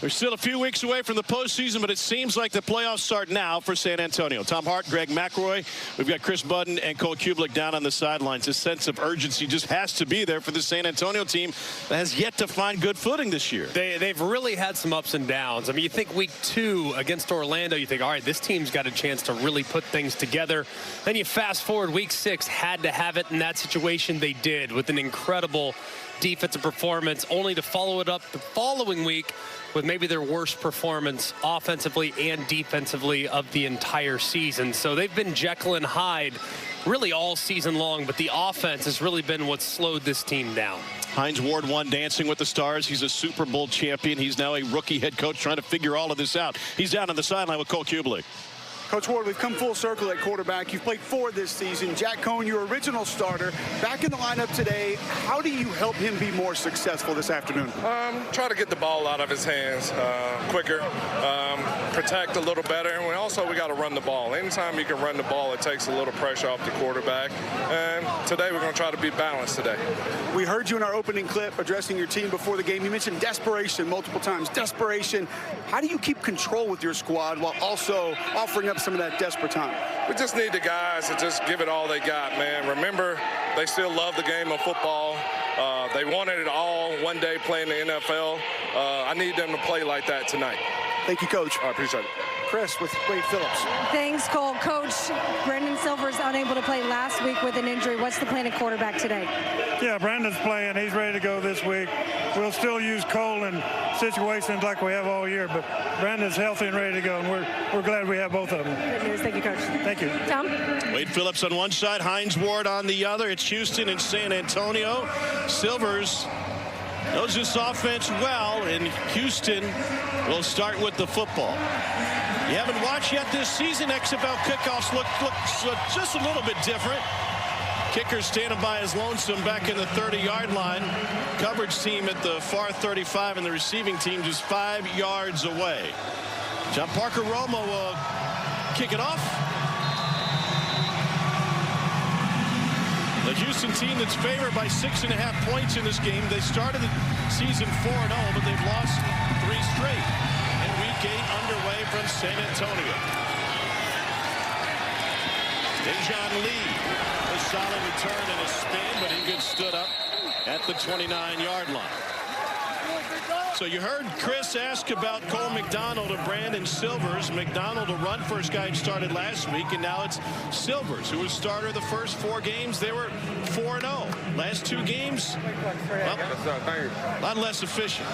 We're still a few weeks away from the postseason, but it seems like the playoffs start now for San Antonio. Tom Hart, Greg McElroy. We've got Chris Budden and Cole Kublik down on the sidelines. This sense of urgency just has to be there for the San Antonio team that has yet to find good footing this year. They've really had some ups and downs. I mean, you think week 2 against Orlando, you think, all right, this team's got a chance to really put things together. Then you fast forward, week 6, had to have it in that situation. They did with an incredible defensive performance, only to follow it up the following week with maybe their worst performance offensively and defensively of the entire season. So they've been Jekyll and Hyde really all season long, but the offense has really been what slowed this team down. Hines Ward won Dancing with the Stars. He's a Super Bowl champion. He's now a rookie head coach trying to figure all of this out. He's down on the sideline with Cole Kublik. Coach Ward, we've come full circle at quarterback. You've played 4 this season. Jack Cohn, your original starter, back in the lineup today. How do you help him be more successful this afternoon? Try to get the ball out of his hands quicker, protect a little better, and we got to run the ball. Anytime you can run the ball, it takes a little pressure off the quarterback. And today we're going to try to be balanced today. We heard you in our opening clip addressing your team before the game. You mentioned desperation multiple times. Desperation. How do you keep control with your squad while also offering up some of that desperate time? We just need the guys to just give it all they got, man. Remember, they still love the game of football. They wanted it all one day playing the NFL. I need them to play like that tonight. Thank you, Coach. I appreciate it. Chris with Wade Phillips. Thanks, Cole. Coach, Brandon Silver's unable to play last week with an injury. What's the plan at quarterback today? Yeah, Brandon's playing. He's ready to go this week. We'll still use Cole in situations like we have all year, but Brandon's healthy and ready to go, and we're glad we have both of them. Good news. Thank you, Coach. Thank you. Tom? Wade Phillips on one side, Hines Ward on the other. It's Houston and San Antonio. Silvers knows this offense well, and Houston will start with the football. You haven't watched yet this season. XFL kickoffs look just a little bit different. Kicker standing by his lonesome back in the 30-yard line. Coverage team at the far 35, and the receiving team just 5 yards away. John Parker Romo will kick it off. The Houston team that's favored by 6.5 points in this game. They started the season 4-0, but they've lost 3 straight. And week 8 underway from San Antonio. Dejon Lee, a solid return and a spin, but he gets stood up at the 29-yard line. So you heard Chris ask about Cole McDonald and Brandon Silvers. McDonald, a run first guy, started last week, and now it's Silvers, who was starter the first 4 games. They were 4-0. Last 2 games, well, a lot less efficient.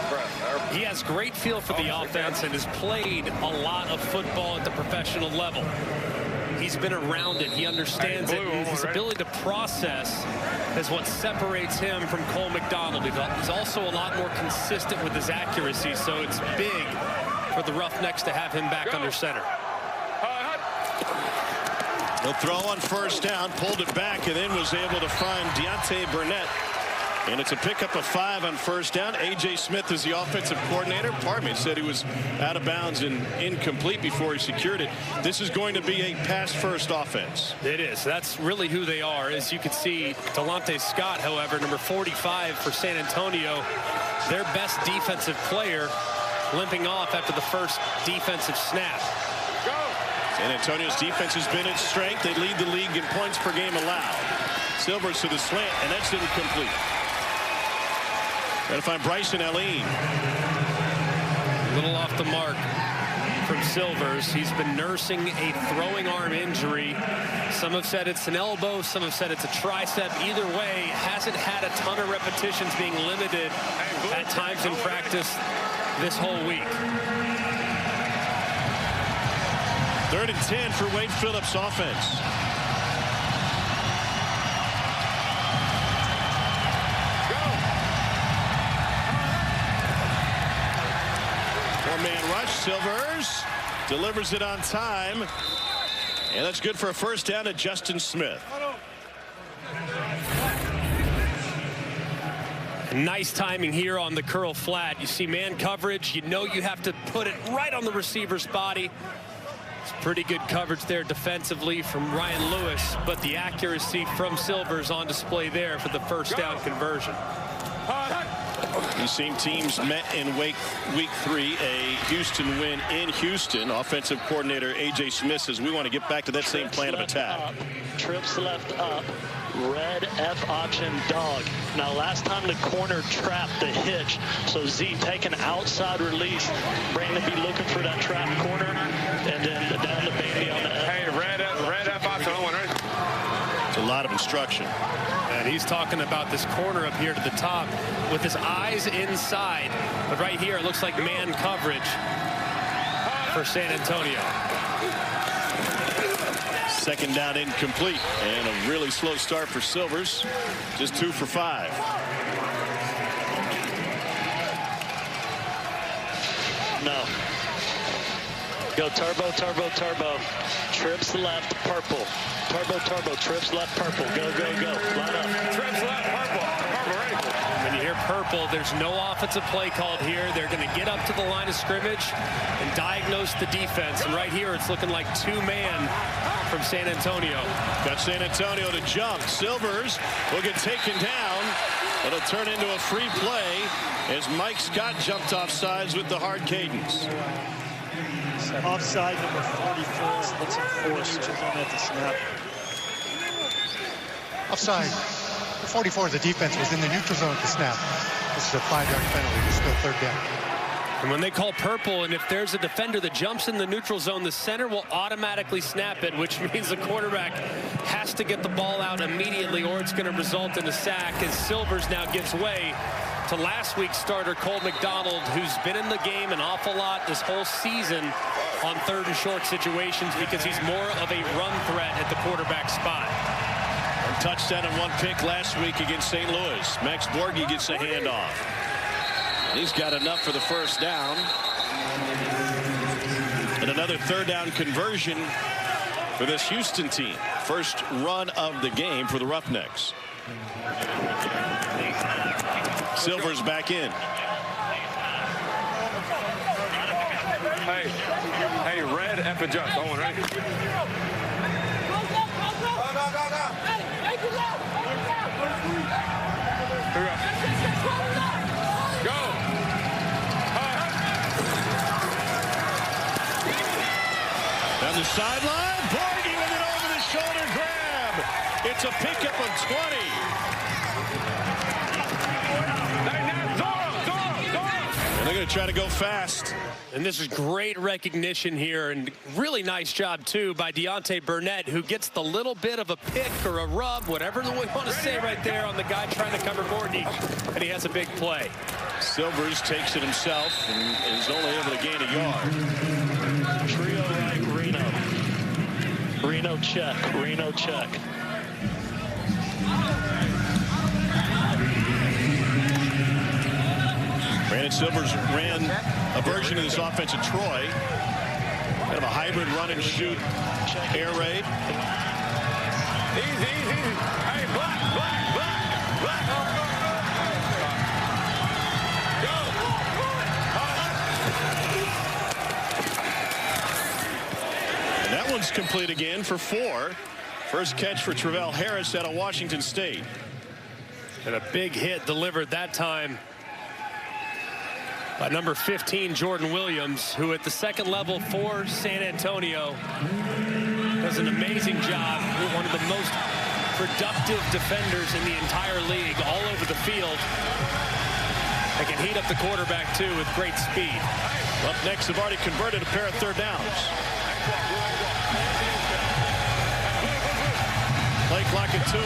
He has great feel for the offense and has played a lot of football at the professional level. He's been around it. He understands it. And his ability to process is what separates him from Cole McDonald. He's also a lot more consistent with his accuracy, so it's big for the Roughnecks to have him back under center. He'll throw on first down, pulled it back, and then was able to find Deontay Burnett. And it's a pickup of 5 on first down. A.J. Smith is the offensive coordinator. Pardon me, said he was out of bounds and incomplete before he secured it. This is going to be a pass-first offense. It is. That's really who they are. As you can see, Delonte Scott, however, number 45 for San Antonio, their best defensive player, limping off after the first defensive snap. San Antonio's defense has been its strength. They lead the league in points per game allowed. Silvers to the slant, and that's incomplete. Got to find Bryson Allen. A little off the mark from Silvers. He's been nursing a throwing arm injury. Some have said it's an elbow. Some have said it's a tricep. Either way, hasn't had a ton of repetitions, being limited at times in practice this whole week. 3rd and 10 for Wade Phillips offense. Man rush. Silvers delivers it on time, and that's good for a first down to Justin Smith. Nice timing here on the curl flat. You see man coverage. You know you have to put it right on the receiver's body. It's pretty good coverage there defensively from Ryan Lewis, but the accuracy from Silvers on display there for the first down conversion. These same teams met in week 3, a Houston win in Houston. Offensive coordinator A.J. Smith says we want to get back to that same plan of attack. Up, trips left up, red F option dog. Now last time the corner trapped the hitch, so Z take an outside release. Brandon be looking for that trap corner, and then down the baby on the F. Hey, red F option. It's a lot of instruction. And he's talking about this corner up here to the top with his eyes inside. But right here, it looks like man coverage for San Antonio. Second down incomplete, and a really slow start for Silvers. Just 2 for 5. No. Go turbo, turbo, turbo. Trips left, purple. Turbo, turbo, trips left, purple. Go, go, go. Line up. Trips left, purple. Purple, ready. When you hear purple, there's no offensive play called here. They're going to get up to the line of scrimmage and diagnose the defense. And right here, it's looking like 2-man from San Antonio. Got San Antonio to jump. Silvers will get taken down. It'll turn into a free play as Mike Scott jumped off sides with the hard cadence. Offside number 44. Let's enforce on at the snap. Offside. 44, the defense was in the neutral zone at the snap. This is a 5-yard penalty. It's still 3rd down. And when they call purple, and if there's a defender that jumps in the neutral zone, the center will automatically snap it, which means the quarterback has to get the ball out immediately, or it's going to result in a sack, as Silvers now gives way to last week's starter, Cole McDonald, who's been in the game an awful lot this whole season on 3rd and short situations because he's more of a run threat at the quarterback spot. One touchdown and 1 pick last week against St. Louis. Max Borghi gets a handoff. He's got enough for the first down. And another 3rd down conversion for this Houston team. First run of the game for the Roughnecks. Silvers back in. Hey, red F adjust. Owen, ready? Go. Down the sideline, Borghi with an over-the-shoulder grab. It's a pickup of 20. And they're going to try to go fast. And this is great recognition here, and really nice job, too, by Deontay Burnett, who gets the little bit of a pick or a rub, whatever we want to say right there on the guy trying to cover Borghi, and he has a big play. Silvers takes it himself and is only able to gain a yard. Trio right, Reno. Reno check, Reno check. Brandon Silvers ran a version of this offense at Troy. Kind of a hybrid run and shoot air raid. Easy. Hey, black. And that one's complete again for 4. First catch for Travell Harris out of Washington State. And a big hit delivered that time by number 15, Jordan Williams, who at the 2nd level for San Antonio does an amazing job. One of the most productive defenders in the entire league, all over the field. They can heat up the quarterback, too, with great speed. Roughnecks have already converted a pair of 3rd downs. Play clock at 2.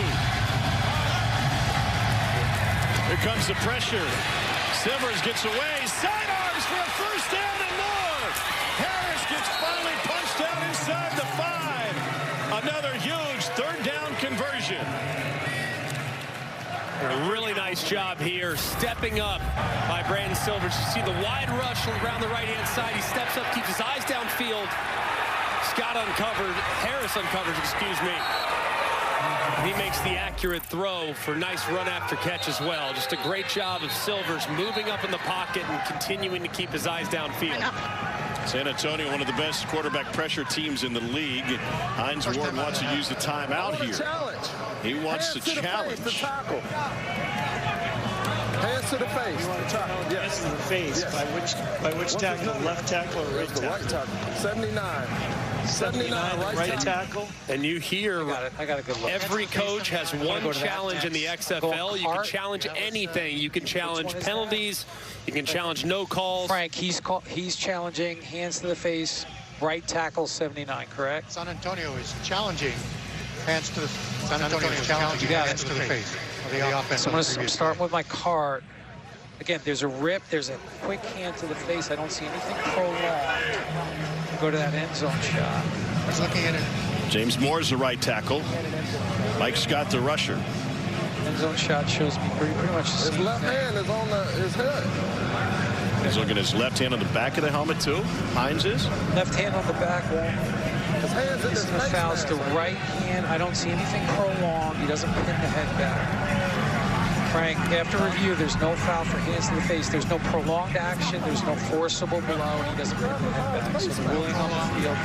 Here comes the pressure. Silvers gets away. Sidearms for a first down and more. Harris gets finally punched out inside the 5. Another huge 3rd down conversion. A really nice job here, stepping up by Brandon Silvers. You see the wide rush around the right-hand side. He steps up, keeps his eyes downfield. Harris uncovers, excuse me. He makes the accurate throw for nice run after catch as well. Just a great job of Silvers moving up in the pocket and continuing to keep his eyes downfield. San Antonio, one of the best quarterback pressure teams in the league. Hines Ward wants to use the timeout here. He wants to challenge. Hands to the face. Yes. To the face. Yes. By which tackle? Left tackle or right tackle? The right tackle. 79. 79 right tackle. And you hear I got a good look. Every coach has one challenge in the XFL. You can challenge anything. You can challenge penalties. You can challenge no calls. Frank, he's challenging hands to the face, right tackle 79, correct? San Antonio is challenging hands to the San Antonio is challenging hands to the face. The offense. So I'm starting with my card. Again, there's a rip, there's a quick hand to the face. I don't see anything prolonged. Go to that end zone shot. He's looking at it. James Moore's the right tackle. Mike Scott the rusher. End zone shot shows me pretty much the same. His left hand is on his head. He's looking at his left hand on the back of the helmet too. Hines is. Left hand on the back. His hands in his face. Fouls the right hand. I don't see anything prolonged. He doesn't pin the head back. Frank, after review, there's no foul for hands to the face. There's no prolonged action. There's no forcible below, and he doesn't pin the head back. So the ruling on the field.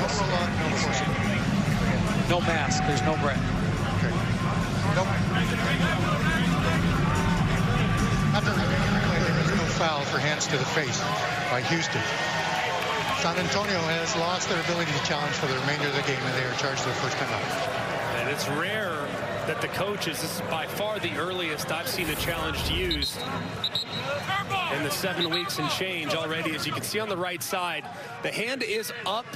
No mask. There's no breath. Okay. Nope. After review, there is no foul for hands to the face by Houston. San Antonio has lost their ability to challenge for the remainder of the game, and they are charged their first time out. And it's rare that the coaches, this is by far the earliest I've seen a challenge used in the 7 weeks and change already. As you can see on the right side, the hand is up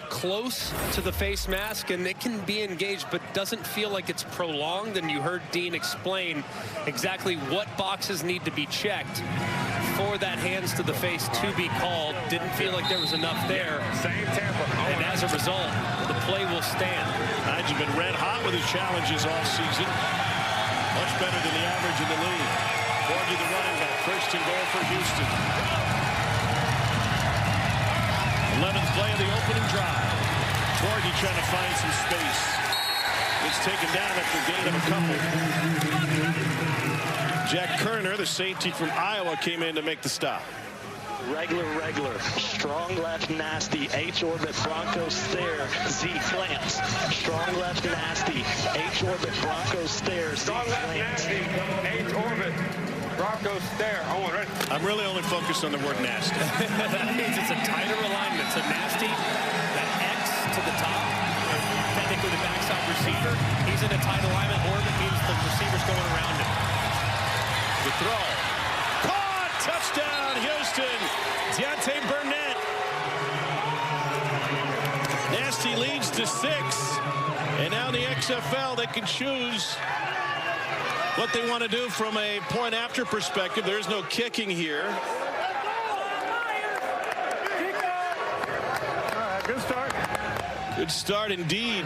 close to the face mask, and it can be engaged, but doesn't feel like it's prolonged. And you heard Dean explain exactly what boxes need to be checked for that hands to the face to be called. Didn't feel like there was enough there. And as a result, the play will stand. Hines has been red hot with his challenges all season. Much better than the average in the league. Borgie the running back. First and goal for Houston. 11th play of the opening drive. Borgie trying to find some space. Gets taken down after a gain of a couple. Jack Kerner, the safety from Iowa, came in to make the stop. Regular. Strong left, nasty. H-orbit, Bronco stare. Z clamps. Strong left, nasty. H-orbit, Bronco stare. Z Strong left, clamps. nasty. H-orbit, Bronco stare. Oh, ready. I'm really only focused on the word nasty. That means it's a tighter alignment. So nasty, that X to the top, technically the backside receiver. He's in a tight alignment. Orbit means the receiver's going around him. The throw. Caught! Touchdown, Houston. Deontay Burnett. Nasty leads to 6. And now the XFL, they can choose what they want to do from a point after perspective. There's no kicking here. Good start. Good start indeed.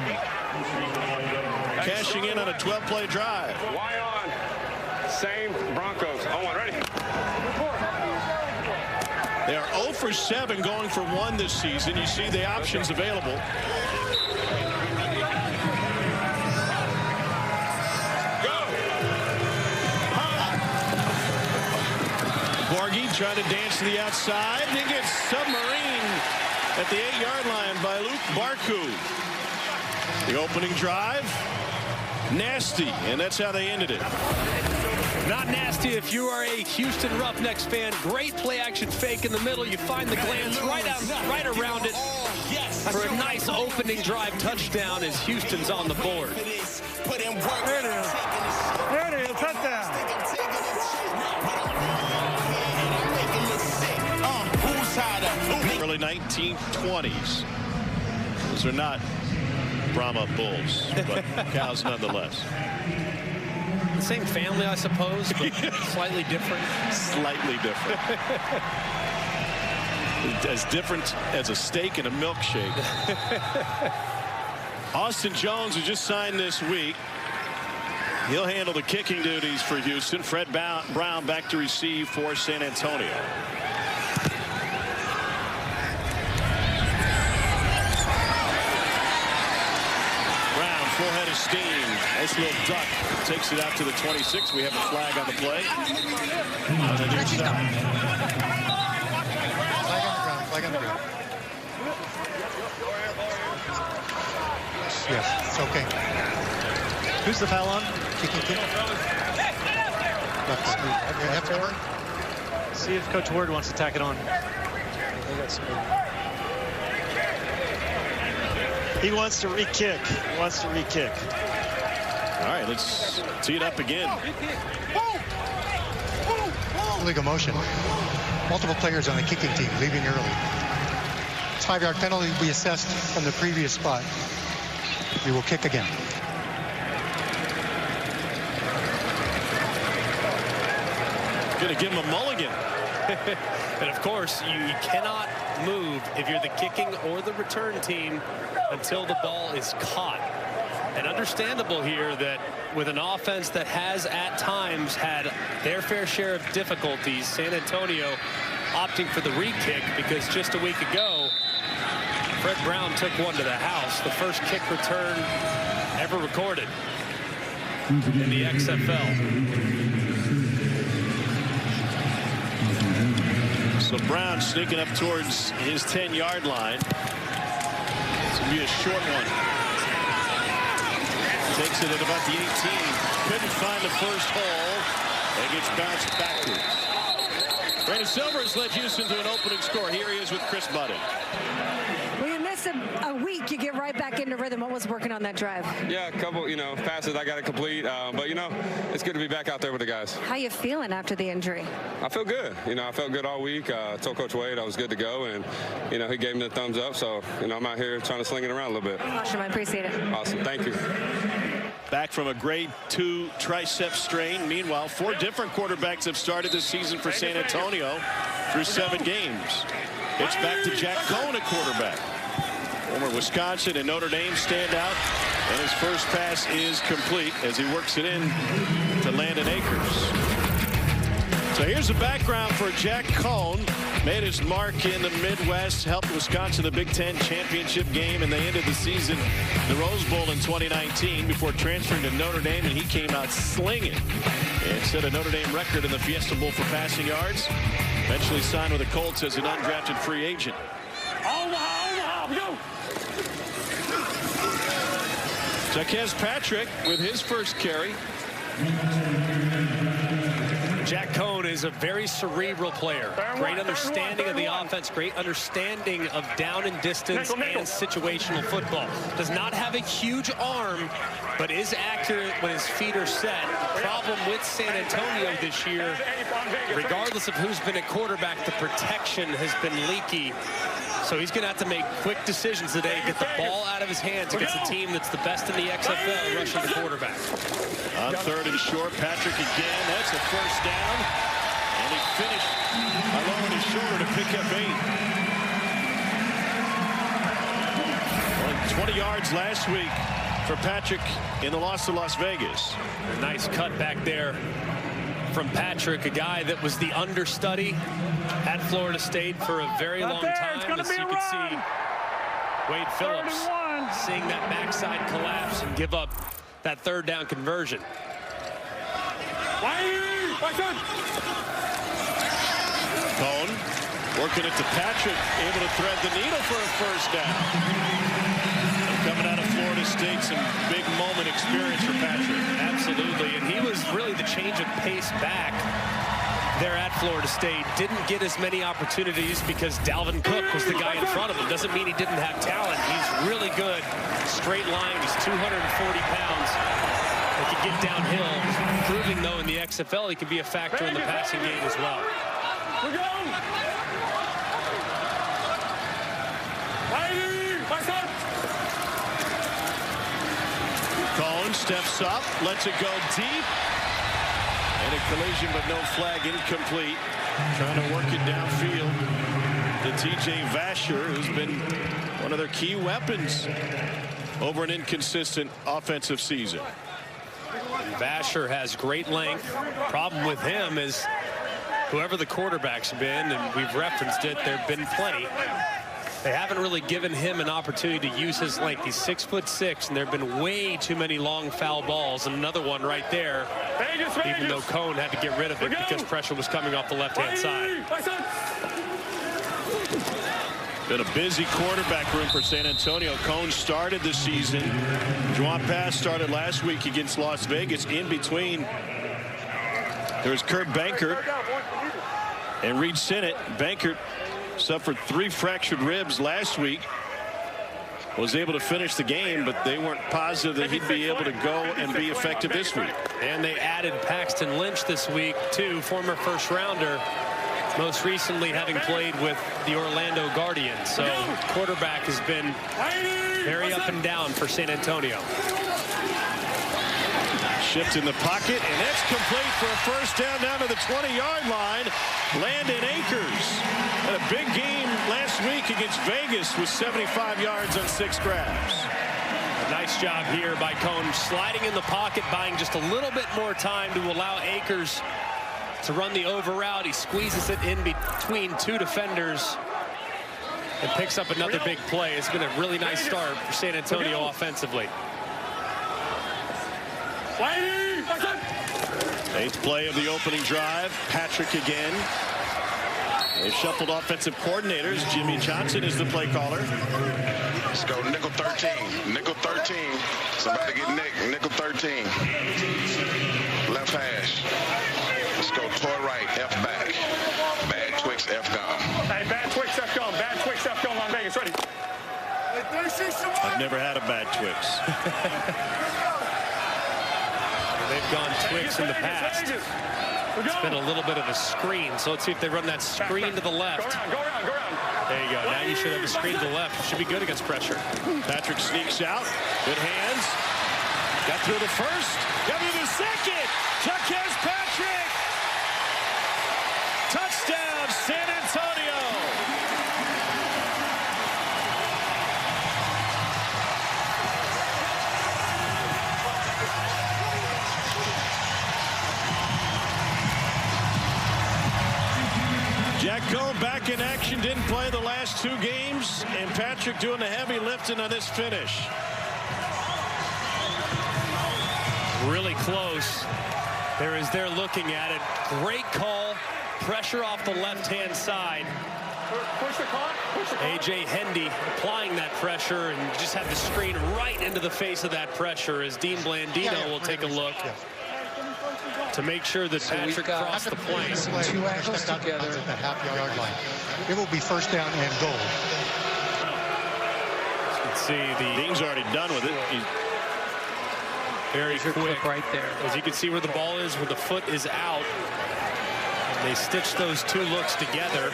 Cashing in on a 12-play drive. Y on. Same Broncos. Oh, ready. They are 0 for 7 going for 1 this season. You see the options available. Borgie trying to dance to the outside, and he gets submarine at the 8-yard line by Luke Barku. The opening drive, nasty, and that's how they ended it. Not nasty if you are a Houston Roughnecks fan. Great play action fake in the middle. You find the glance right around it for a nice opening drive touchdown as Houston's on the board. There it is. There it is. Touchdown. Early 1920s. Those are not Brahma bulls, but cows nonetheless. The same family, I suppose, but slightly different. Slightly different. As different as a steak and a milkshake. Austin Jones, who just signed this week, he'll handle the kicking duties for Houston. Fred Brown back to receive for San Antonio. Full head of steam. Nice little duck. Takes it out to the 26. We have a flag on the play. On the near side. Flag on the ground. Yes, it's okay. Who's the foul on? Kicking kick. Left. Left. See if Coach Ward wants to tack it on. He wants to re-kick. He wants to re-kick. All right, let's tee it up again. League of motion. Multiple players on the kicking team leaving early. 5-yard penalty will be assessed from the previous spot. We will kick again. Gonna give him a mulligan. And of course, you cannot move if you're the kicking or the return team until the ball is caught. And understandable here that with an offense that has at times had their fair share of difficulties, San Antonio opting for the re-kick because just a week ago, Fred Brown took one to the house, the first kick return ever recorded in the XFL. So Brown sneaking up towards his 10-yard line. This will be a short one. Takes it at about the 18. Couldn't find the first hole. And gets bounced backwards. Brandon Silvers led Houston to an opening score. Here he is with Chris Budden. Well, you miss a week, you get right back into rhythm. What was working on that drive? Yeah, a couple, passes I got to complete. But, it's good to be back out there with the guys. How you feeling after the injury? I feel good. I felt good all week. Told Coach Wade I was good to go. And, he gave me the thumbs up. So, I'm out here trying to sling it around a little bit. Awesome. I appreciate it. Awesome. Thank you. Back from a grade 2 tricep strain. Meanwhile, 4 different quarterbacks have started this season for San Antonio through 7 games. It's back to Jack Cohn at quarterback. Former Wisconsin and Notre Dame standout. And his first pass is complete as he works it in to Landon Akers. So here's the background for Jack Cohn. Made his mark in the Midwest, helped Wisconsin the Big Ten championship game, and they ended the season the Rose Bowl in 2019 before transferring to Notre Dame, and he came out slinging and set a Notre Dame record in the Fiesta Bowl for passing yards. Eventually signed with the Colts as an undrafted free agent. Jaquez Patrick with his first carry. Jack Cohn is a very cerebral player. Great understanding of the offense, great understanding of down and distance and situational football. Does not have a huge arm, but is accurate when his feet are set. The problem with San Antonio this year, regardless of who's been at quarterback, the protection has been leaky. So he's going to have to make quick decisions today, get the ball out of his hands against a team that's the best in the XFL rushing the quarterback. On 3rd and short, Patrick again. That's a first down. And he finished by lowering his shoulder to pick up 8. 20 yards last week for Patrick in the loss to Las Vegas. A nice cut back there from Patrick, a guy that was the understudy at Florida State for a very long time. As you can see, Wade Phillips seeing that backside collapse and give up that 3rd down conversion. Cohn working it to Patrick, able to thread the needle for a first down. And coming out of Florida State, some big moment experience for Patrick. Absolutely, and he was really the change of pace back there at Florida State. Didn't get as many opportunities because Dalvin Cook was the guy in front of him. Doesn't mean he didn't have talent. He's really good. Straight line, he's 240 pounds. He can get downhill. Proving, though, in the XFL, he can be a factor in the passing game as well. Cohn steps up, lets it go deep. And a collision, but no flag, incomplete. Trying to work it downfield to TJ Vasher, who's been one of their key weapons over an inconsistent offensive season. Vasher has great length. Problem with him is whoever the quarterback's been, and we've referenced it, there have been plenty. They haven't really given him an opportunity to use his length. He's 6'6", and there have been way too many long foul balls. And another one right there, even though Cohn had to get rid of it because pressure was coming off the left-hand side. Been a busy quarterback room for San Antonio. Cohn started the season. Juwan Pass started last week against Las Vegas. In between, there's Kurt Bankert And Reed Sinnott, Bankert, suffered 3 fractured ribs last week. Was able to finish the game, but they weren't positive that he'd be able to go and be effective this week. And they added Paxton Lynch this week, too, former first-rounder, most recently having played with the Orlando Guardians. So quarterback has been very up and down for San Antonio. Shift in the pocket, and that's complete for a first down to the 20-yard line. Landon Akers had a big game last week against Vegas with 75 yards on 6 grabs. A nice job here by Cone, sliding in the pocket, buying just a little bit more time to allow Akers to run the over route. He squeezes it in between 2 defenders and picks up another big play. It's been a really nice start for San Antonio offensively. 8th play of the opening drive. Patrick again. They've shuffled offensive coordinators. Jimmy Johnson is the play caller. Let's go nickel 13. Nickel 13. Somebody get Nick. Nickel 13. Left hash. Let's go toy right. F back. Bad Twix F gone. Hey, bad Twix F gone. Bad Twix F gone on Vegas. Ready? I've never had a bad Twix. They've gone Twix in the past. It's been a little bit of a screen, so let's see if they run that screen to the left. Go around. There you go. Now you should have a screen to the left. Should be good against pressure. Patrick sneaks out. Good hands. Got through the first. Got through the second. Chuckes Patrick. Touchdown, San Antonio. Jack Cone back in action, didn't play the last 2 games, and Patrick doing the heavy lifting on this finish. Really close. They're looking at it. Great call. Pressure off the left-hand side. Push the clock. A.J. Hendy applying that pressure and just had the screen right into the face of that pressure as Dean Blandino will take a look to make sure that Patrick crossed the plane. 2 angles together at the half-yard line. It will be first down and goal. You can see Dean's already done with it. He's very quick right there. As you can see where the ball is, where the foot is out. And they stitch those 2 looks together.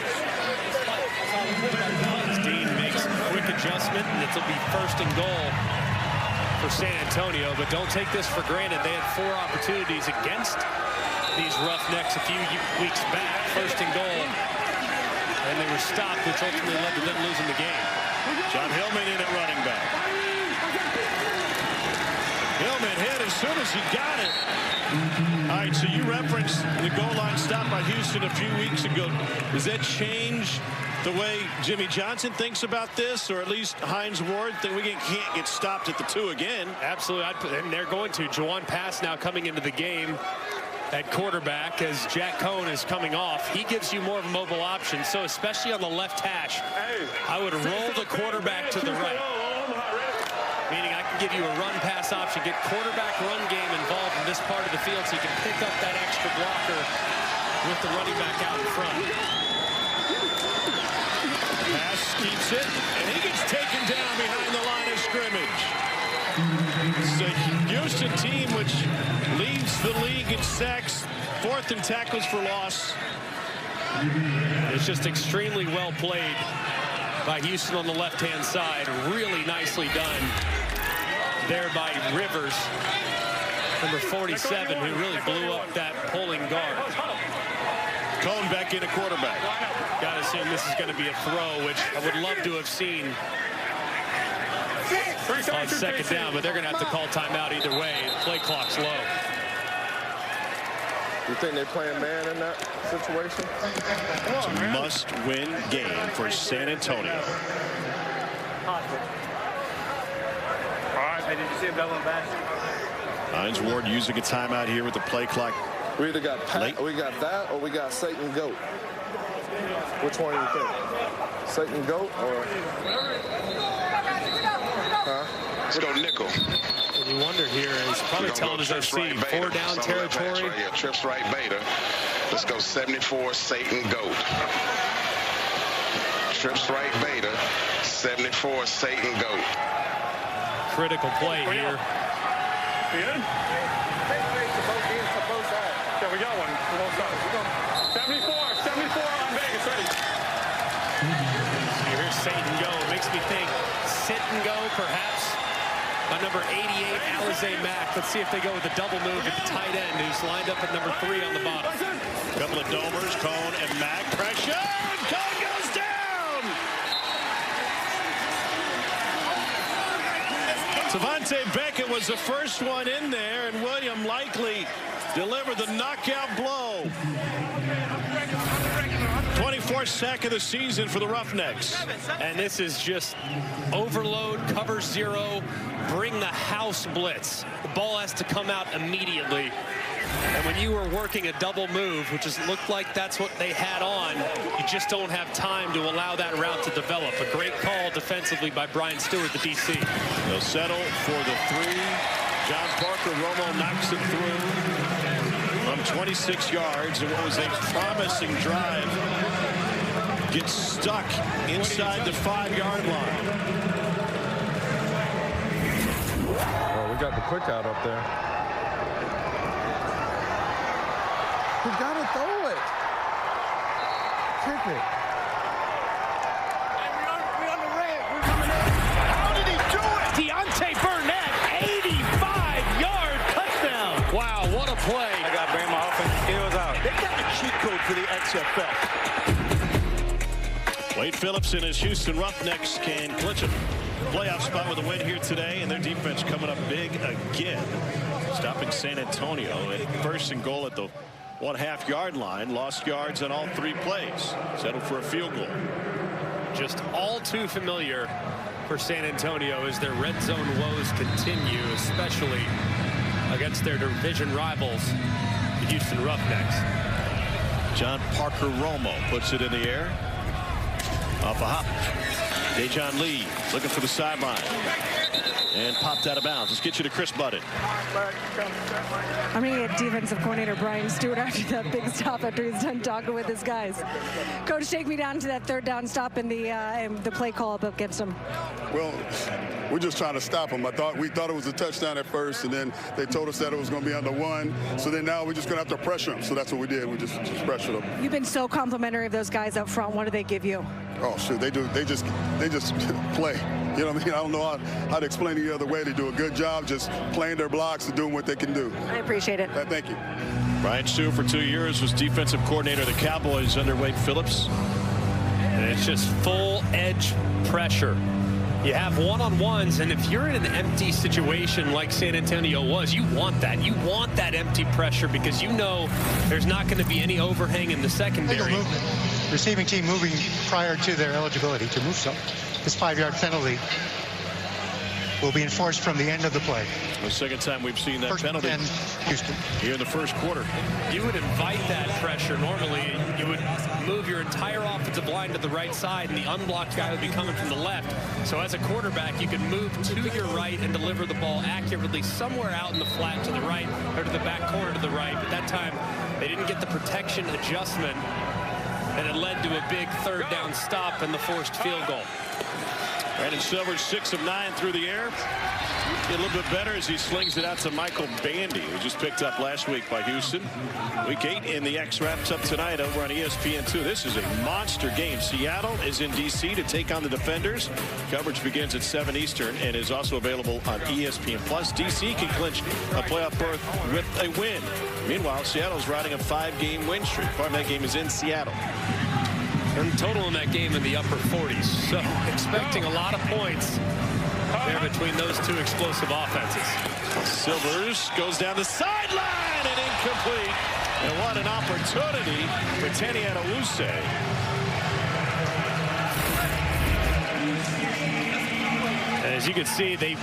As Dean makes a quick adjustment, and it'll be first and goal for San Antonio. But don't take this for granted. They had 4 opportunities against these Roughnecks a few weeks back. First and goal. And they were stopped, which ultimately led to them losing the game. John Hillman in at running back. Hillman hit as soon as he got it. All right, so you referenced the goal line stop by Houston a few weeks ago. Does that change the way Jimmy Johnson thinks about this, or at least Hines Ward think we can't get stopped at the 2 again? Absolutely, and they're going to. Juwan Pass now coming into the game at quarterback as Jack Cone is coming off. He gives you more of a mobile option, so especially on the left hash, I would roll the quarterback to the right. Meaning I can give you a run-pass option, get quarterback-run game involved in this part of the field so you can pick up that extra blocker with the running back out in front. Pass keeps it, and he gets taken down behind the line of scrimmage. This is a Houston team which leads the league in sacks, 4th in tackles for loss. It's just extremely well played by Houston on the left-hand side. Really nicely done there by Rivers, number 47, who really blew up that pulling guard. Cone back in a quarterback. Got to assume this is going to be a throw, which I would love to have seen on second down, but they're going to have to call timeout either way. The play clock's low. You think they're playing man in that situation? It's a must-win game for San Antonio. Hey, did you see him doubling back? Hines Ward using a timeout here with the play clock. We either got we got that or we got Satan Goat. Which one do you think? Satan Goat or? Let's go nickel. What you wonder here is probably telling us our seed. 4 down territory. Yeah, trips right beta. Let's go 74, Satan Goat. Trips right, Beta. 74, Satan Goat. Critical play here. Good? Yeah, we got one for both sides. 74 on Vegas, ready. So here's Satan Go. It makes me think sit and go, perhaps. By number 88, Alize Mack. Let's see if they go with a double move at the tight end, who's lined up at number 3 on the bottom. A couple of domers, Cone and Mack. Pressure. Cone goes down. Savante Beckett was the first one in there, and William Likely delivered the knockout blow. 24th sack of the season for the Roughnecks. And this is just overload, cover 0, bring the house blitz. The ball has to come out immediately. And when you were working a double move, which looked like that's what they had on, you just don't have time to allow that route to develop. A great call defensively by Brian Stewart, the DC. They'll settle for the 3. John Parker Romo knocks it through from 26 yards. And what was a promising drive gets stuck inside the 5-yard line. Well, we got the quick out up there. We got to throw it. Kick it. We're on the ramp. We're coming in. How did he do it? Deontay Burnett, 85-yard touchdown. Wow, what a play. I got Brahmas offense. It was out. They got a cheat code for the XFL. Wade Phillips and his Houston Roughnecks can clinch a playoff spot with a win here today, and their defense coming up big again, stopping San Antonio at 1st and goal at the 1.5-yard line. Lost yards on all 3 plays. Settled for a field goal. Just all too familiar for San Antonio as their red zone woes continue, especially against their division rivals, the Houston Roughnecks. John Parker Romo puts it in the air. Off a hop. Dejon Lee looking for the sideline. And popped out of bounds. Let's get you to Chris Budden. I'm going to get defensive coordinator Brian Stewart after that big stop after he's done talking with his guys. Coach, take me down to that 3rd down stop and the play call up against him. Well, we're just trying to stop them. We thought it was a touchdown at first, and then they told us that it was going to be under 1. So then now we're just going to have to pressure them. So that's what we did. We just pressured them. You've been so complimentary of those guys up front. What do they give you? Oh, shoot. They just play. You know what I mean? I don't know how to explain it the other way. They do a good job just playing their blocks and doing what they can do. I appreciate it. Thank you. Brian Stewart for 2 years was defensive coordinator of the Cowboys under Wade Phillips. And it's just full edge pressure. You have one-on-ones, and if you're in an empty situation like San Antonio was, you want that. You want that empty pressure because you know there's not going to be any overhang in the secondary. Receiving team moving prior to their eligibility to move some. This 5-yard penalty will be enforced from the end of the play. The second time we've seen that penalty Houston. Here in the first quarter. You would invite that pressure. Normally, you would move your entire offensive line to the right side, and the unblocked guy would be coming from the left. So as a quarterback, you can move to your right and deliver the ball accurately somewhere out in the flat to the right or to the back corner to the right. But that time, they didn't get the protection adjustment, and it led to a big 3rd down stop and the forced field goal. Brandon Silvers 6 of 9 through the air. A little bit better as he slings it out to Michael Bandy, who just picked up last week by Houston. Week 8 in the X wraps up tonight over on ESPN2. This is a monster game. Seattle is in D.C. to take on the Defenders. Coverage begins at 7 Eastern and is also available on ESPN+. D.C. can clinch a playoff berth with a win. Meanwhile, Seattle's riding a 5-game win streak. Part of that game is in Seattle. And total in that game in the upper 40s. So expecting a lot of points there between those two explosive offenses. Silvers goes down the sideline and incomplete. And what an opportunity for Tenny Adewuse. And as you can see, they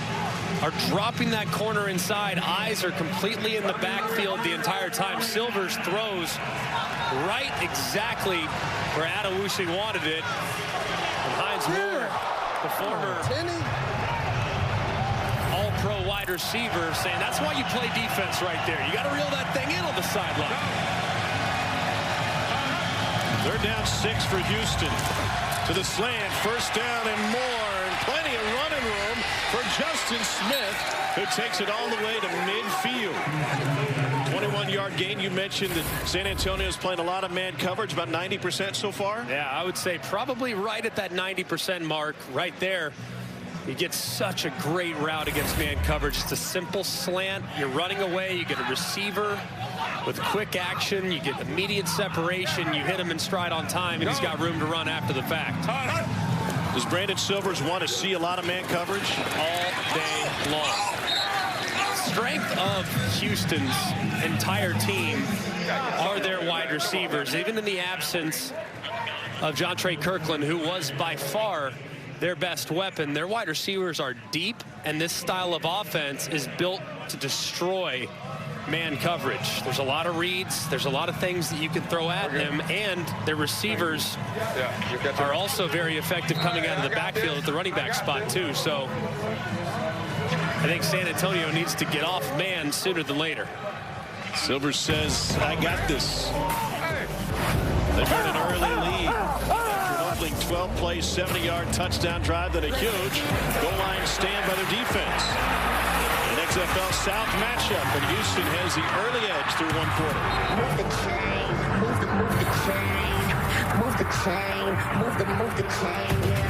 are dropping that corner inside. Eyes are completely in the backfield the entire time. Silvers throws right exactly where Adewuse wanted it. And Hines Moore, the former all-pro wide receiver, saying that's why you play defense right there. You got to reel that thing in on the sideline. Third down 6 for Houston. To the slant, first down and more, and plenty of running room for Justin Smith, who takes it all the way to midfield. 21-yard gain. You mentioned that San Antonio's playing a lot of man coverage, about 90% so far. Yeah, I would say probably right at that 90% mark right there. You get such a great route against man coverage. It's a simple slant. You're running away. You get a receiver with quick action. You get immediate separation. You hit him in stride on time, and he's got room to run after the fact. Does Brandon Silvers want to see a lot of man coverage? All day long. Strength of Houston's entire team are their wide receivers, even in the absence of Jontre Kirkland, who was by far their best weapon. Their wide receivers are deep, and this style of offense is built to destroy man coverage. There's a lot of reads. There's a lot of things that you can throw at them, and their receivers are also very effective coming out of the backfield at the running back spot too. So I think San Antonio needs to get off man sooner than later. Silvers says, I got this. They've got an early lead. After an opening 12-play, 70-yard touchdown drive, then a huge goal line stand by their defense. An XFL South matchup, and Houston has the early edge through one quarter. Move the chain, move the chain, move the chain, move the chain, yeah.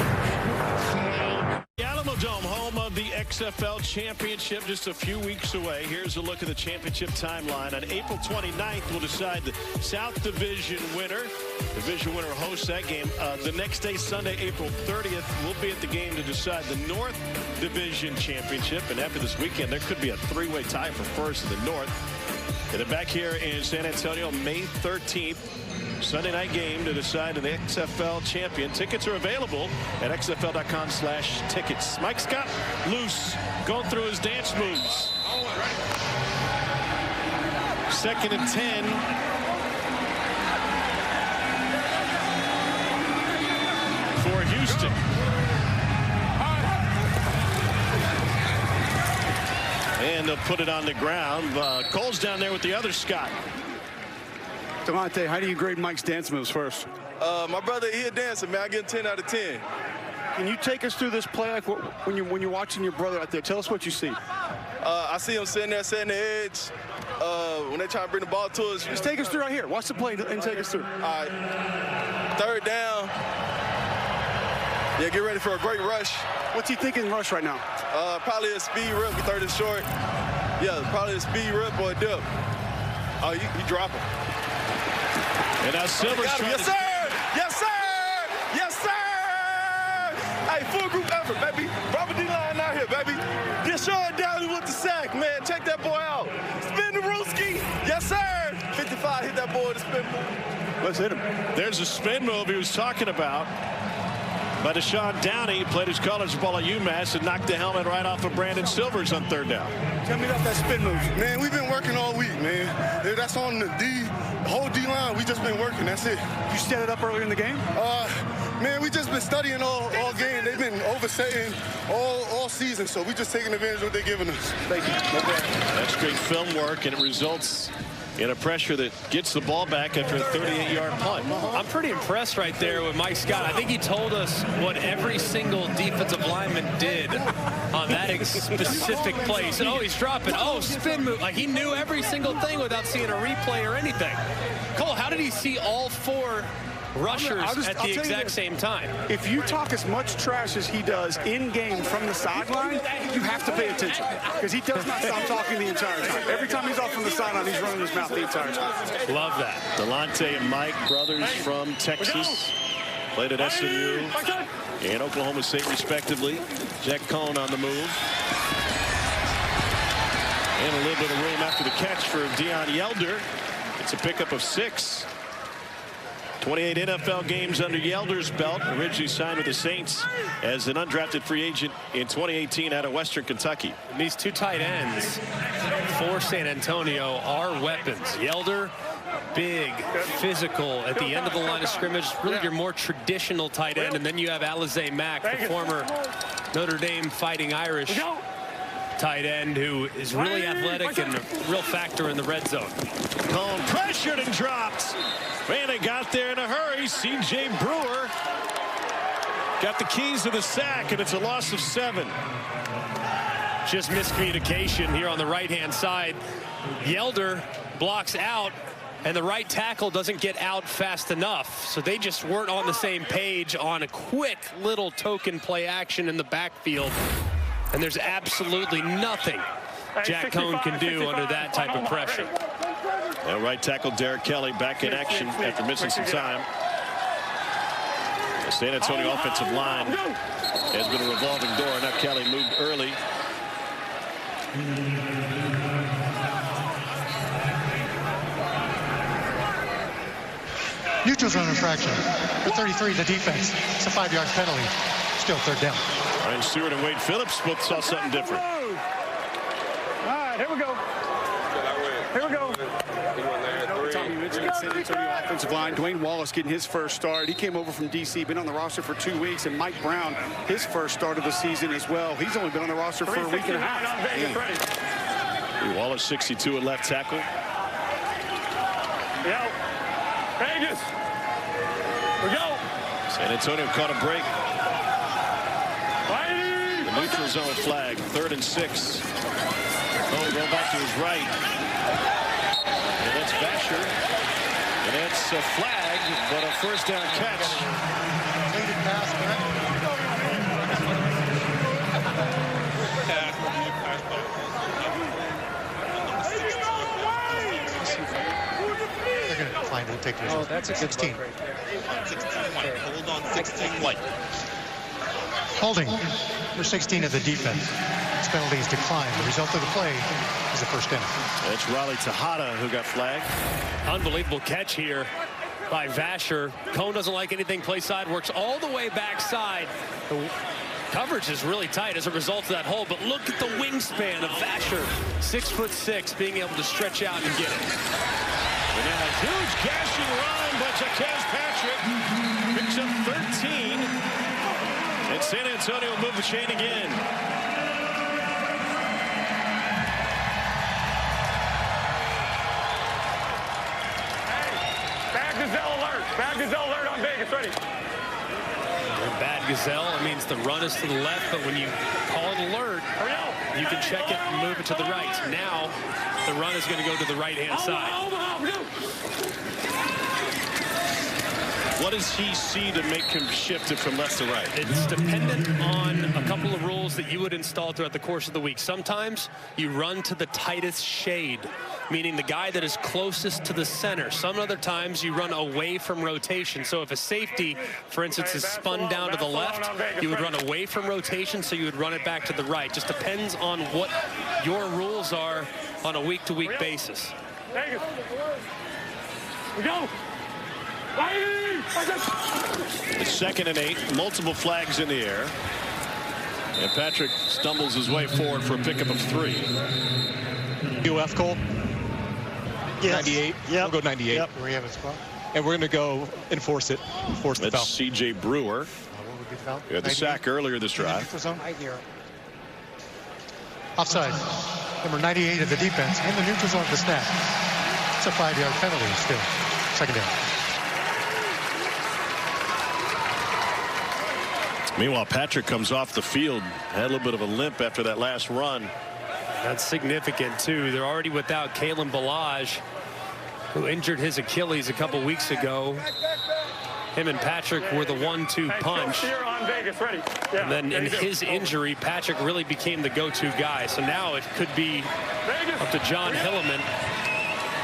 The Alamo Dome, home of the XFL Championship, just a few weeks away. Here's a look at the championship timeline. On April 29th, we'll decide the South Division winner. Division winner hosts that game. The next day, Sunday, April 30th, we'll be at the game to decide the North Division Championship. And after this weekend, there could be a three-way tie for first in the North. And then back here in San Antonio, May 13th. Sunday night game to decide the XFL champion. Tickets are available at xfl.com/tickets. Mike Scott loose, going through his dance moves. 2nd and 10. For Houston. And they'll put it on the ground. Cole's down there with the other Scott. Delonte, how do you grade Mike's dance moves first? My brother, he a dancer, man. I give him 10 out of 10. Can you take us through this play, like when you're watching your brother out there? Tell us what you see. I see him sitting there, setting the edge. When they try to bring the ball to us. Just take us through right here. Watch the play and take us through. All right. 3rd down. Yeah, get ready for a great rush. What's he thinking rush right now? Probably a speed rip. 3rd and short. Yeah, probably a speed rip or a dip. Oh, you drop him. And now Silver's trying yes, sir! Yes, sir! Yes, sir! Hey, full group effort, baby. Robert D-line out here, baby. Deshaun Downey with the sack, man. Check that boy out. Spin the Rooski. Yes, sir! 55, hit that boy with the spin move. Let's hit him. There's a spin move he was talking about. By Deshaun Downey, played his college ball at UMass and knocked the helmet right off of Brandon Silvers on 3rd down. Tell me about that spin move. Man, we've been working all week, man. That's on the whole D-line. We just been working. That's it. You set it up earlier in the game? Man, we just been studying all game. They've been oversetting all season, so we just taking advantage of what they're giving us. Thank you. That's great film work, and it results in a pressure that gets the ball back after a 38-yard punt. I'm pretty impressed right there with Mike Scott. I think he told us what every single defensive lineman did on that specific play. He said, oh, he's dropping. Oh, spin move. Like, he knew every single thing without seeing a replay or anything. Cole, how did he see all 4 rushers at the exact same time? If you talk as much trash as he does in game from the sideline, you have to pay attention, because he does not stop talking the entire time. Every time he's off from the sideline, he's running his mouth the entire time. Love that. Delonte and Mike, brothers from Texas, played at SMU and Oklahoma State respectively. Jack Cohn on the move. And a little bit of room after the catch for Deion Yelder. It's a pickup of 6. 28 NFL games under Yelder's belt. Originally signed with the Saints as an undrafted free agent in 2018 out of Western Kentucky. And these 2 tight ends for San Antonio are weapons. Yelder, big, physical at the end of the line of scrimmage. Really your more traditional tight end. And then you have Alize Mack, the former Notre Dame Fighting Irish tight end, who is really athletic and a real factor in the red zone. Cone pressured and dropped. Man, they got there in a hurry. C.J. Brewer got the keys to the sack, and it's a loss of 7. Just miscommunication here on the right-hand side. Yelder blocks out, and the right tackle doesn't get out fast enough. So they just weren't on the same page on a quick little token play action in the backfield. And there's absolutely nothing Jack Cohn can do under that type of pressure. Now right tackle Derek Kelly back in action after missing some time. The San Antonio offensive line has been a revolving door. Now Kelly moved early. Neutral zone infraction. The 33, the defense. It's a 5-yard penalty. Still third down. Ryan Stewart and Wade Phillips both saw something different. All right, here we go. Here we go. Tom, you mentioned the San Antonio offensive line. Dwayne Wallace getting his first start. He came over from D.C., been on the roster for 2 weeks. And Mike Brown, his first start of the season as well. He's only been on the roster for a week and a half. Wallace 62 at left tackle. Yo, Vegas. We go. San Antonio caught a break. The neutral zone flag, 3rd and 6. Cohn going back to his right. And that's Vasher. And that's a flag, but a first down catch. They're going to find it. Take this. Oh, that's a 16. 16 Hold on, 16 white. Holding. Number 16 of the defense. This penalty is declined. The result of the play is the first down. It's Raleigh Tejada who got flagged. Unbelievable catch here by Vasher. Cohn doesn't like anything play side, works all the way backside. The coverage is really tight as a result of that hold, but look at the wingspan of Vasher. 6'6", being able to stretch out and get it. And now a huge gashing run by Jaquez Patrick. Picks up 13. And San Antonio will move the chain again. Bad Gazelle alert. Bad Gazelle alert on Vegas. Ready. Bad Gazelle, it means the run is to the left, but when you call it alert, you can check it and move it to the right. Now, the run is going to go to the right-hand side. What does he see to make him shift it from left to right? It's dependent on a couple of rules that you would install throughout the course of the week. Sometimes you run to the tightest shade, meaning the guy that is closest to the center. Some other times you run away from rotation. So if a safety, for instance, is spun down to the left, you would run away from rotation, so you would run it back to the right. Just depends on what your rules are on a week-to-week basis. Vegas. We go. It's 2nd and 8, multiple flags in the air. And Patrick stumbles his way forward for a pickup of 3. UF Cole? Yes. 98? Yep. We'll go 98. Yep. We have a spot. And we're going to go enforce it. Force the foul. That's C.J. Brewer. What would be the foul? We had the sack earlier this drive. I hear it. Offside. Number 98 of the defense in the neutral zone of the snap. It's a 5-yard penalty still. 2nd down. Meanwhile, Patrick comes off the field, had a little bit of a limp after that last run. That's significant, too. They're already without Kalen Balaj, who injured his Achilles a couple weeks ago. Him and Patrick were the 1-2 punch. And then in his injury, Patrick really became the go-to guy. So now it could be up to John Hilleman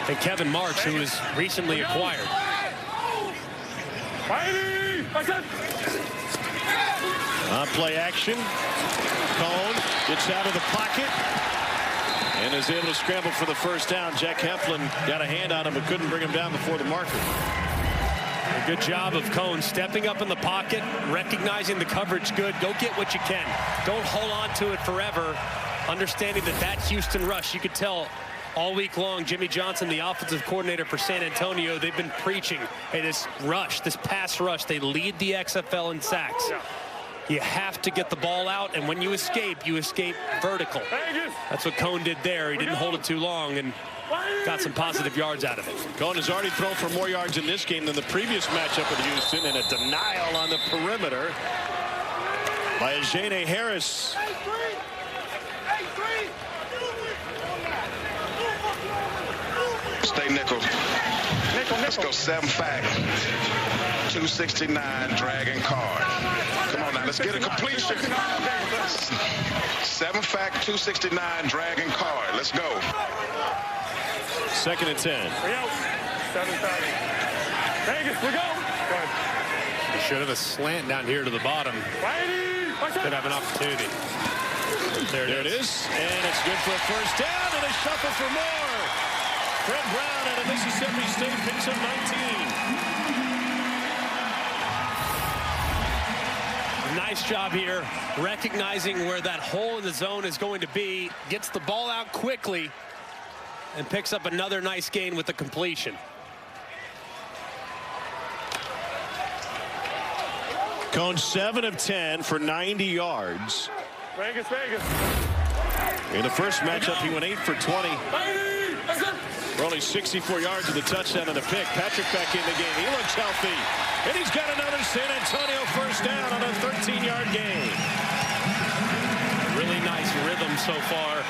and Kevin March, who was recently acquired. Play action. Cohn gets out of the pocket and is able to scramble for the first down. Jack Heflin got a hand on him but couldn't bring him down before the marker. A good job of Cohn stepping up in the pocket, recognizing the coverage good. Go get what you can. Don't hold on to it forever. Understanding that Houston rush, you could tell all week long, Jimmy Johnson, the offensive coordinator for San Antonio, they've been preaching, hey, this rush, this pass rush, they lead the XFL in sacks. You have to get the ball out, and when you escape vertical. That's what Cone did there. He didn't hold it too long and got some positive yards out of it. Cone has already thrown for more yards in this game than the previous matchup with Houston, and a denial on the perimeter by Ajene Harris. Stay nickel. Let's go 7-fact. 269 dragon card. Come on now, let's get a completion. 7-fact, 269 dragon card. Let's go. 2nd and 10. 7-fact. Vegas, we go. He should have a slant down here to the bottom. Could have an opportunity. There it is. And it's good for a first down and a shuffle for more. Fred Brown out of Mississippi State picks up 19. Nice job here, recognizing where that hole in the zone is going to be, gets the ball out quickly, and picks up another nice gain with the completion. Cone 7 of 10 for 90 yards. Vegas. In the first matchup, he went 8 for 20. For only 64 yards with a touchdown and a pick. Patrick back in the game. He looks healthy. And he's got another San Antonio first down on a 13-yard gain. Really nice rhythm so far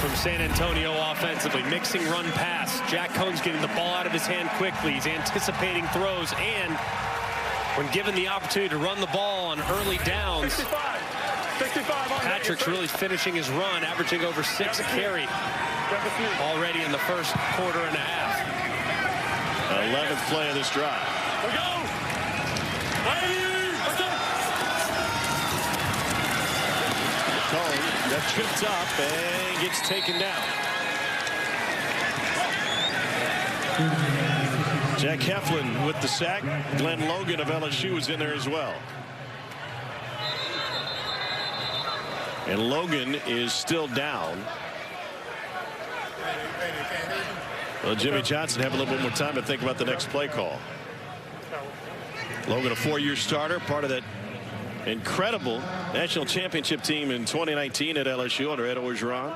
from San Antonio offensively. Mixing run pass. Jack Cone's getting the ball out of his hand quickly. He's anticipating throws. And when given the opportunity to run the ball on early downs, 65 Patrick's really finishing his run, averaging over 6 a carry already in the first quarter and a half. 11th play of this drive. Cone that tripped up and gets taken down. Jack Heflin with the sack. Glenn Logan of LSU is in there as well. And Logan is still down. Well, Jimmy Johnson have a little bit more time to think about the next play call. Logan, a 4-year starter, part of that incredible national championship team in 2019 at LSU under Ed Orgeron.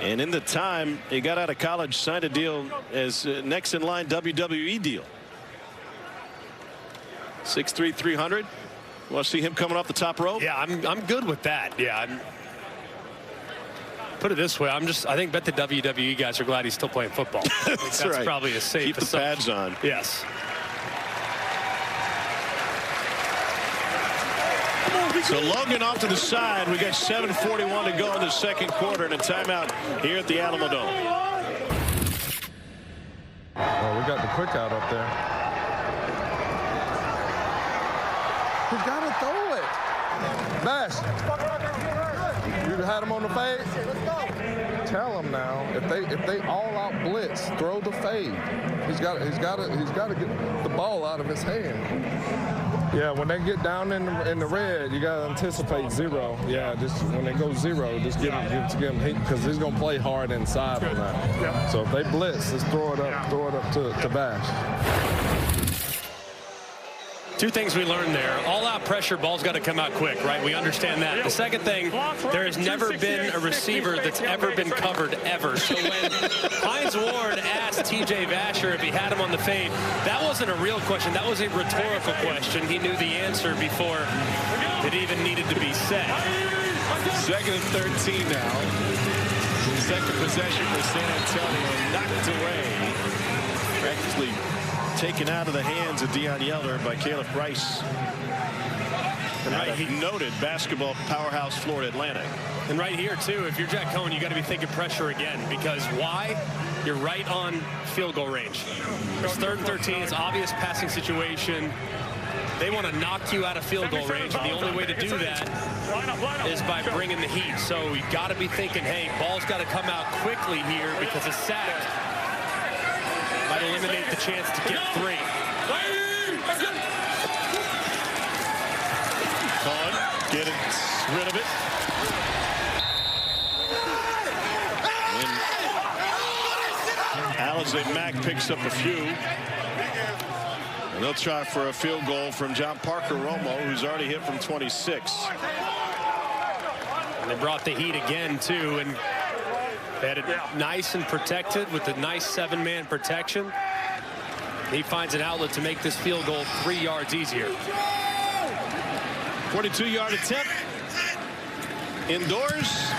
And in the time he got out of college, signed a deal as next in line WWE deal. 6'3", 300. You want to see him coming off the top rope? Yeah, I'm good with that. Yeah, put it this way, I think bet the WWE guys are glad he's still playing football. That's right. Probably a safe Keep the pads on. Yes. So Logan off to the side. We got 7:41 to go in the second quarter and a timeout here at the Alamo Dome. Oh, we got the quick out up there. He got to throw it. Bash. You had him on the fade. Tell him now, if they all out blitz, throw the fade. He's got to get the ball out of his hand. Yeah, when they get down in the red, you got to anticipate zero. Yeah, just when they go zero, just give him heat because he's gonna play hard inside on that. Yep. So if they blitz, just throw it up to Bash. Two things we learned there. All-out pressure, ball's got to come out quick, right? We understand that. The second thing, there has never been a receiver that's ever been covered, ever. So when Hines Ward asked T.J. Vasher if he had him on the fade, that wasn't a real question. That was a rhetorical question. He knew the answer before it even needed to be said. 2nd and 13 now. Second possession for San Antonio. Knocked away. Practically taken out of the hands of Deion Yeller by Caleb Price. And right, he noted basketball powerhouse Florida Atlantic. And right here, too, if you're Jack Cohen, you got to be thinking pressure again. Because why? You're right on field goal range. It's 3rd and 13. It's obvious passing situation. They want to knock you out of field goal range. And the only way to do that is by bringing the heat. So you got to be thinking, hey, ball's got to come out quickly here because a sack might eliminate the chance to get 3. Cohen, get rid of it. And Alize Mack picks up a few. And they'll try for a field goal from John Parker Romo, who's already hit from 26. And they brought the heat again, too, and they had it nice and protected with a nice 7-man protection. He finds an outlet to make this field goal 3 yards easier. 42-yard attempt. Indoors.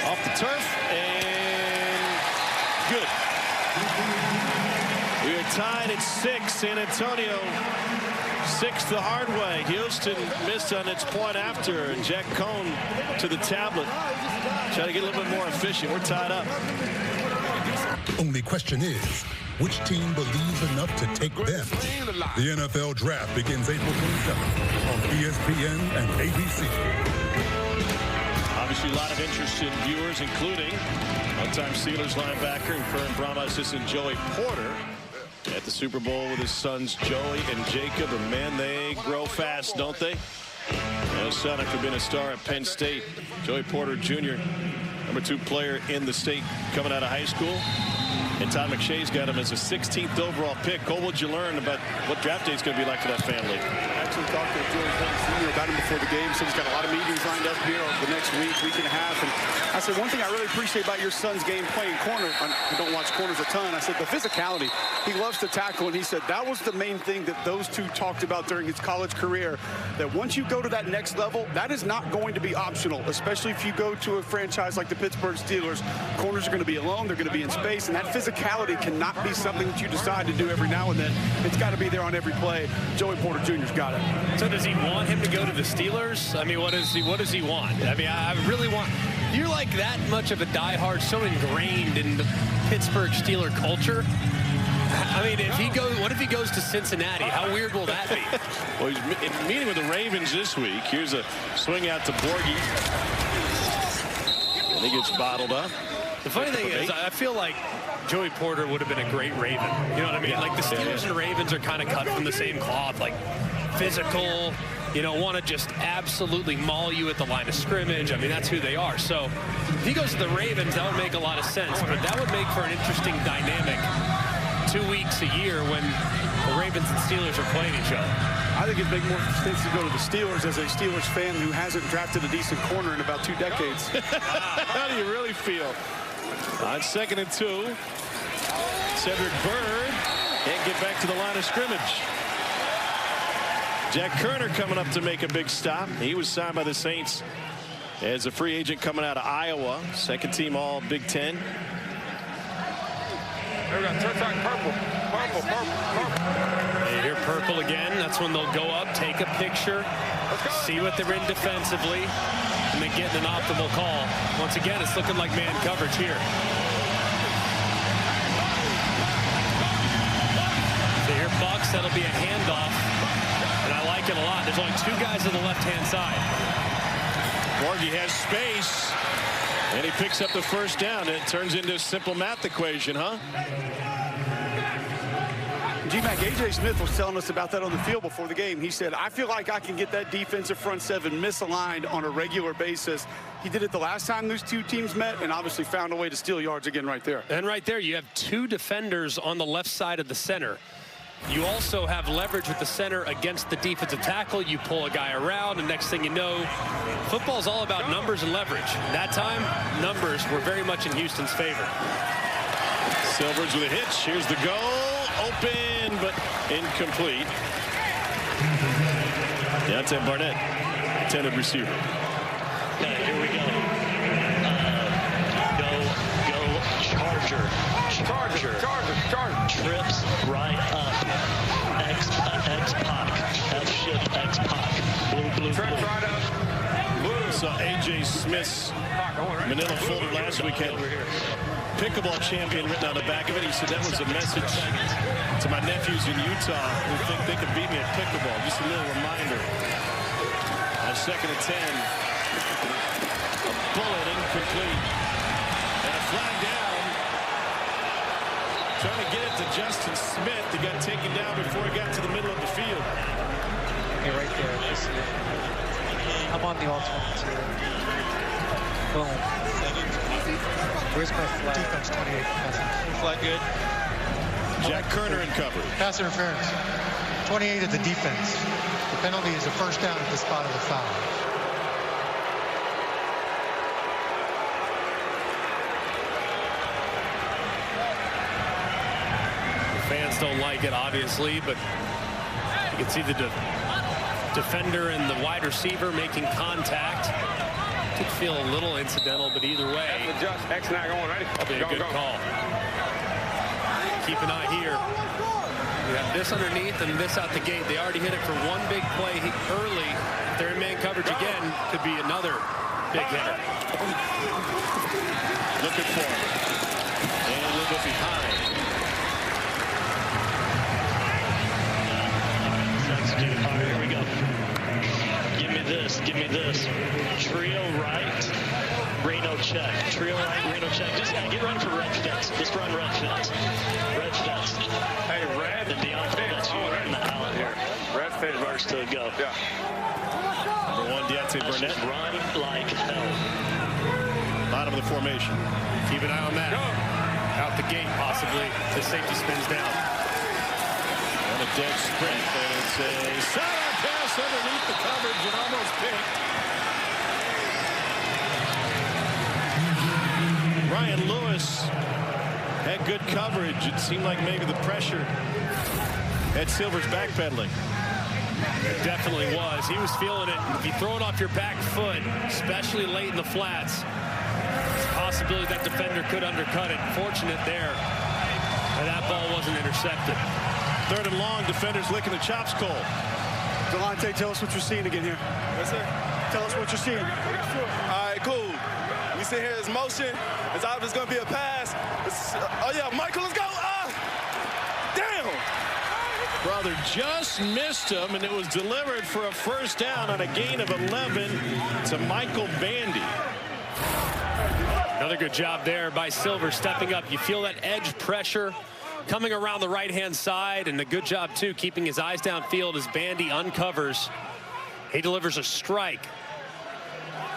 Off the turf. And good. We are tied at 6. San Antonio 6 the hard way. Houston missed on its point after. And Jack Cohn to the tablet. Try to get a little bit more efficient. We're tied up. Only question is, which team believes enough to take them? The NFL Draft begins April 27th on ESPN and ABC. Obviously, a lot of interested viewers, including one-time Steelers linebacker and current Brahmas assistant Joey Porter at the Super Bowl with his sons Joey and Jacob. And man, they grow fast, don't they? His son after being a star at Penn State. Joey Porter Jr., number 2 player in the state coming out of high school. And Todd McShay's got him as a 16th overall pick. Cole, what'd you learn about what draft day is going to be like for that family? I actually talked to Joey Porter Sr. about him before the game. So he's got a lot of meetings lined up here over the next week and a half. And I said, one thing I really appreciate about your son's game playing corner, I don't watch corners a ton. I said, the physicality. He loves to tackle. And he said that was the main thing that those two talked about during his college career, that once you go to that next level, that is not going to be optional, especially if you go to a franchise like the Pittsburgh Steelers. Corners are going to be alone. They're going to be in space. And that physicality cannot be something that you decide to do every now and then. It's got to be there on every play. Joey Porter Jr.'s got it. So does he want him to go to the Steelers? I mean, what does he want? I mean, I really want... You're like that much of a diehard, so ingrained in the Pittsburgh Steeler culture. I mean, what if he goes to Cincinnati? How weird will that be? Well, he's meeting with the Ravens this week. Here's a swing out to Borghi. And he gets bottled up. The funny thing is, I feel like Joey Porter would have been a great Raven. You know what I mean? Like the Steelers and Ravens are kind of cut from the same cloth. Like physical, want to just absolutely maul you at the line of scrimmage. I mean, that's who they are. So if he goes to the Ravens, that would make a lot of sense. But that would make for an interesting dynamic 2 weeks a year when the Ravens and Steelers are playing each other. I think it'd make more sense to go to the Steelers as a Steelers fan who hasn't drafted a decent corner in about 2 decades. How do you really feel? On 2nd and 2, Cedric Byrd can't get back to the line of scrimmage. Jack Kerner coming up to make a big stop. He was signed by the Saints as a free agent coming out of Iowa. 2nd team all Big Ten. We got purple. You hear purple again. That's when they'll go up, take a picture, see what they're in defensively, and then get an optimal call. Once again, it's looking like man coverage here. So here, Bucks, that'll be a handoff, and I like it a lot. There's only 2 guys on the left-hand side. Borghi has space, and he picks up the first down. It turns into a simple math equation, huh? G-Mac, A.J. Smith was telling us about that on the field before the game. He said, I feel like I can get that defensive front 7 misaligned on a regular basis. He did it the last time those 2 teams met and obviously found a way to steal yards again right there. And right there, you have 2 defenders on the left side of the center. You also have leverage with the center against the defensive tackle. You pull a guy around, and next thing you know, football's all about numbers and leverage. That time, numbers were very much in Houston's favor. Silvers with a hitch. Here's the goal. Open, but incomplete. Deontay Barnett, intended receiver. Here we go. Go Charger. Trips right up. X-Pac. F-shift X-Pac. Blue. Trips right up. Blue. So A.J. Smith's manila folder last week had pickleball champion written on the back of it. He said that was a message to my nephews in Utah who think they could beat me at pickleball. Just a little reminder. On 2nd and 10, a bullet incomplete. And a flag down. Trying to get it to Justin Smith. He got taken down before he got to the middle of the field. Hey, right there. I'm on the alternate. Boom. Where's my flag? Defense 28. Flag good. Jack Kerner in cover. Pass interference. 28 of the defense. The penalty is a first down at the spot of the foul. Fans don't like it, obviously, but you can see the defender and the wide receiver making contact. Could feel a little incidental, but either way, probably a good call. Keep an eye here. You have this underneath and this out the gate. They already hit it for one big play early. If they're in man coverage again, could be another big hitter. Looking for it. And a little bit behind. All right, here we go. Give me this. Give me this. Trio right. Reno check. Trio right. Reno check. Just get ready for red fence. Just run red fence. Red fence. Hey, red. And Deontay, that's you in the out here. Red fence. First to go. Yeah. Number 1, Deontay Burnett. Just run like hell. Bottom of the formation. Keep an eye on that. Out the gate, possibly. The safety spins down. And a dead sprint. And it's a sidearm pass underneath the coverage and almost picked. Ryan Lewis had good coverage. It seemed like maybe the pressure had Silver's backpedaling. It definitely was. He was feeling it. If you throw it off your back foot, especially late in the flats, it's a possibility that defender could undercut it. Fortunate there. And that ball wasn't intercepted. 3rd and long, defenders licking the chops cold. Delonte, tell us what you're seeing again here. Yes, sir. Tell us what you're seeing. All right, cool. We see here is motion. It's obviously going to be a pass. Oh, yeah, Michael, let's go. Damn. Brother just missed him, and it was delivered for a first down on a gain of 11 to Michael Bandy. Another good job there by Silver stepping up. You feel that edge pressure coming around the right-hand side, and a good job, too, keeping his eyes downfield as Bandy uncovers. He delivers a strike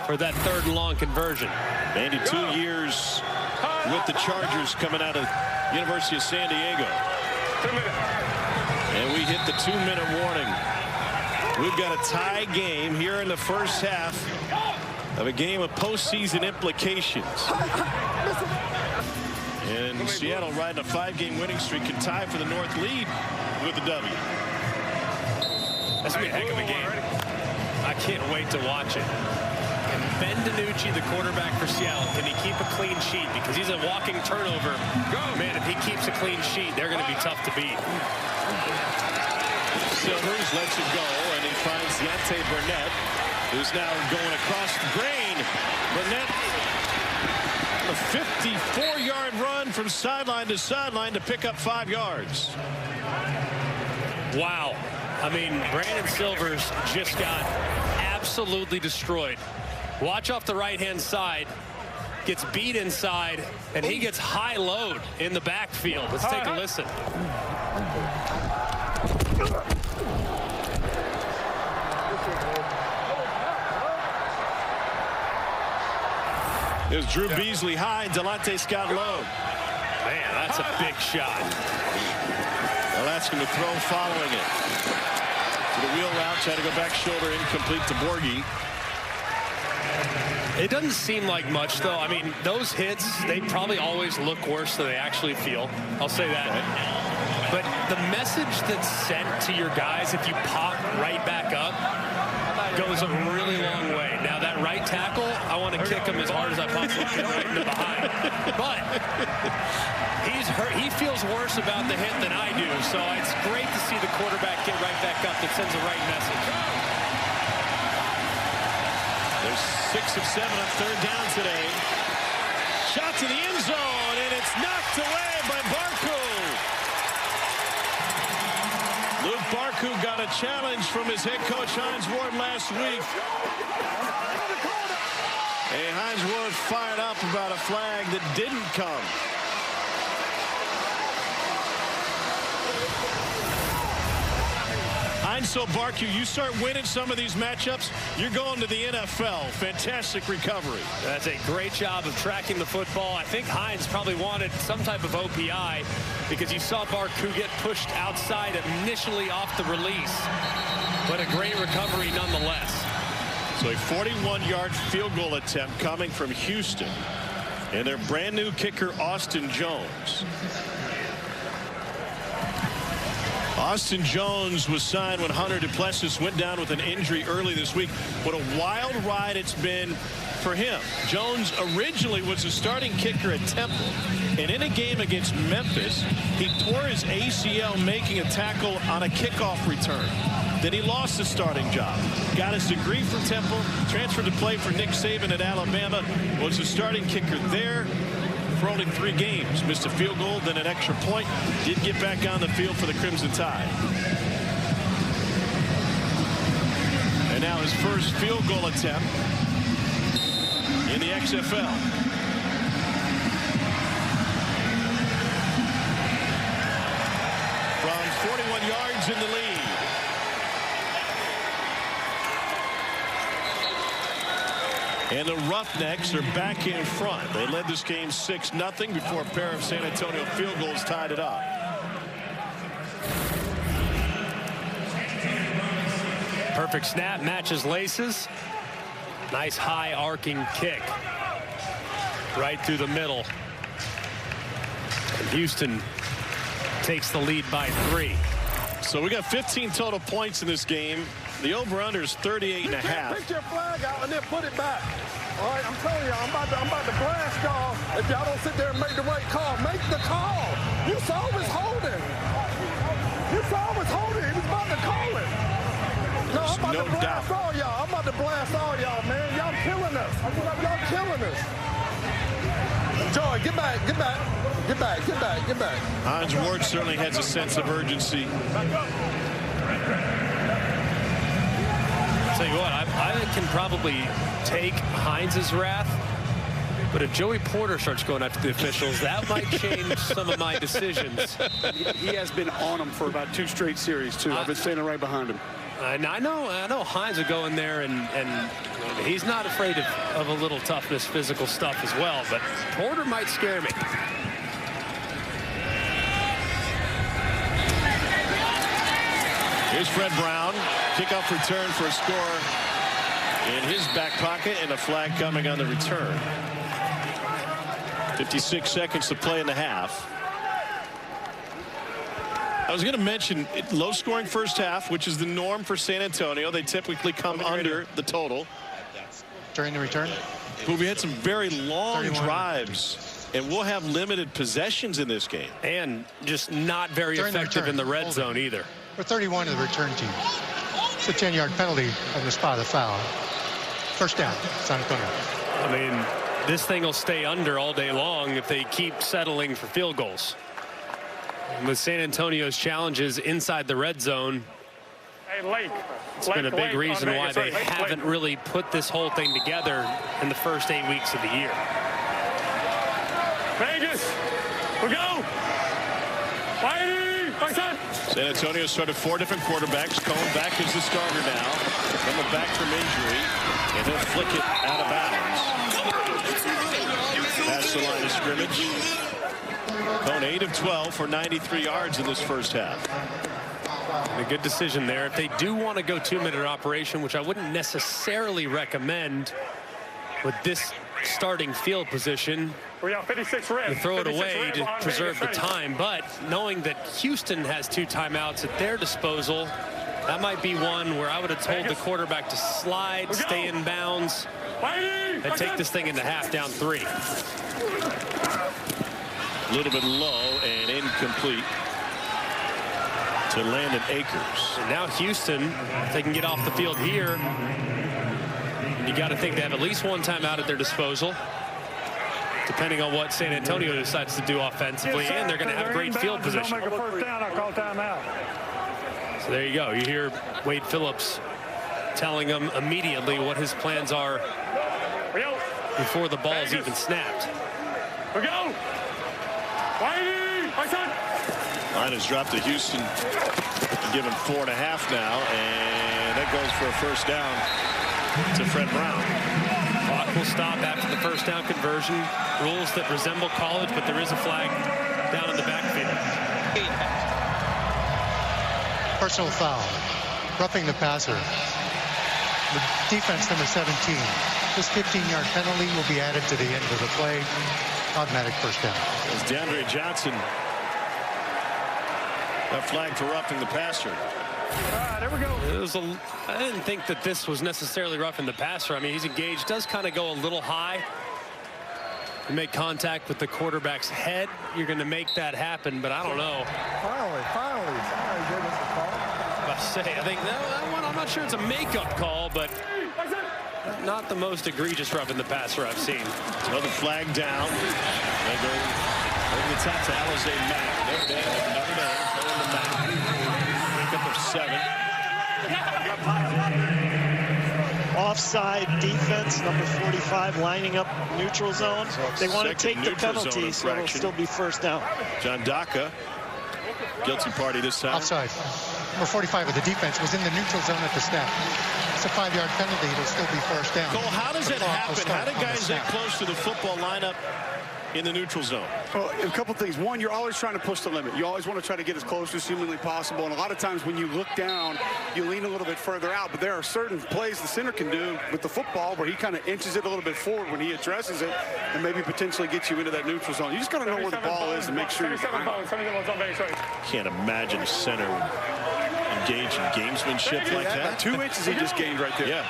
for that 3rd and long conversion. Bandy 2 years with the Chargers coming out of University of San Diego. And we hit the 2-minute warning. We've got a tie game here in the first half of a game of postseason implications. And Seattle riding a 5-game winning streak can tie for the North lead with the W. That's going to be a heck of a game. I can't wait to watch it. Can Ben DiNucci, the quarterback for Seattle, can he keep a clean sheet? Because he's a walking turnover. Man, if he keeps a clean sheet, they're going to be tough to beat. Silvers lets it go, and he finds Deontay Burnett, who's now going across the grain. Burnett, a 54-yard run from sideline to sideline to pick up 5 yards. Wow. I mean, Brandon Silvers just got absolutely destroyed. Watch off the right-hand side. Gets beat inside, and he gets high load in the backfield. Let's take a listen. It was Drew Beasley high, Delonte Scott low. Man, that's a big shot. They'll ask him to throw following it. To the wheel route, try to go back shoulder, incomplete to Borghi. It doesn't seem like much, though. I mean, those hits, they probably always look worse than they actually feel. I'll say that. But the message that's sent to your guys if you pop right back up goes a really long way. Now, that right tackle, I want to kick him as hard as I possibly can right in the behind. But he's hurt. He feels worse about the hit than I do. So it's great to see the quarterback get right back up. That sends a right message. There's 6 of 7 on 3rd down today. Shot to the end zone, and it's knocked away by Barku. Luke Barku got a challenge from his head coach Hines Ward last week. And Hines Ward fired up about a flag that didn't come. Hines, so Barkew, you start winning some of these matchups, you're going to the NFL. Fantastic recovery. That's a great job of tracking the football. I think Hines probably wanted some type of OPI because you saw Barkew get pushed outside initially off the release. But a great recovery nonetheless. So a 41-yard field goal attempt coming from Houston. And their brand new kicker, Austin Jones. Austin Jones was signed when Hunter Duplessis went down with an injury early this week. What a wild ride it's been for him. Jones originally was a starting kicker at Temple. And in a game against Memphis, he tore his ACL making a tackle on a kickoff return. Then he lost his starting job. Got his degree from Temple, transferred to play for Nick Saban at Alabama, was a starting kicker there for only 3 games. Missed a field goal, then an extra point. Did get back on the field for the Crimson Tide. And now his first field goal attempt in the XFL. From 41 yards in the lead. And the Roughnecks are back in front. They led this game 6-0 before a pair of San Antonio field goals tied it up. Perfect snap, matches laces. Nice high arcing kick. Right through the middle. And Houston takes the lead by 3. So we got 15 total points in this game. The over-under is 38.5. Pick your flag out and then put it back. All right, I'm telling you, I'm about to blast y'all if y'all don't sit there and make the right call. Make the call. You saw him was holding. You saw him was holding. He was about to call it. No, I'm about to blast all y'all. I'm about to blast all y'all, man. Y'all killing us. Y'all killing us. Joy, get back, get back. Get back, get back, get back. Hines Ward certainly has a sense of urgency. I'll tell you what, I can probably take Hines' wrath, but if Joey Porter starts going after the officials, that might change some of my decisions. He has been on them for about 2 straight series, too. I've been standing right behind him. And I know Hines will go in there, and he's not afraid of a little toughness, physical stuff as well, but Porter might scare me. Here's Fred Brown. Kickoff return for a score in his back pocket, and a flag coming on the return. 56 seconds to play in the half. I was going to mention low-scoring first half, which is the norm for San Antonio. They typically come under the total. During the return? But we had some very long drives, and we'll have limited possessions in this game. And just not very effective in the red zone either. We're 31 of the return team. It's a 10-yard penalty on the spot of the foul. First down, San Antonio. I mean, this thing will stay under all day long if they keep settling for field goals. And with San Antonio's challenges inside the red zone, it's been a big reason why they haven't really put this whole thing together in the first 8 weeks of the year. Vegas, we go. San Antonio started 4 different quarterbacks. Cohn back as the starter now. Coming back from injury, and he'll flick it out of bounds. Past the line of scrimmage. Cohn 8 of 12 for 93 yards in this first half. A good decision there. If they do want to go 2-minute operation, which I wouldn't necessarily recommend with this starting field position, you throw it away to preserve the time. But knowing that Houston has 2 timeouts at their disposal, that might be one where I would have told the quarterback to slide, stay in bounds, and take this thing into half down 3. A little bit low and incomplete to Landon Akers. And now Houston, if they can get off the field here, you got to think they have at least 1 timeout at their disposal, depending on what San Antonio decides to do offensively, and they're going to have great field position. Don't make a first down, I'll call timeout. So there you go. You hear Wade Phillips telling them immediately what his plans are before the ball's even snapped. We go. Line is dropped to Houston. Give him 4.5 now, and that goes for a first down to Fred Brown. Clock will stop after the first down conversion. Rules that resemble college, but there is a flag down in the backfield. Personal foul. Roughing the passer. The defense number 17. This 15-yard penalty will be added to the end of the play. Automatic first down. As DeAndre Johnson. That flag for roughing the passer. There we go. I didn't think that this was necessarily roughing the passer. I mean, he's engaged, does kind of go a little high. You make contact with the quarterback's head, you're going to make that happen, but I don't know. Finally, somebody gave us a call. I think that one, I'm not sure it's a makeup call, but not the most egregious roughing the passer I've seen. Another flag down. They go over the top to Alizé Mack. Notre Dame, pickup of 7. Offside defense, number 45, lining up neutral zone. They want to take the penalty, so it'll still be first down. John Daka, guilty party this time. Offside. Number 45 of the defense was in the neutral zone at the snap. It's a 5-yard penalty. It'll still be first down. Cole, how does that happen? How do guys get close to the football lineup in the neutral zone? Well, a couple things. One, you're always trying to push the limit. You always want to try to get as close as humanly possible. And a lot of times when you look down, you lean a little bit further out. But there are certain plays the center can do with the football where he kind of inches it a little bit forward when he addresses it and maybe potentially gets you into that neutral zone. You just got to know where the ball is and make sure you're behind it. Can't imagine a center engaged in gamesmanship like that. 2 inches he just gained right there. Yeah.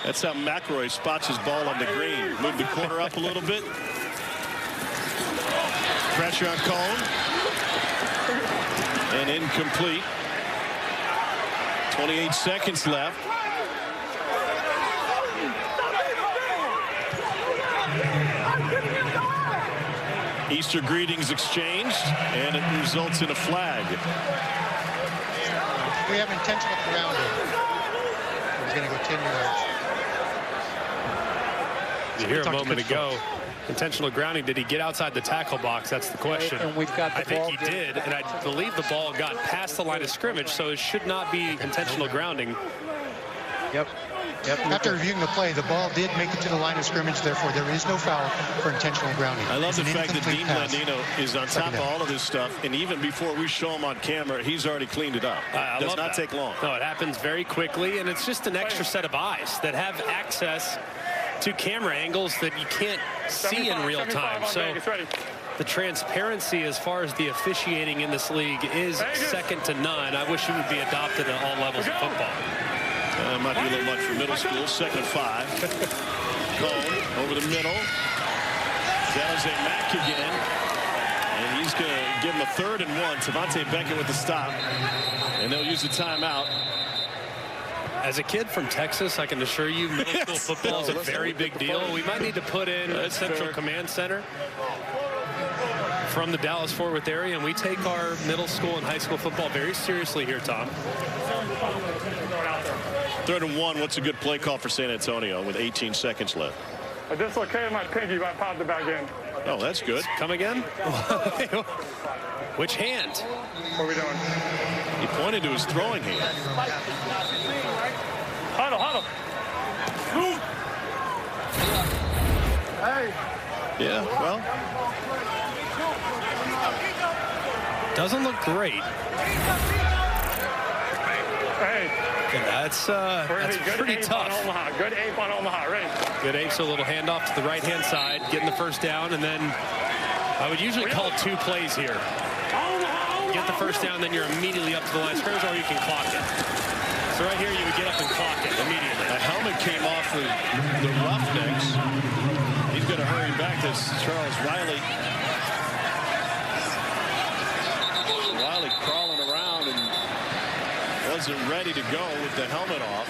That's how McElroy spots his ball on the green. Move the corner up a little bit. Pressure on Cone. And incomplete. 28 seconds left. Easter greetings exchanged, and it results in a flag. We have intentional grounding. He's going to go 10 yards. You hear a moment ago. Intentional grounding. Did he get outside the tackle box? That's the question. And we've got the I think he did, and I believe the ball got past the line of scrimmage, so it should not be intentional grounding. Yep. After reviewing the play, the ball did make it to the line of scrimmage. Therefore, there is no foul for intentional grounding. I love the fact that Dean Blandino is on top of all of this stuff, and even before we show him on camera, he's already cleaned it up. Does not take long. No, it happens very quickly, and it's just an extra set of eyes that have access to camera angles that you can't see in real time. So the transparency as far as the officiating in this league is second to none. I wish it would be adopted at all levels of football. Might be a little much for middle school. 2nd and 5. Cone over the middle. Alizé Mack again. And he's going to give him a 3rd and 1. Tavante Beckett with the stop. And they'll use the timeout. As a kid from Texas, I can assure you middle school football is a very big deal. We might need to put in a central command center from the Dallas-Fort Worth area, and we take our middle school and high school football very seriously here, Tom. 3rd and 1. What's a good play call for San Antonio with 18 seconds left? I dislocated my pinky, but I popped it back in. Oh, that's good. Come again? Which hand? What are we doing? He pointed to his throwing hand. Huddle. Move. Hey. Yeah, well. Doesn't look great. Hey. That's pretty tough. Good ape on Omaha. Ready. Good ape, so a little handoff to the right-hand side, getting the first down, and then I would usually call 2 plays here. Get the first down, then you're immediately up to the line of scrimmage, or you can clock it. So right here, you would get up and clock it immediately. A helmet came off the Roughnecks. He's going to hurry back to Charles Riley. Riley crawling around and wasn't ready to go with the helmet off.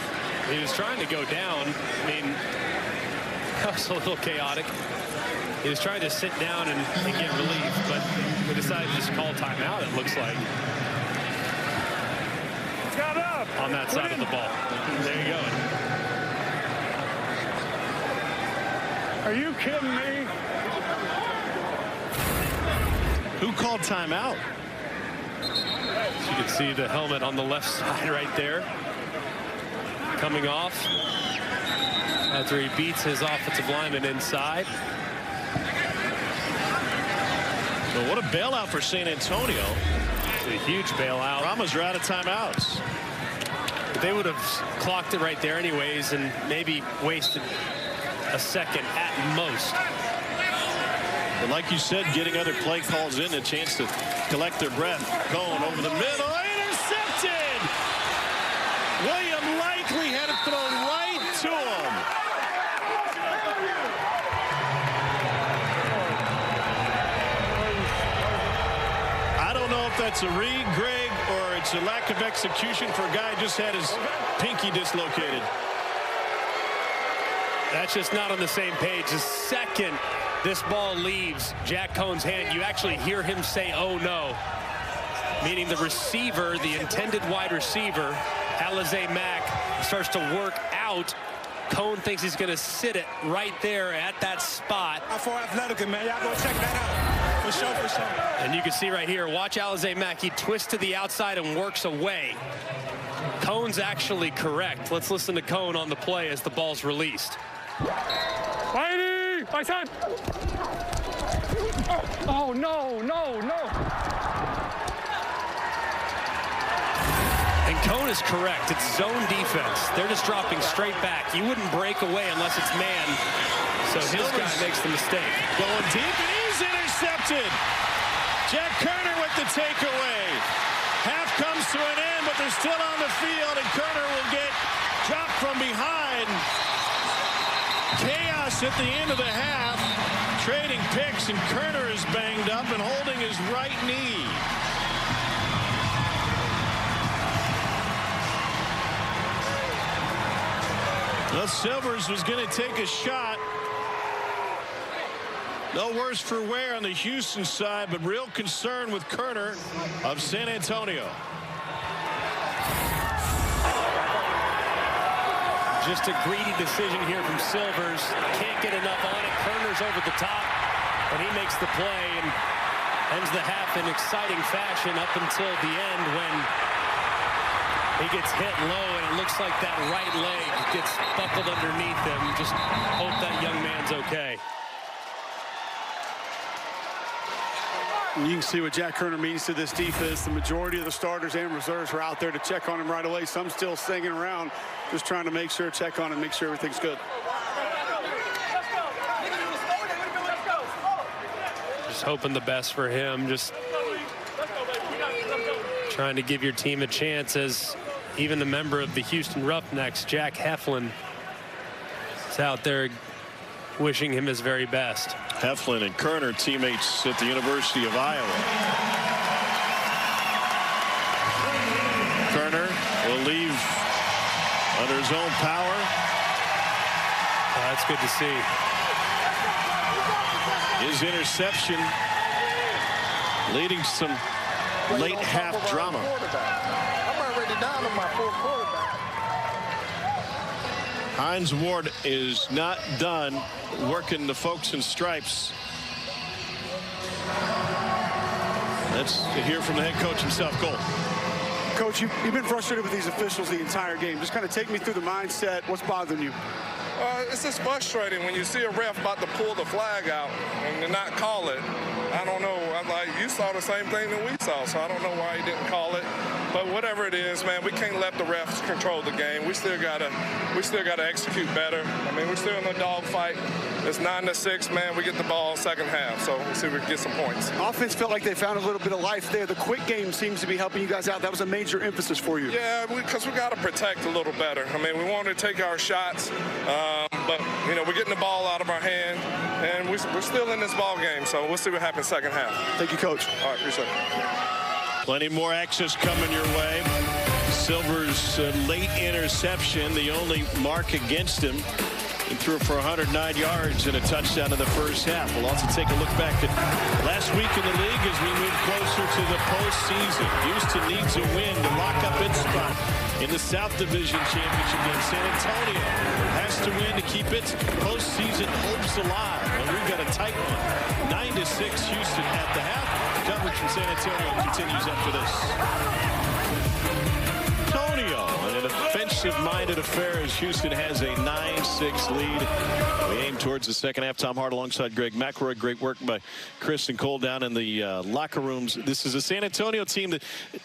He was trying to go down. I mean, that was a little chaotic. He was trying to sit down and get relief, but we decided to just call timeout, it looks like. Got up. On that side of the ball. There you go. Are you kidding me? Who called timeout? So you can see the helmet on the left side right there. Coming off after he beats his offensive lineman inside. So what a bailout for San Antonio. A huge bailout. Brahmas are out of timeouts. But they would have clocked it right there anyways and maybe wasted a second at most. But like you said, getting other play calls in, a chance to collect their breath. Going over the middle, intercepted! William Likely had it thrown right to him. I don't know if that's a read, Greg, or it's a lack of execution for a guy who just had his pinky dislocated. That's just not on the same page. The second this ball leaves Jack Cohn's hand, you actually hear him say, "Oh no," meaning the receiver, the intended wide receiver, Alize Mack, starts to work out. Cohn thinks he's going to sit it right there at that spot. For athletic, man, y'all go check that out. For sure, for sure. And you can see right here, watch Alize Mack. He twists to the outside and works away. Cohn's actually correct. Let's listen to Cohn on the play as the ball's released. Whitey! My son! Oh, no, no, no. And Cohn is correct. It's zone defense. They're just dropping straight back. You wouldn't break away unless it's man. So his guy makes the mistake. Going deep, and he's intercepted. Jack Kerner with the takeaway. Half comes to an end, but they're still on the field, and Kerner will get dropped from behind. Chaos at the end of the half. Trading picks, and Kerner is banged up and holding his right knee. Well, Silvers was going to take a shot. No worse for wear on the Houston side, but real concern with Kerner of San Antonio. Just a greedy decision here from Silvers. Can't get enough on it. Kerner's over the top, and he makes the play and ends the half in exciting fashion up until the end when he gets hit low, and it looks like that right leg gets buckled underneath him. Just hope that young man's okay. You can see what Jack Kerner means to this defense. The majority of the starters and reserves were out there to check on him right away. Some still singing around, just trying to make sure, check on him, make sure everything's good. Just hoping the best for him. Just trying to give your team a chance, as even the member of the Houston Roughnecks, Jack Heflin, is out there wishing him his very best. Heflin and Kerner, teammates at the University of Iowa. Kerner will leave under his own power. That's good to see. His interception leading to some late half drama. I'm already down on my fourth quarterback. Hines Ward is not done working the folks in stripes. Let's hear from the head coach himself. Cole. Coach, you've been frustrated with these officials the entire game. Just kind of take me through the mindset. What's bothering you? It's just frustrating when you see a ref about to pull the flag out and not call it. I don't know. I'm like, you saw the same thing that we saw, so I don't know why he didn't call it. But whatever it is, man, we can't let the refs control the game. We still gotta execute better. I mean, we're still in a dogfight. It's 9-6, man. We get the ball second half, so we'll see if we can get some points. Offense felt like they found a little bit of life there. The quick game seems to be helping you guys out. That was a major emphasis for you. Yeah, because we got to protect a little better. I mean, we want to take our shots, but, you know, we're getting the ball out of our hand, and we're still in this ball game, so we'll see what happens second half. Thank you, Coach. All right, appreciate it. Plenty more access coming your way. Silver's late interception, the only mark against him. He threw for 109 yards and a touchdown in the first half. We'll also take a look back at last week in the league as we move closer to the postseason. Houston needs a win to lock up its spot in the South Division Championship game. San Antonio has to win to keep its postseason hopes alive. And we've got a tight one. 9-6 Houston at the half. Coverage from San Antonio continues after this. Antonio, an offensive-minded affair as Houston has a 9-6 lead. We aim towards the second half. Tom Hart alongside Greg McElroy. Great work by Chris and Cole down in the locker rooms. This is a San Antonio team that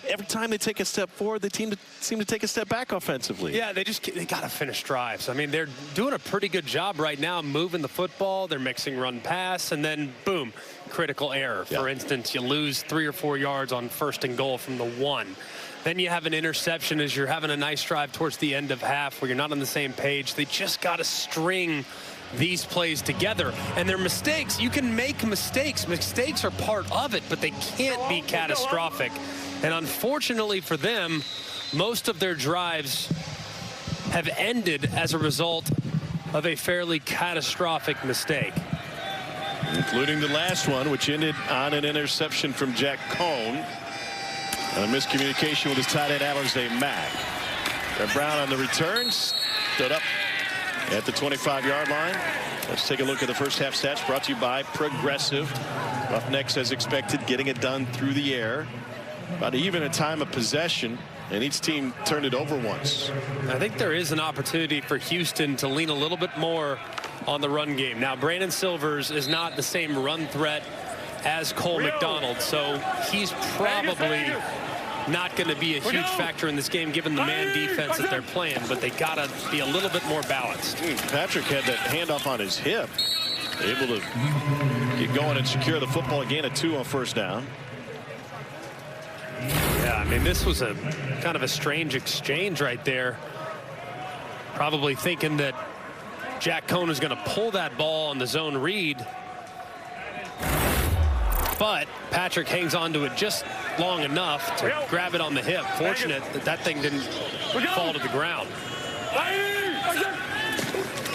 every time they take a step forward, they seem to take a step back offensively. Yeah, they got to finish drives. I mean, they're doing a pretty good job right now moving the football. They're mixing run pass, and then boom, critical error. Yeah. For instance, you lose 3 or 4 yards on 1st and goal from the 1. Then you have an interception as you're having a nice drive towards the end of half where you're not on the same page. They just got to string these plays together. And their mistakes, you can make mistakes. Mistakes are part of it, but they can't be catastrophic. And unfortunately for them, most of their drives have ended as a result of a fairly catastrophic mistake. Including the last one, which ended on an interception from Jack Cohn. And a miscommunication with his tight end, Alize Mack. Brett Brown on the return. Stood up at the 25-yard line. Let's take a look at the first half stats brought to you by Progressive. Roughnecks, as expected, getting it done through the air. About even a time of possession, and each team turned it over once. I think there is an opportunity for Houston to lean a little bit more on the run game. Now, Brandon Silvers is not the same run threat as Cole McDonald, so he's probably not going to be a huge factor in this game given the man defense that they're playing, but they got to be a little bit more balanced. Patrick had that handoff on his hip, able to get going and secure the football. Again, a 2 on first down. Yeah, I mean, this was a kind of a strange exchange right there. Probably thinking that Jack Cohn is going to pull that ball on the zone read. But Patrick hangs on to it just long enough to grab it on the hip. Fortunate that that thing didn't fall to the ground.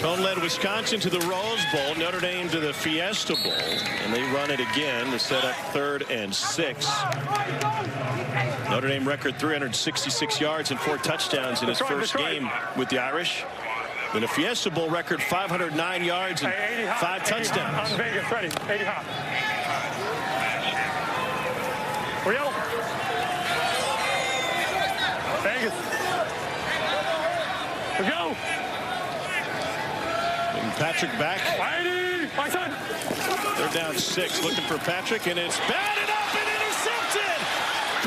Cohn led Wisconsin to the Rose Bowl, Notre Dame to the Fiesta Bowl, and they run it again to set up 3rd and 6. Notre Dame record 366 yards and 4 touchdowns in his first game with the Irish. Then a Fiesta Bowl record 509 yards and 5 touchdowns. Vegas, ready. 80 hop. We're yellow. Vegas. We go. And Patrick back. My son. They're down 6, looking for Patrick, and it's batted up and intercepted.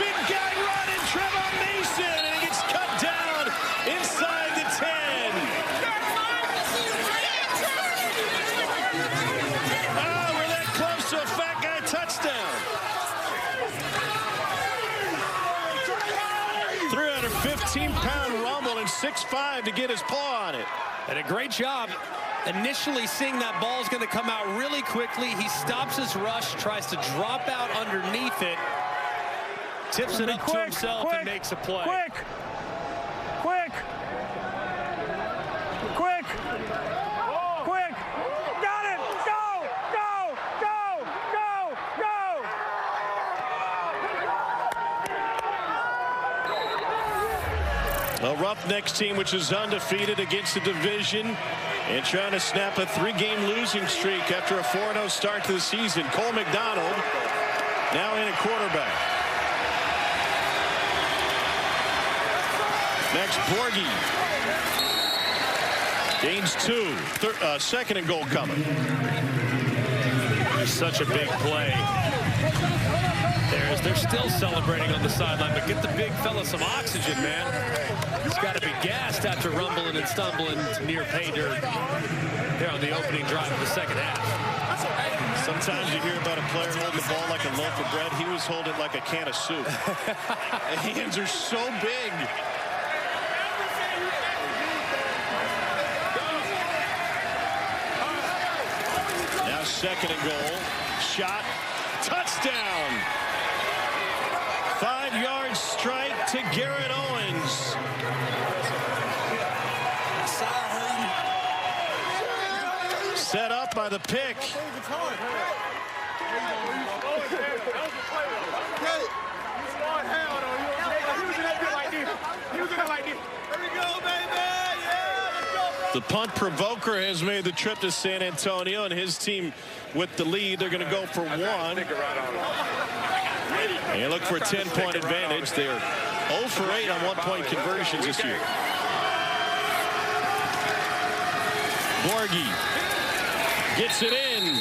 Big guy running, Trevon Mason, and he gets cut down inside the 10. Oh, we're that close to a fat guy touchdown. 315-pound rumble and 6'5" to get his paw on it. And a great job initially seeing that ball is going to come out really quickly. He stops his rush, tries to drop out underneath it, tips it up to himself and makes a play. Quick. Got it. Go. A Roughnecks team which is undefeated against the division and trying to snap a 3-game losing streak after a 4-0 start to the season. Cole McDonald now in at quarterback. Next, Borghi gains 2. 2nd and goal coming. Such a big play. They're still celebrating on the sideline, but get the big fella some oxygen, man. He's got to be gassed after rumbling and stumbling to near pay dirt there on the opening drive of the second half. Sometimes you hear about a player holding the ball like a loaf of bread. He was holding it like a can of soup. The hands are so big. Now 2nd and goal. Shot. Touchdown. 5-yard strike to Garrett Owens. Set up by the pick. The punt provoker has made the trip to San Antonio, and his team with the lead. They're going to go for one. And you look for a 10-point advantage. They're 0 for 8 on one-point conversions this year. Borghi gets it in.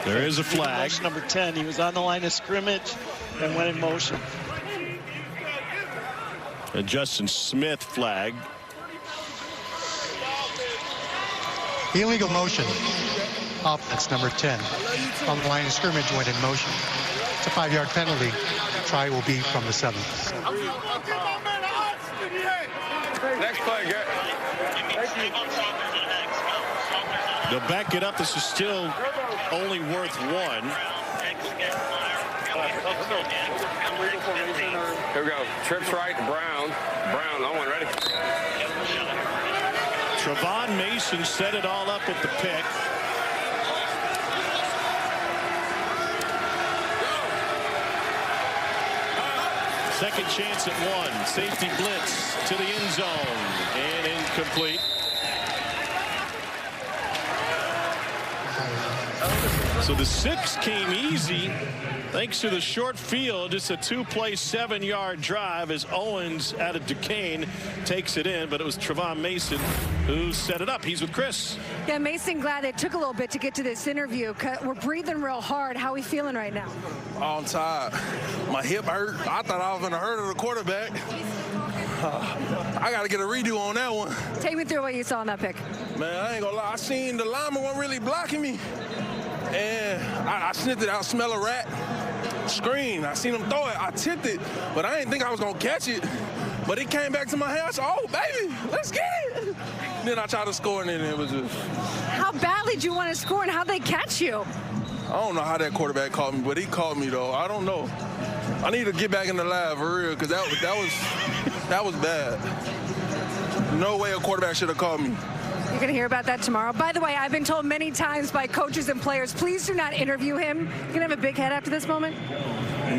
There is a flag. Number 10. He was on the line of scrimmage and went in motion. A Justin Smith flag. Illegal motion. Offense number 10. On the line of scrimmage, went in motion. It's a 5-yard penalty. Try will be from the 7. Next play, get. They'll back it up. This is still only worth 1. Here we go. Trips right to Brown. Brown, on one, ready? Trevon Mason set it all up with the pick. Second chance at 1. Safety blitz to the end zone and incomplete. So the 6 came easy thanks to the short field. Just a 2-play 7-yard drive as Owens out of Duquesne takes it in, but it was Trevon Mason who set it up. He's with Chris. Yeah, Mason, glad it took a little bit to get to this interview. We're breathing real hard. How are we feeling right now? I'm tired. My hip hurt. I thought I was going to hurt the quarterback. I got to get a redo on that one. Take me through what you saw on that pick. Man, I ain't going to lie. I seen the lineman wasn't really blocking me. And I sniffed it out, smell a rat. Screen. I seen him throw it. I tipped it, but I didn't think I was going to catch it. But it came back to my head. I said, oh, baby, let's get it. Then I tried to score, and then it was just... How badly do you want to score, and how'd they catch you? I don't know how that quarterback caught me, but he caught me, though. I don't know. I need to get back in the lab, for real, because that was bad. No way a quarterback should have caught me. You're going to hear about that tomorrow. By the way, I've been told many times by coaches and players, please do not interview him. You're going to have a big head after this moment?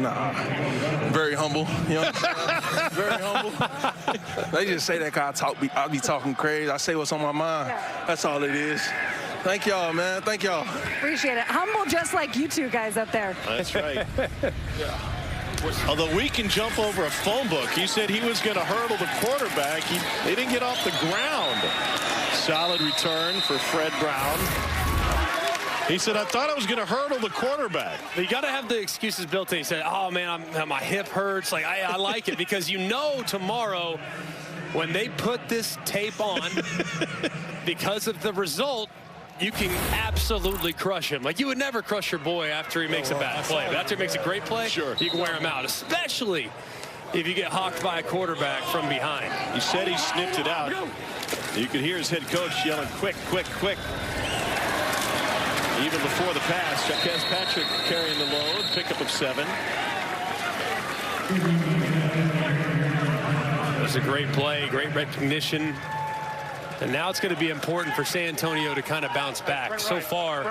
Nah. Very humble. You know what I'm saying? Very humble. They just say that because I be talking crazy. I say what's on my mind. Yeah. That's all it is. Thank y'all, man. Thank y'all. Appreciate it. Humble just like you two guys up there. That's right. Yeah. Although we can jump over a phone book. He said he was going to hurdle the quarterback. They didn't get off the ground. Solid return for Fred Brown. He said, I thought I was going to hurdle the quarterback. You got to have the excuses built in. He said, oh, man, my hip hurts. Like, I like it because you know tomorrow when they put this tape on, because of the result, you can absolutely crush him. Like, you would never crush your boy after he makes a bad play. But after he makes a great play, sure, you can wear him out, especially if you get hawked by a quarterback from behind. He said he sniffed it out. You could hear his head coach yelling, quick, quick, quick. Even before the pass, Jaquez Patrick carrying the load, pickup of 7. It was a great play, great recognition. And now it's going to be important for San Antonio to kind of bounce back. So far,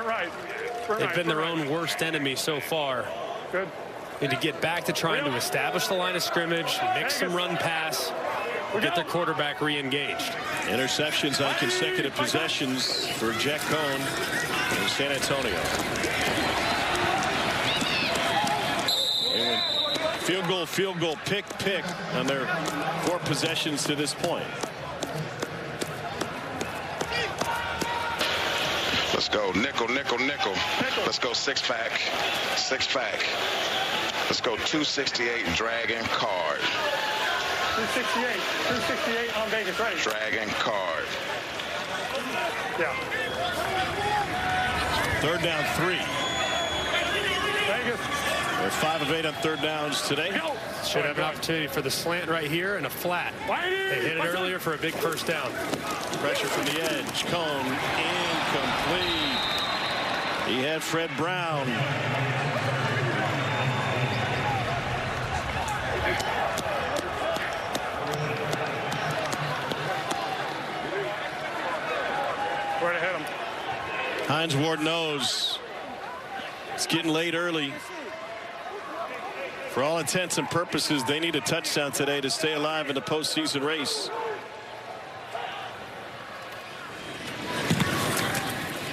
they've been their own worst enemy so far. Good. Need to get back to trying to establish the line of scrimmage, mix some run pass, get their quarterback re-engaged. Interceptions on consecutive possessions for Jack Cohn in San Antonio. Field goal, pick on their 4 possessions to this point. Let's go nickel. Let's go 6-pack. Let's go 268 Dragon card. 268 on Vegas, right? Dragon card. Yeah. 3rd down 3. Vegas. They're 5 of 8 on 3rd downs today. Should have an opportunity for the slant right here and a flat. They hit it earlier for a big 1st down. Pressure from the edge. Cone incomplete. He had Fred Brown. Where to hit him? Hines Ward knows it's getting late early. For all intents and purposes, they need a touchdown today to stay alive in the postseason race.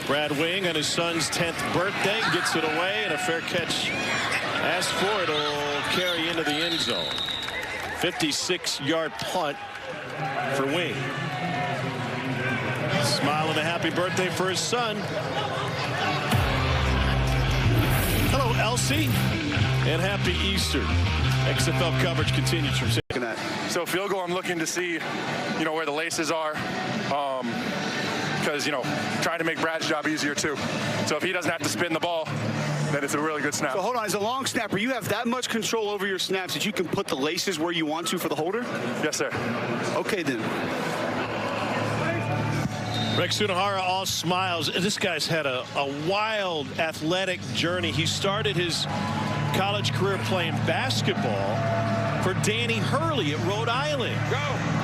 Brad Wing on his son's 10th birthday gets it away, and a fair catch asked for it will carry into the end zone. 56-yard punt for Wing. Smiling a happy birthday for his son. Hello, Elsie, and happy Easter. XFL coverage continues from that. So field goal, I'm looking to see, where the laces are. Because, trying to make Brad's job easier too. So if he doesn't have to spin the ball, then it's a really good snap. So hold on, as a long snapper, you have that much control over your snaps that you can put the laces where you want to for the holder? Yes, sir. Okay, then. Rex Sunahara all smiles. This guy's had a wild athletic journey. He started his college career playing basketball for Danny Hurley at Rhode Island.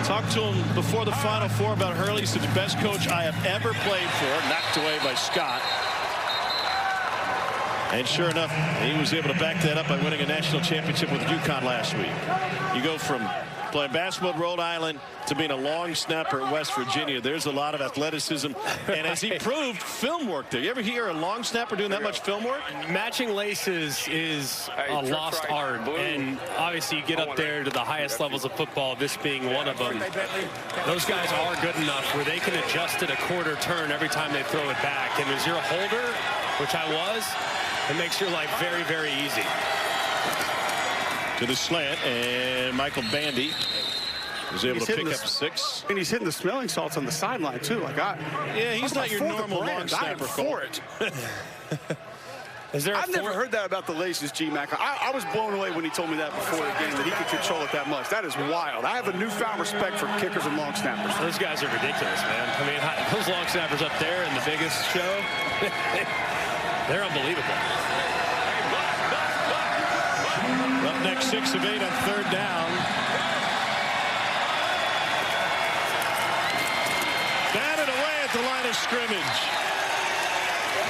Talked to him before the Final Four about Hurley. He said, the best coach I have ever played for. Knocked away by Scott. And sure enough, he was able to back that up by winning a national championship with UConn last week. You go from playing basketball at Rhode Island to being a long snapper at West Virginia. There's a lot of athleticism. And as he proved, film work there. You ever hear a long snapper doing that much film work? Matching laces is a lost art. And obviously you get up there to the highest levels of football, this being one of them. Those guys are good enough where they can adjust it a quarter turn every time they throw it back. And as you're a holder, which I was, it makes your life very, very easy. To the slant, and Michael Bandy was able to pick up 6. And he's hitting the smelling salts on the sideline, too. Yeah, he's not your normal long snapper. For it. I've never heard that about the laces, G-Mac. I was blown away when he told me that before the game, that he could control it that much. That is wild. I have a newfound respect for kickers and long snappers. Those guys are ridiculous, man. I mean, those long snappers up there in the biggest show, they're unbelievable. Roughnecks 6 of 8 on 3rd down. Batted away at the line of scrimmage.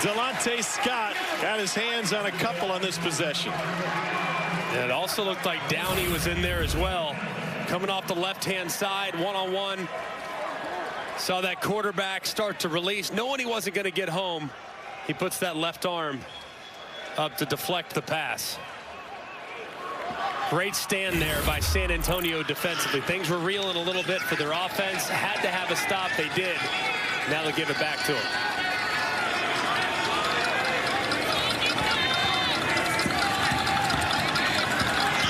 Delonte Scott got his hands on a couple on this possession. And it also looked like Downey was in there as well. Coming off the left-hand side, one-on-one. Saw that quarterback start to release, knowing he wasn't going to get home. He puts that left arm up to deflect the pass. Great stand there by San Antonio defensively. Things were reeling a little bit for their offense. Had to have a stop. They did. Now they'll give it back to him.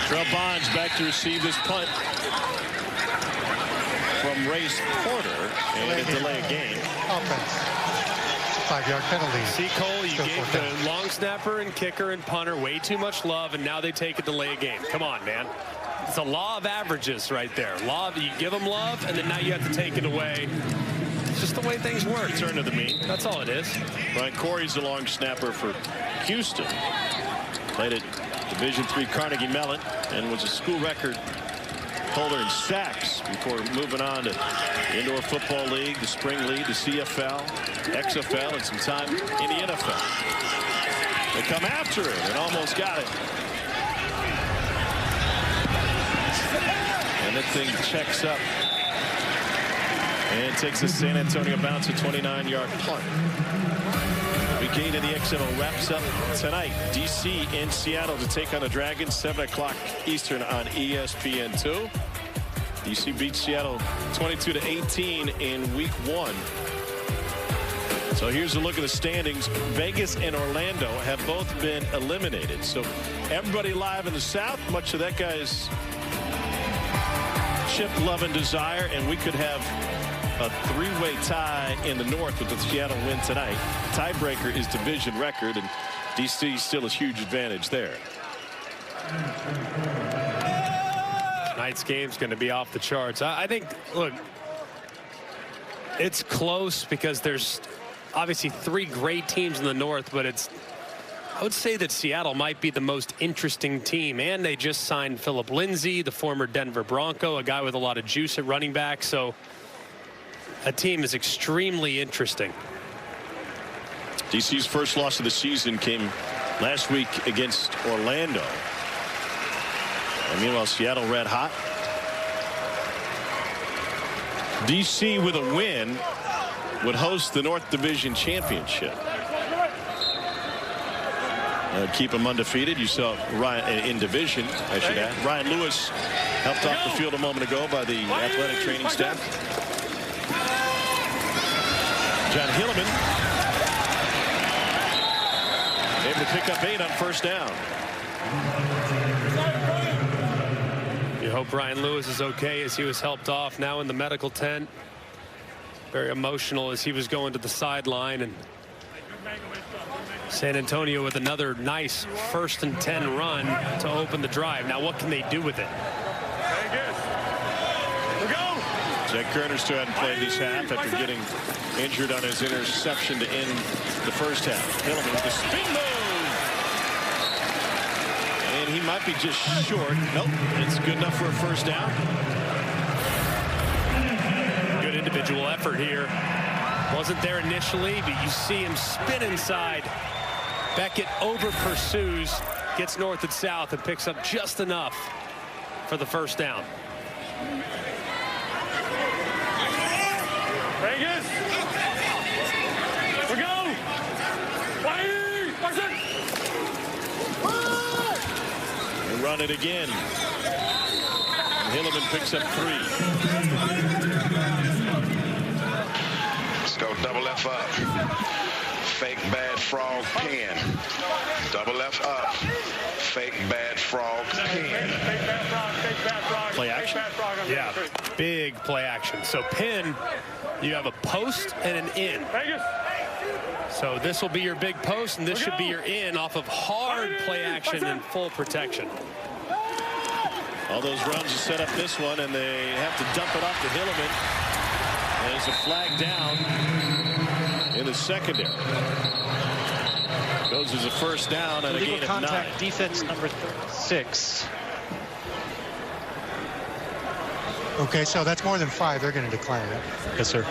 Terrell Bonds back to receive this punt from Race Porter, and a delay of game. Offense. 5-yard penalty. See, Cole, you gave the long snapper and kicker and punter way too much love, and now they take a delay of game. Come on, man. It's a law of averages right there. You give them love, and then now you have to take it away. It's just the way things work. Return to the mean. That's all it is. Brian Corey's the long snapper for Houston. Played at Division III Carnegie Mellon and was a school record holder in sacks before moving on to the Indoor Football League, the Spring League, the CFL, XFL, and some time in the NFL. They come after it and almost got it. And that thing checks up and takes a San Antonio bounce, a 29-yard punt. Week 8 of the XFL wraps up tonight. DC in Seattle to take on the Dragons, 7 o'clock Eastern on ESPN2. DC beats Seattle 22-18 in week 1. So here's a look at the standings. Vegas and Orlando have both been eliminated. So everybody live in the South, much of that guy's chip, love, and desire, and we could have a 3-way tie in the North with the Seattle win tonight. Tiebreaker is division record, and DC still has huge advantage there. Tonight's game's going to be off the charts. I think, look, it's close because there's obviously 3 great teams in the North, but I would say that Seattle might be the most interesting team, and they just signed Philip Lindsay, the former Denver Bronco, a guy with a lot of juice at running back. So a team is extremely interesting. DC's first loss of the season came last week against Orlando. And meanwhile, Seattle red hot. DC with a win would host the North Division Championship. Keep them undefeated. You saw Ryan in division, I should add. Ryan Lewis helped off the field a moment ago by the athletic training staff. John Hilleman able to pick up 8 on first down. You hope Ryan Lewis is okay as he was helped off now in the medical tent. Very emotional as he was going to the sideline. And San Antonio with another nice 1st and 10 run to open the drive. Now what can they do with it? Jack Kerner still hadn't played this half after getting injured on his interception to end the first half. Hilleman with the spin move. And he might be just short. Nope, it's good enough for a first down. Good individual effort here. Wasn't there initially, but you see him spin inside. Beckett over pursues, gets north and south, and picks up just enough for the first down. Vegas! We go! And run it again. Hilleman picks up 3. Let's go double F up. Fake bad frog pin. Double F up. Fake bad frog pin. Play action? Yeah, big play action. So pin, you have a post and an in. So this will be your big post, and this should be your in off of hard play action and full protection. All those runs to set up this one, and they have to dump it off to Hilleman. There's a flag down in the secondary. Goes as a first down and a gain of 9. Contact defense number 6. Okay, so that's more than 5. They're going to declare it. Yes, sir.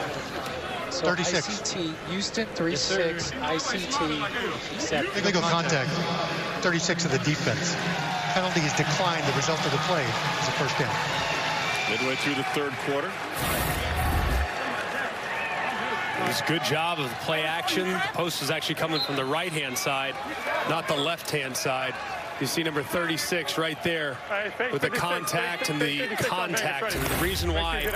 So 36. ICT, Houston, 3-6, ICT. Illegal contact, 36 of the defense. Penalty is declined. The result of the play is a first down. Midway through the 3rd quarter. It was a good job of the play action. The post is actually coming from the right-hand side, not the left-hand side. You see number 36 right there with the contact and the contact. And the reason why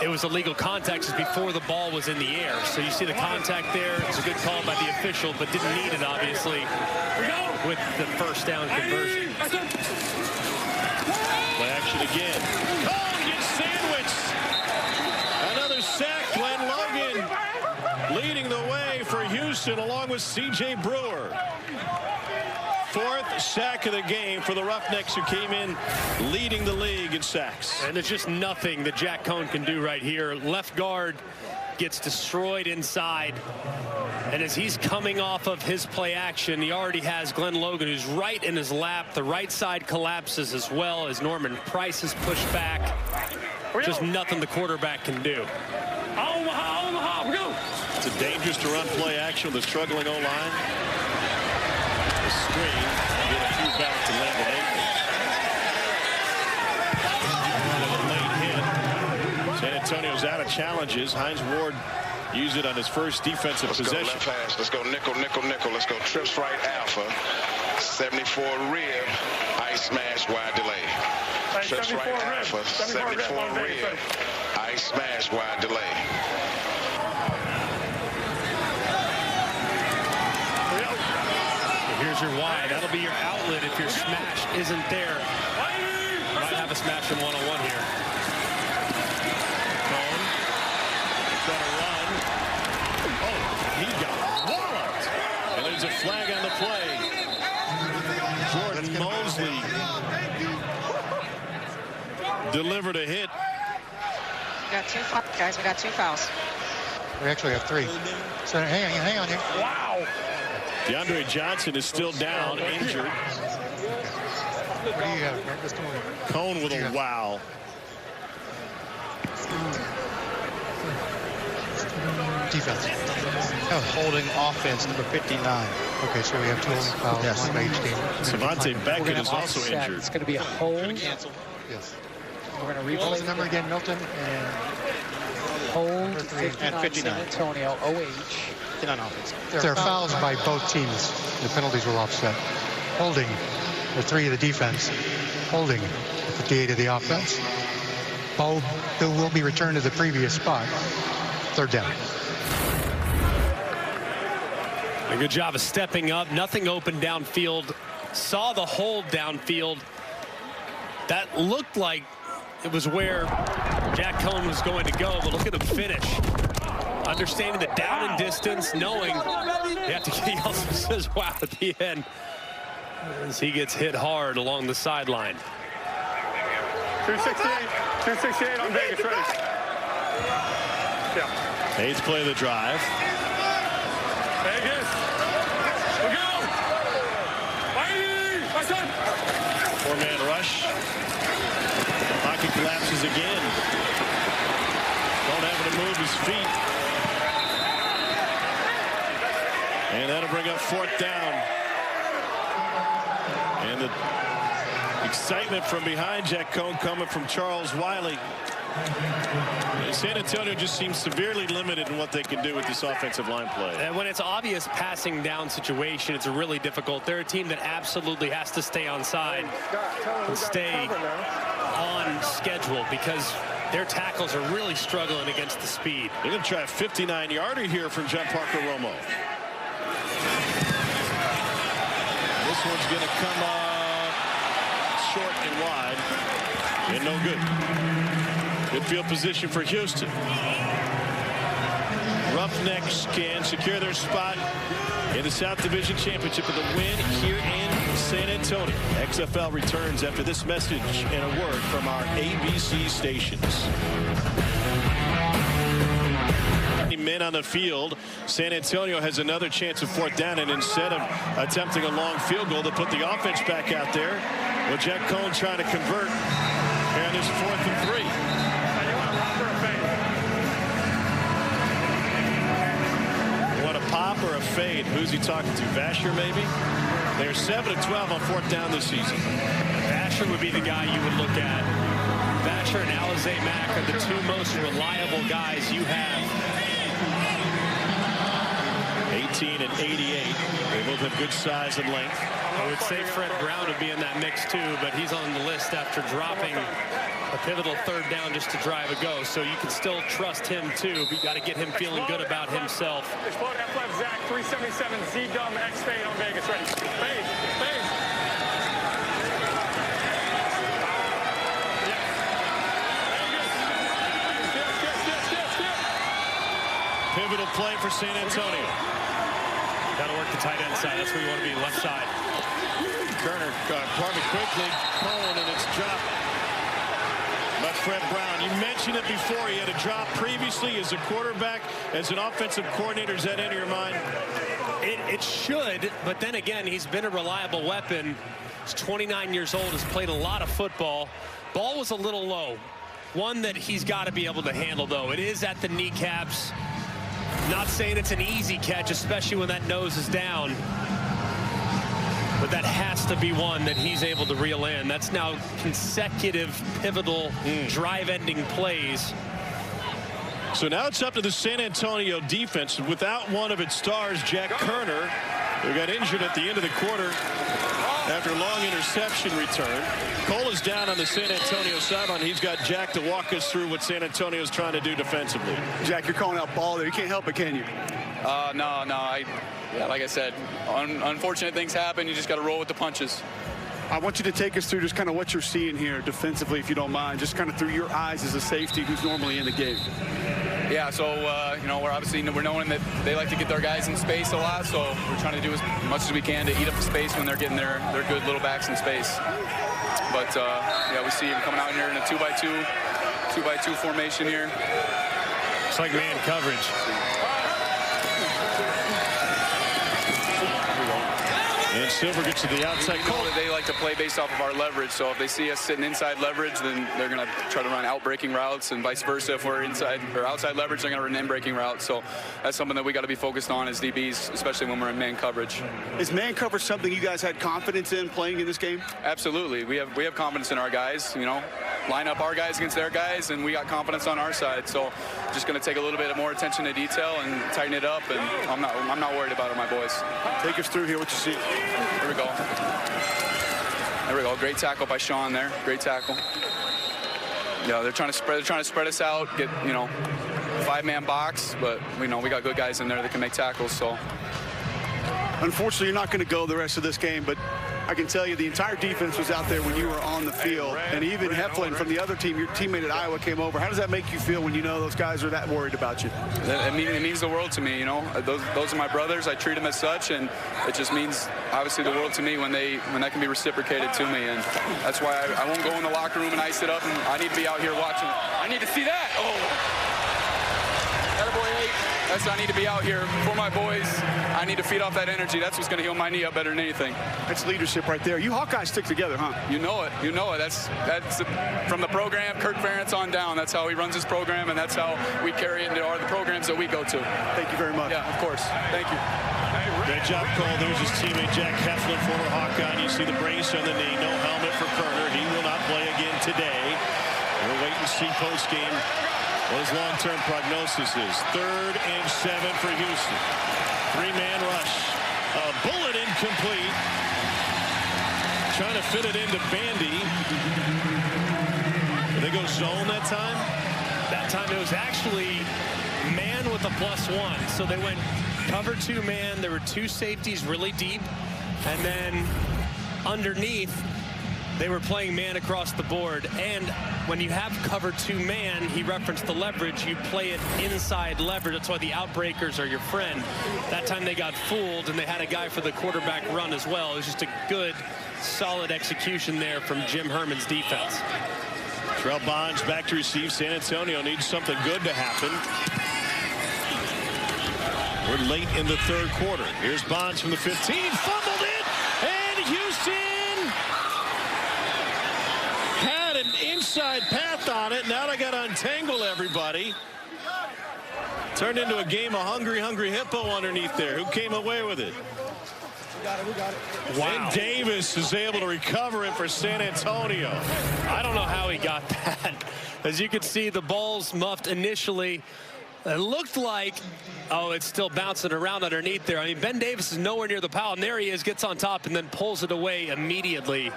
it was illegal contact is before the ball was in the air. So you see the contact there. It's a good call by the official, but didn't need it, obviously, with the first down conversion. Play action again. Cone gets sandwiched. Another sack. Glenn Logan leading the way for Houston along with C.J. Brewer. 4th sack of the game for the Roughnecks, who came in leading the league in sacks. And there's just nothing that Jack Cone can do right here. Left guard gets destroyed inside. And as he's coming off of his play action, he already has Glenn Logan, who's right in his lap. The right side collapses as well as Norman Price is pushed back. Just nothing the quarterback can do. Omaha, we go! It's a dangerous to run play action with a struggling O-line. The screen, get a few back to Landon Akers. Late hit. San Antonio's out of challenges. Hines Ward used it on his first defensive possession. Let's go left hash. Let's go nickel, nickel, nickel. Let's go trips right alpha. 74 rib. Ice smash wide delay. Trips right alpha. 74 rib. Ice smash wide delay. Here's your wide. That'll be your outlet if your smash isn't there. Might have a smash in one-on-one here. Cone. Got a run. Oh, he got walloped. And there's a flag on the play. Jordan Mosley delivered a hit. We got 2 fouls, guys. We got 2 fouls. We actually have 3. So hang on here. Wow. DeAndre Johnson is still down, injured. What do you have? Cone with a wow. Defense. Holding offense, number 59. Okay, so we have 2 fouls, one by each team. Savante Beckett is also offset. injured. It's going to be a hold. Yes. We're going to What was replay the number again, Milton? And hold 59 San Antonio, OH. there are fouls by both teams. The penalties will offset. Holding, the 3 of the defense. Holding, the 58 of the offense. Ball will be returned to the previous spot. 3rd down. A good job of stepping up. Nothing open downfield. Saw the hold downfield. That looked like it was where Jack Cohn was going to go, but look at him finish. Understanding the down and distance, knowing you have to he also says wow at the end as he gets hit hard along the sideline. 268 on Vegas, ready. Yeah. 8th play of the drive. Vegas. We'll go. My son. 4-man rush. Pocket collapses again. Don't have to move his feet. And that'll bring up 4th down. And the excitement from behind Jack Cohn coming from Charles Wiley. San Antonio just seems severely limited in what they can do with this offensive line play. And when it's obvious passing down situation, it's really difficult. They're a team that absolutely has to stay on side and stay on schedule because their tackles are really struggling against the speed. They're going to try a 59-yarder here from John Parker Romo. This one's going to come short and wide and no good. Good field position for Houston. Roughnecks can secure their spot in the South Division Championship with a win here in San Antonio. XFL returns after this message and a word from our ABC stations. Men on the field. San Antonio has another chance of 4th down, and instead of attempting a long field goal, to put the offense back out there. Well, Jack Cohn trying to convert here on this 4th and 3. What a pop or a fade? Who's he talking to? Vasher maybe? They're 7 of 12 on 4th down this season. Vasher would be the guy you would look at. Vasher and Alizé Mack are the 2 most reliable guys you have. 18 and 88. They both have good size and length. I would say Fred Brown would be in that mix too, but he's on the list after dropping a pivotal 3rd down just to drive a go. So you can still trust him too, but you got to get him feeling good about himself. Explode F left Zach 377 Z dumb X fade on Vegas, ready. Fade. Pivotal play for San Antonio. Got to work the tight end side. That's where you want to be, left side. Kerner partly quickly. Cohn, and it's dropped by Fred Brown. You mentioned it before. He had a drop previously as a quarterback, as an offensive coordinator. Is that into your mind? It should, but then again, he's been a reliable weapon. He's 29 years old, has played a lot of football. Ball was a little low. One that he's got to be able to handle, though. It is at the kneecaps. Not saying it's an easy catch, especially when that nose is down. But that has to be one that he's able to reel in. That's now consecutive pivotal drive-ending plays. So now it's up to the San Antonio defense without one of its stars, Jack Kerner, who got injured at the end of the quarter after a long interception return. Cole is down on the San Antonio sideline. He's got Jack to walk us through what San Antonio is trying to do defensively. Jack, you're calling out ball there. You can't help it, can you? No. Yeah, like I said, unfortunate things happen. You just got to roll with the punches. I want you to take us through just kind of what you're seeing here defensively, if you don't mind, just kind of through your eyes as a safety who's normally in the game. Yeah, so, we're knowing that they like to get their guys in space a lot, so we're trying to do as much as we can to eat up the space when they're getting their good little backs in space. But, we see them coming out here in a 2x2 formation here. It's like man coverage. And Silver gets to the outside. They like to play based off of our leverage. So if they see us sitting inside leverage, then they're going to try to run out-breaking routes, and vice versa. If we're inside or outside leverage, they're going to run in-breaking routes. So that's something that we got to be focused on as DBs, especially when we're in man coverage. Is man coverage something you guys had confidence in playing in this game? Absolutely. We have confidence in our guys. You know, line up our guys against their guys, and we got confidence on our side. So just going to take a little bit more attention to detail and tighten it up. And I'm not worried about it, my boys. Take us through here. What you see? Here we go. There we go. Great tackle by Sean there. Great tackle. Yeah, they're trying to spread us out. Get, you know, 5-man box, but we know we got good guys in there that can make tackles. So unfortunately, you're not going to go the rest of this game, but I can tell you the entire defense was out there when you were on the field. And even Heflin from the other team, your teammate at Iowa, came over. How does that make you feel when you know those guys are that worried about you? It means the world to me, you know. Those are my brothers. I treat them as such, and it just means obviously the world to me when that can be reciprocated to me. And that's why I won't go in the locker room and ice it up, and I need to be out here watching. I need to see that. Oh. Attaboy 8. I need to be out here for my boys. I need to feed off that energy. That's what's going to heal my knee up better than anything. That's leadership right there. You Hawkeyes stick together, huh? You know it. You know it. That's from the program, Kirk Ferentz on down. That's how he runs his program, and that's how we carry it into the programs that we go to. Thank you very much. Yeah, of course. Thank you. Great job, Cole. There's his teammate, Jack Heflin, former Hawkeye. And you see the brace on the knee. No helmet for Kerner. He will not play again today. We'll wait and see post-game what his long-term prognosis is. 3rd and 7 for Houston. 3-man rush. A bullet incomplete. Trying to fit it into Bandy. Did they go zone that time? That time it was actually man with a +1. So they went cover 2 man. There were 2 safeties really deep. And then underneath, they were playing man across the board. And when you have cover 2 man, he referenced the leverage, you play it inside leverage. That's why the outbreakers are your friend. That time they got fooled, and they had a guy for the quarterback run as well. It was just a good, solid execution there from Jim Herman's defense. Terrell Bonds back to receive. San Antonio needs something good to happen. We're late in the 3rd quarter. Here's Bonds from the 15. Fumbled it, and Houston had an inside path on it. Now they got to untangle everybody. Turned into a game of hungry hippo underneath there. Who came away with it? We got it. Wow. And Davis is able to recover it for San Antonio. I don't know how he got that. As you can see, the ball's muffed initially. It looked like, oh, it's still bouncing around underneath there. I mean, Ben Davis is nowhere near the pile, and there he is, gets on top and then pulls it away immediately.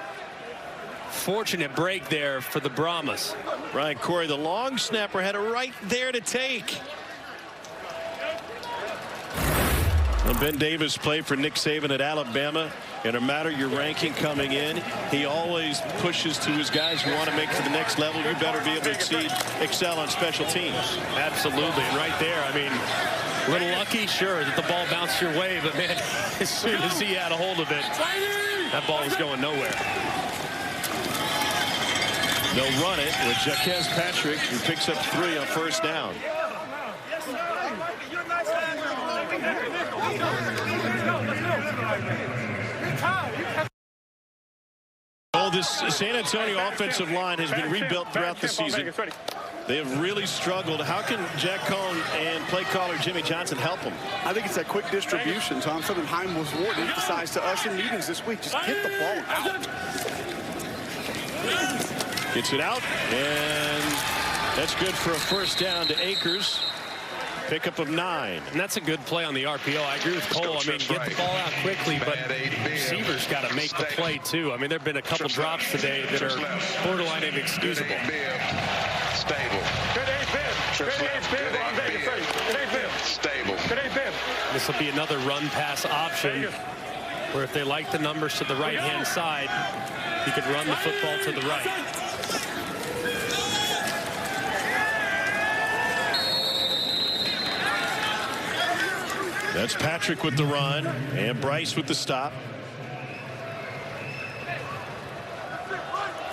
Fortunate break there for the Brahmas. Ryan Corey, the long snapper, had it right there to take. Well, Ben Davis played for Nick Saban at Alabama. And no matter your ranking coming in, he always pushes to his guys who want to make it to the next level. You better be able to excel on special teams. Absolutely. And right there, I mean, a little lucky, sure, that the ball bounced your way. But, man, as soon as he had a hold of it, that ball was going nowhere. They'll run it with Jaquez Patrick, who picks up 3 on 1st down. Oh, this San Antonio offensive line has been rebuilt throughout the season. They have really struggled. How can Jack Cohn and play caller Jimmy Johnson help them? I think it's that quick distribution, Tom. Something Heim was Ward emphasized to us in meetings this week. Just get the ball out. Gets it out, and that's good for a 1st down to Akers. Pickup of 9. And that's a good play on the RPO. I agree with Cole. I mean, get the ball out quickly, but receivers got to make the play, too. I mean, there have been a couple drops today that are borderline inexcusable. Stable. Stable. This will be another run-pass option, where if they like the numbers to the right-hand side, he could run the football to the right. That's Patrick with the run and Bryce with the stop.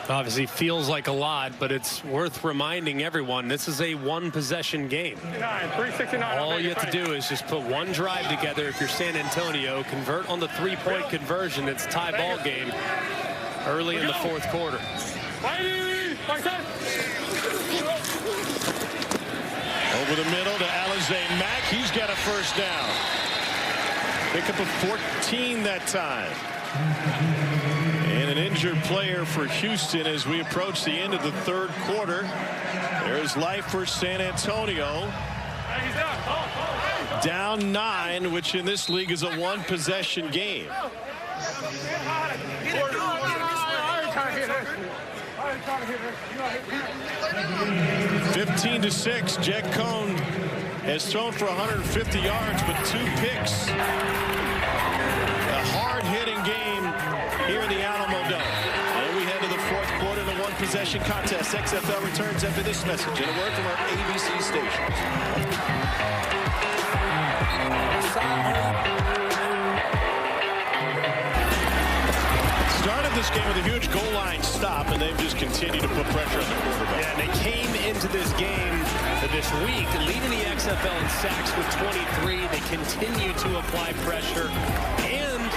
Obviously feels like a lot, but it's worth reminding everyone this is a one-possession game. 369. All you have to do is just put one drive together if you're San Antonio, convert on the three-point conversion. It's a tie ball game early in the fourth quarter. Over the middle to Alize Mack. He's got a first down. Pick up a 14 that time. And an injured player for Houston as we approach the end of the third quarter. There's life for San Antonio. Down 9, which in this league is a one-possession game. 15-6. Jack Cohn has thrown for 150 yards with 2 picks. A hard-hitting game here in the Alamo Dome. And we head to the fourth quarter in a one-possession contest. XFL returns after this message and a word from our ABC stations. Started this game with a huge goal line stop, and they've just continued to put pressure on the quarterback. Yeah, and they came into this game this week leading the XFL in sacks with 23. They continue to apply pressure, and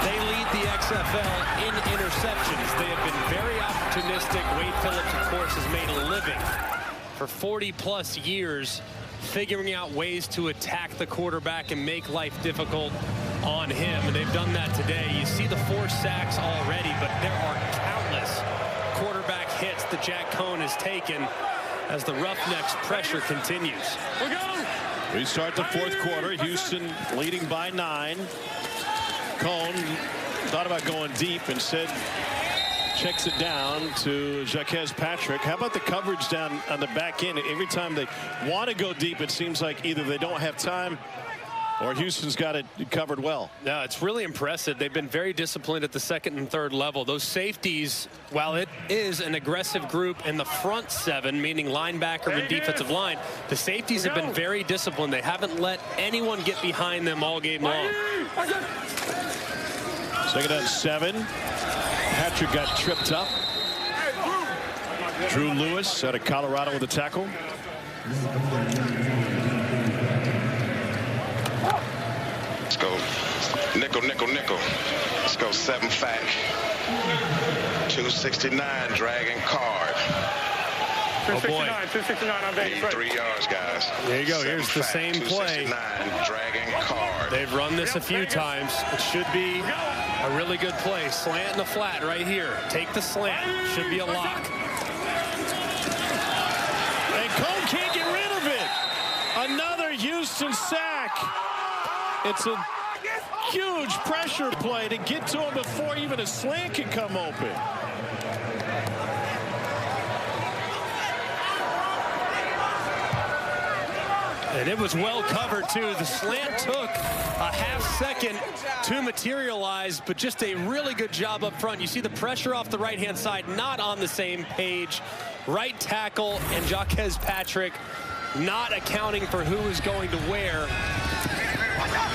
they lead the XFL in interceptions. They have been very opportunistic. Wade Phillips, of course, has made a living for 40-plus years figuring out ways to attack the quarterback and make life difficult on him, and they've done that today. You see the 4 sacks already, but there are countless quarterback hits that Jack Cohn has taken as the Roughnecks pressure continues. We start the fourth quarter. Houston leading by 9. Cohn thought about going deep, instead checks it down to Jaquez Patrick. How about the coverage down on the back end? Every time they want to go deep, it seems like either they don't have time or Houston's got it covered well. No, it's really impressive. They've been very disciplined at the second and third level. Those safeties, while it is an aggressive group in the front 7, meaning linebacker and defensive line, the safeties have been very disciplined. They haven't let anyone get behind them all game long. Second down 7. Patrick got tripped up. Drew Lewis out of Colorado with a tackle. Let's go nickel, nickel, nickel. Let's go 7-fac. 269 dragging card. 269, 269 on Vegas. Need 3 yards, guys. There you go. Here's the same play. 269 dragging card. They've run this a few times. It should be a really good play. Slant in the flat right here. Take the slant. Should be a lock. And Cohn can't get rid of it. Another Houston sack. It's a huge pressure play to get to him before even a slant can come open. And it was well covered, too. The slant took a half second to materialize, but just a really good job up front. You see the pressure off the right-hand side, not on the same page. Right tackle and Jaquez Patrick not accounting for who is going to where.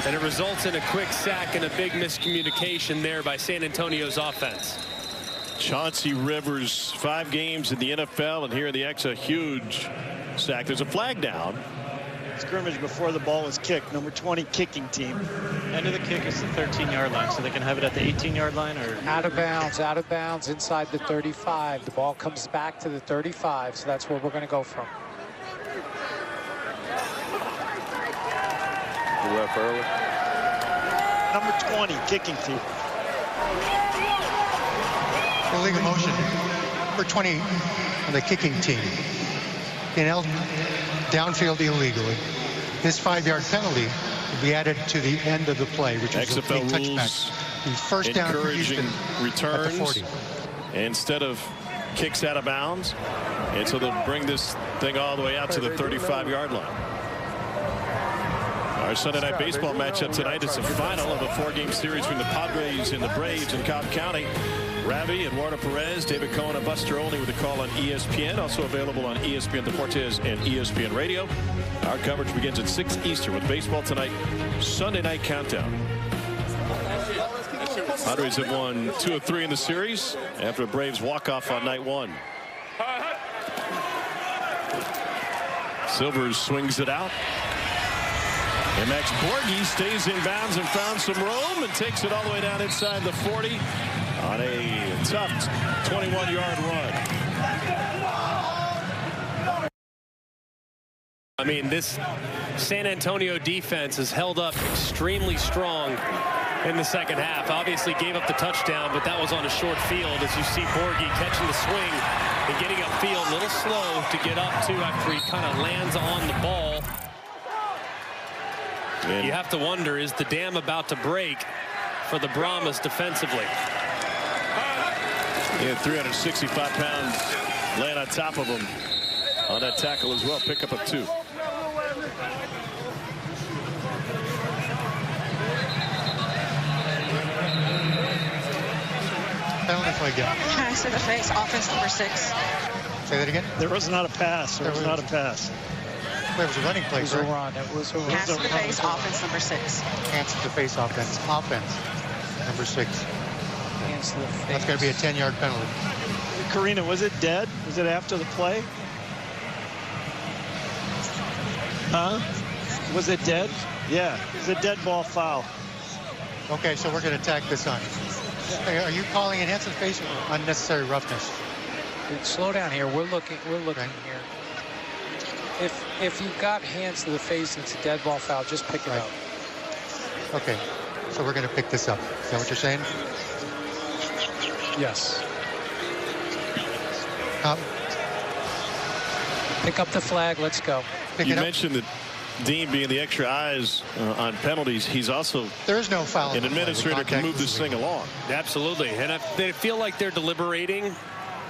And it results in a quick sack and a big miscommunication there by San Antonio's offense. Chauncey Rivers, 5 games in the NFL, and here in the X, a huge sack. There's a flag down. Scrimmage before the ball was kicked. Number 20 kicking team. End of the kick is the 13-yard line, so they can have it at the 18-yard line or out of bounds inside the 35. The ball comes back to the 35, so that's where we're going to go from. Left early. Number 20 kicking team. Illegal motion. Number 20 on the kicking team. Downfield illegally. This 5-yard penalty will be added to the end of the play, which is a big touchback. The first down for Houston returns at the 40. instead of kicks out of bounds, and so they'll bring this thing all the way out to the 35-yard line. Our Sunday night baseball matchup tonight is the final of a 4-game series between the Padres and the Braves in Cobb County. Ravi, Eduardo Perez, David Cohen, and Buster Olney with a call on ESPN. Also available on ESPN Deportes and ESPN Radio. Our coverage begins at 6 Eastern with baseball tonight. Sunday night countdown. Padres have won 2 of 3 in the series after a Braves walk-off on night 1. Silvers swings it out. And Max Borghi stays in bounds and found some room and takes it all the way down inside the 40 on a tough 21-yard run. I mean, this San Antonio defense has held up extremely strong in the second half. Obviously gave up the touchdown, but that was on a short field as you see Borghi catching the swing and getting upfield. A little slow to get up to after he kind of lands on the ball. You have to wonder, is the dam about to break for the Brahmas defensively? Yeah, 365 pounds laying on top of him on that tackle as well. Pick up of 2. Penalty flag again. Pass to the face, offense number 6. Say that again? There was not a pass. There was not a pass. There was a running play. It was a run. It was a run. Pass to the face, offense number 6. Hands to the face, offense. Offense, number 6. Hands to the face. That's going to be a 10-yard penalty. Karina, was it dead? Was it after the play? Huh? Was it dead? Yeah, it's a dead ball foul. Okay, so we're going to tack this on. Hey, are you calling it hands to the face or unnecessary roughness? Slow down here. We're looking here. If you've got hands to the face and it's a dead ball foul, just pick it up. Okay, so we're going to pick this up. Is that what you're saying? Yes. Pick up the flag. Let's go. You mentioned that Dean being the extra eyes on penalties, he's also there is no foul. An administrator can move this thing along. Absolutely, and they feel like they're deliberating.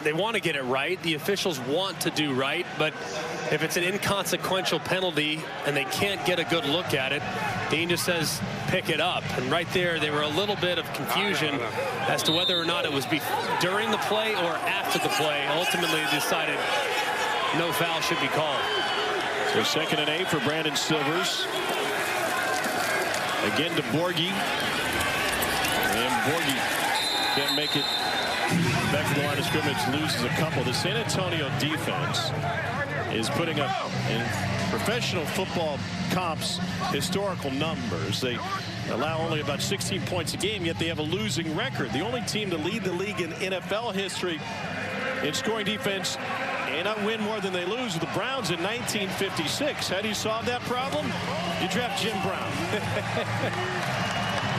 They want to get it right. The officials want to do right, but if it's an inconsequential penalty and they can't get a good look at it, Dean just says pick it up. And right there, there were a little bit of confusion as to whether or not it was during the play or after the play. Ultimately, they decided no foul should be called. So 2nd and 8 for Brandon Silvers. Again to Borghi. And Borghi can't make it back to the line of scrimmage, loses a couple. The San Antonio defense is putting up in professional football comps historical numbers. They allow only about 16 points a game, yet they have a losing record. The only team to lead the league in NFL history in scoring defense and not win more than they lose with the Browns in 1956. How do you solve that problem? You draft Jim Brown.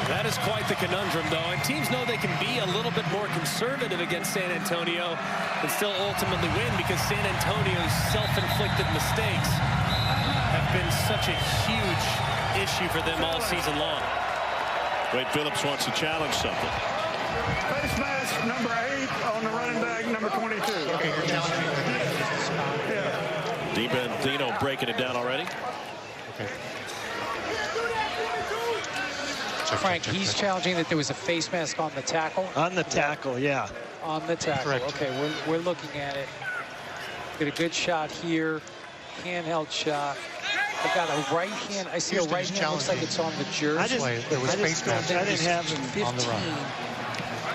That is quite the conundrum, though, and teams know they can be a little bit more conservative against San Antonio and still ultimately win because San Antonio's self-inflicted mistakes have been such a huge issue for them all season long. Wade Phillips wants to challenge something. Face mask number 8 on the running back number 22. Okay, you're challenging. Yeah. Dean Benzino breaking it down already. Okay. Frank, he's challenging that there was a face mask on the tackle. On the tackle, yeah. On the tackle. Correct. Okay, we're looking at it. Get a good shot here. Handheld shot. I got a right hand. I see a right hand. Looks like it's on the jersey. There was face mask. I didn't have him 15 on the run.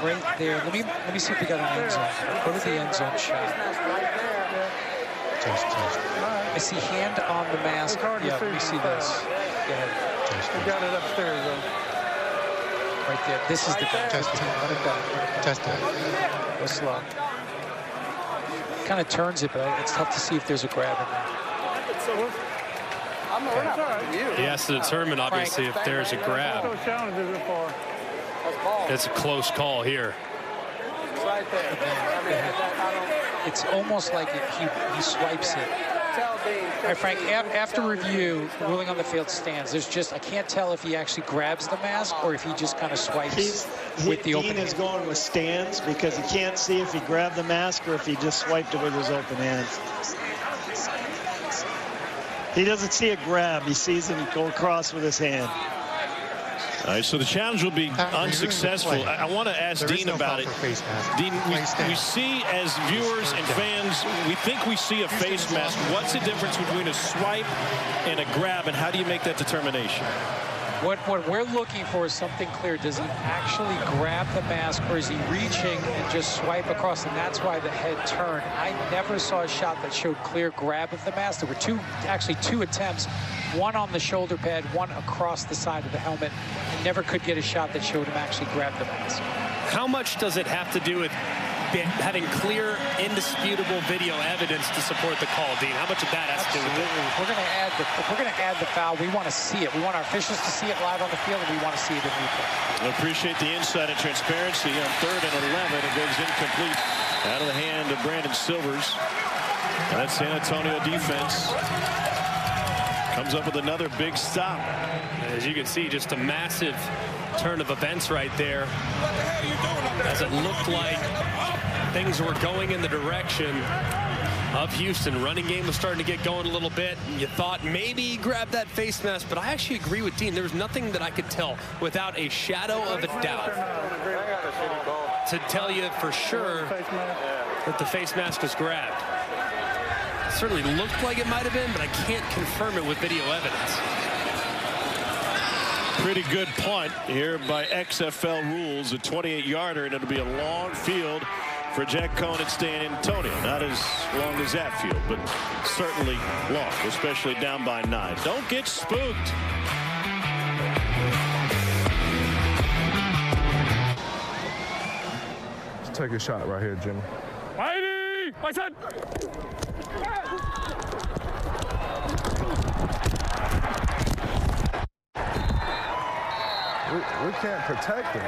Right there. Let me see if we got an end zone. Go to the end zone shot. Test. I see hand on the mask. Yeah, let me see this. Go ahead. We got it upstairs, though. Right there. This is the guy. Test it. Let it go. Test it. Go slow. Kind of turns it, but it's tough to see if there's a grab in there. He has to determine, obviously, if there's a grab. It's a close call here. It's almost like he swipes it. All right, Frank, after review, ruling on the field stands. There's just, I can't tell if he actually grabs the mask or if he just kind of swipes with the open hand. Dean is going with stands because he can't see if he grabbed the mask or if he just swiped it with his open hand. He doesn't see a grab. He sees him go across with his hand. All right, so the challenge will be unsuccessful. I want to ask Dean about it. Dean, we see as viewers and fans, we think we see a face mask. What's the difference between a swipe and a grab, and how do you make that determination? What we're looking for is something clear. Does he actually grab the mask, or is he reaching and just swipe across? And that's why the head turned. I never saw a shot that showed clear grab of the mask. There were actually two attempts, one on the shoulder pad, one across the side of the helmet. I never could get a shot that showed him actually grab the mask. How much does it have to do with having clear, indisputable video evidence to support the call, Dean? How much of that has to do with it? If we're going to add the foul, we want to see it. We want our officials to see it live on the field, and we want to see it in replay. I appreciate the insight and transparency on 3rd and 11. It goes incomplete out of the hand of Brandon Silvers. And that San Antonio defense comes up with another big stop. As you can see, just a massive turn of events right there, as it looked like things were going in the direction of Houston. Running game was starting to get going a little bit. You thought maybe he grabbed that face mask, but I actually agree with Dean. There was nothing that I could tell without a shadow of a doubt to tell you for sure that the face mask was grabbed. It certainly looked like it might have been, but I can't confirm it with video evidence. Pretty good punt here by XFL rules, a 28-yarder, and it'll be a long field for Jack Cohn and San Antonio. Not as long as that field, but certainly long, especially down by 9. Don't get spooked. Let's take a shot right here, Jimmy. Mighty! I said! We can't protect him.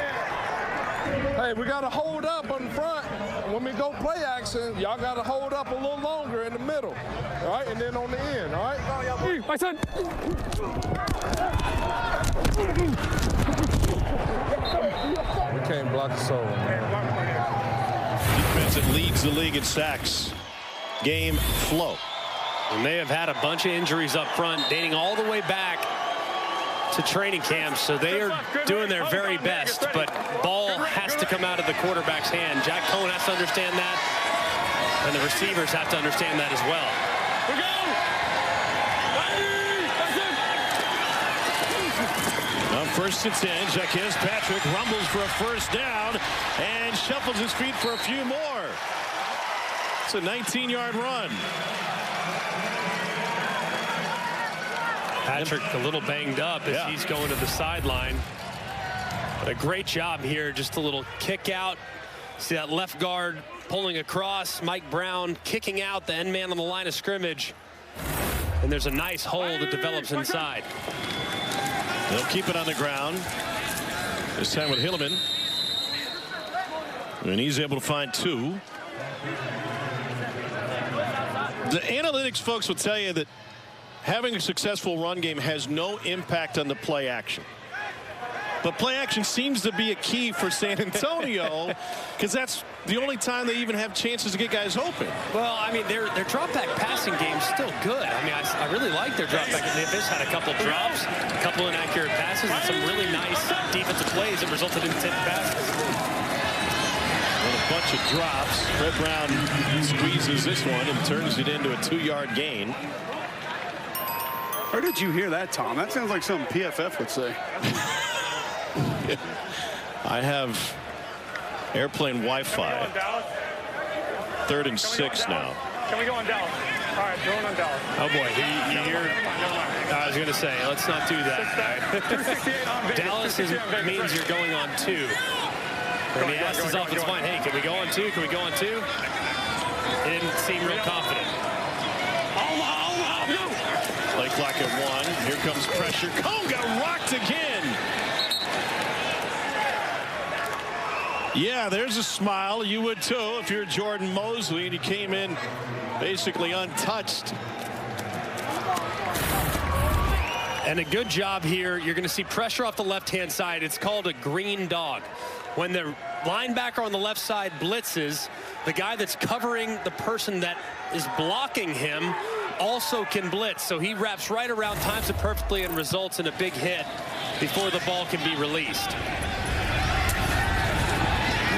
Hey, we got to hold up in front. When we go play action, y'all got to hold up a little longer in the middle, all right? And then on the end, all right? I said! We can't block the soul, man. Defense that leads the league in sacks. Game flow. And they have had a bunch of injuries up front, dating all the way back to training camp, so they are doing their very best, but ball has to come out of the quarterback's hand. Jack Cohn has to understand that, and the receivers have to understand that as well. On 1st and 10, Jaquez Patrick rumbles for a first down and shuffles his feet for a few more. It's a 19-yard run. Patrick a little banged up as he's going to the sideline. But a great job here, just a little kick out. See that left guard pulling across, Mike Brown kicking out the end man on the line of scrimmage. And there's a nice hole that develops inside. They'll keep it on the ground. This time with Hilleman. And he's able to find 2. The analytics folks will tell you that having a successful run game has no impact on the play action. But play action seems to be a key for San Antonio because that's the only time they even have chances to get guys open. Well, I mean, their drop-back passing game is still good. I mean, I really like their drop-back. They've just had a couple drops, a couple inaccurate passes, and some really nice defensive plays that resulted in 10 passes. And a bunch of drops. Fred Brown squeezes this one and turns it into a 2-yard gain. Where did you hear that, Tom? That sounds like something PFF would say. I have airplane Wi-Fi. 3rd and 6 now. Can we go on Dallas? All right, going on Dallas. Oh boy, I was going to say, let's not do that. Dallas means you're going on 2. And he asked his offensive line, hey, can we go on 2? Can we go on 2? He didn't seem real confident. Play clock at 1. Here comes pressure. Cohn got rocked again. Yeah, there's a smile. You would too if you're Jordan Mosley and he came in basically untouched. And a good job here. You're going to see pressure off the left-hand side. It's called a green dog. When the linebacker on the left side blitzes, the guy that's covering the person that is blocking him also can blitz. So he wraps right around, times it perfectly, and results in a big hit before the ball can be released.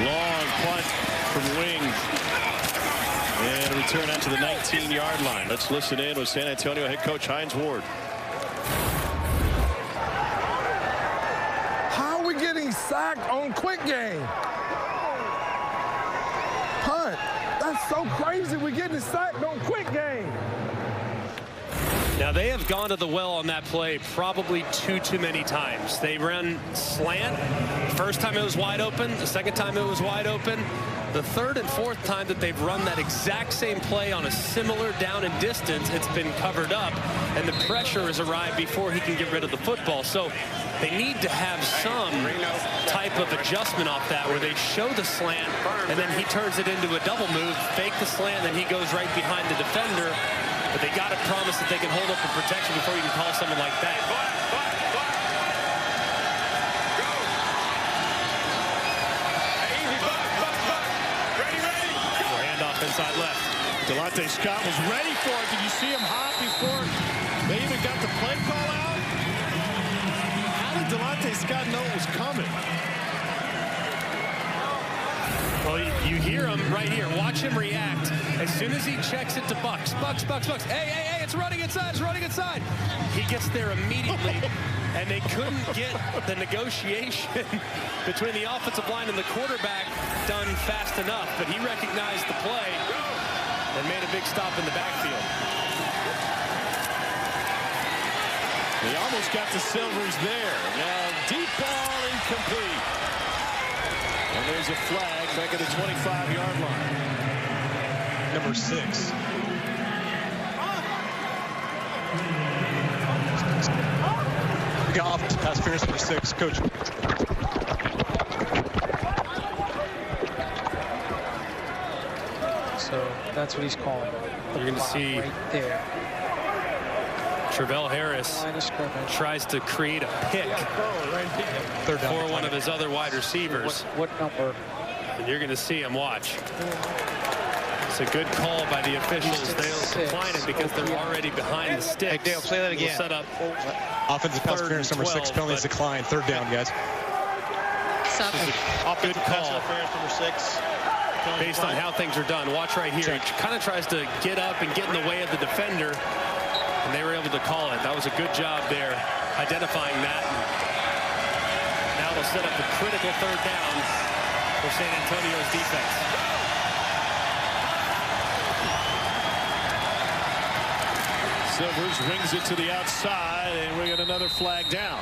Long punt from Wing. And a return out to the 19-yard line. Let's listen in with San Antonio head coach Hines Ward. sacked on quick game. Punt. That's so crazy. We're getting sacked on quick game. Now, they have gone to the well on that play probably too many times. They run slant. First time it was wide open. The second time it was wide open. The third and fourth time that they've run that exact same play on a similar down and distance, it's been covered up, and the pressure has arrived before he can get rid of the football. So they need to have some type of adjustment off that where they show the slant, and then he turns it into a double move, fake the slant, and then he goes right behind the defender. But they got to promise that they can hold up the protection before you can call someone like that. Handoff inside left. Delonte Scott was ready for it. Did you see him hop before they even got the play call out? How did Delonte Scott know it was coming? Well, you hear him right here. Watch him react. As soon as he checks it to Bucks. Hey, it's running inside, He gets there immediately, and they couldn't get the negotiation between the offensive line and the quarterback done fast enough, but he recognized the play and made a big stop in the backfield. He almost got the Silvers there. Now, deep ball incomplete. And there's a flag back at the 25-yard line. Number 6. We got off pass interference number 6, coach. So that's what he's calling. You're going to see right there. Travell Harris tries to create a pick for one of his other wide receivers. What number? And you're going to see him watch. It's a good call by the officials. They'll decline it because they're already behind the sticks. Hey, Dale, play that again. We'll set up offensive pass interference number 6, penalties decline, 3rd down, guys. Good call. Number 6. Based on how things are done. Watch right here. He kind of tries to get up and get in the way of the defender, and they were able to call it. That was a good job there, identifying that. Now they'll set up the critical 3rd down for San Antonio's defense. Silvers rings it to the outside, and we got another flag down.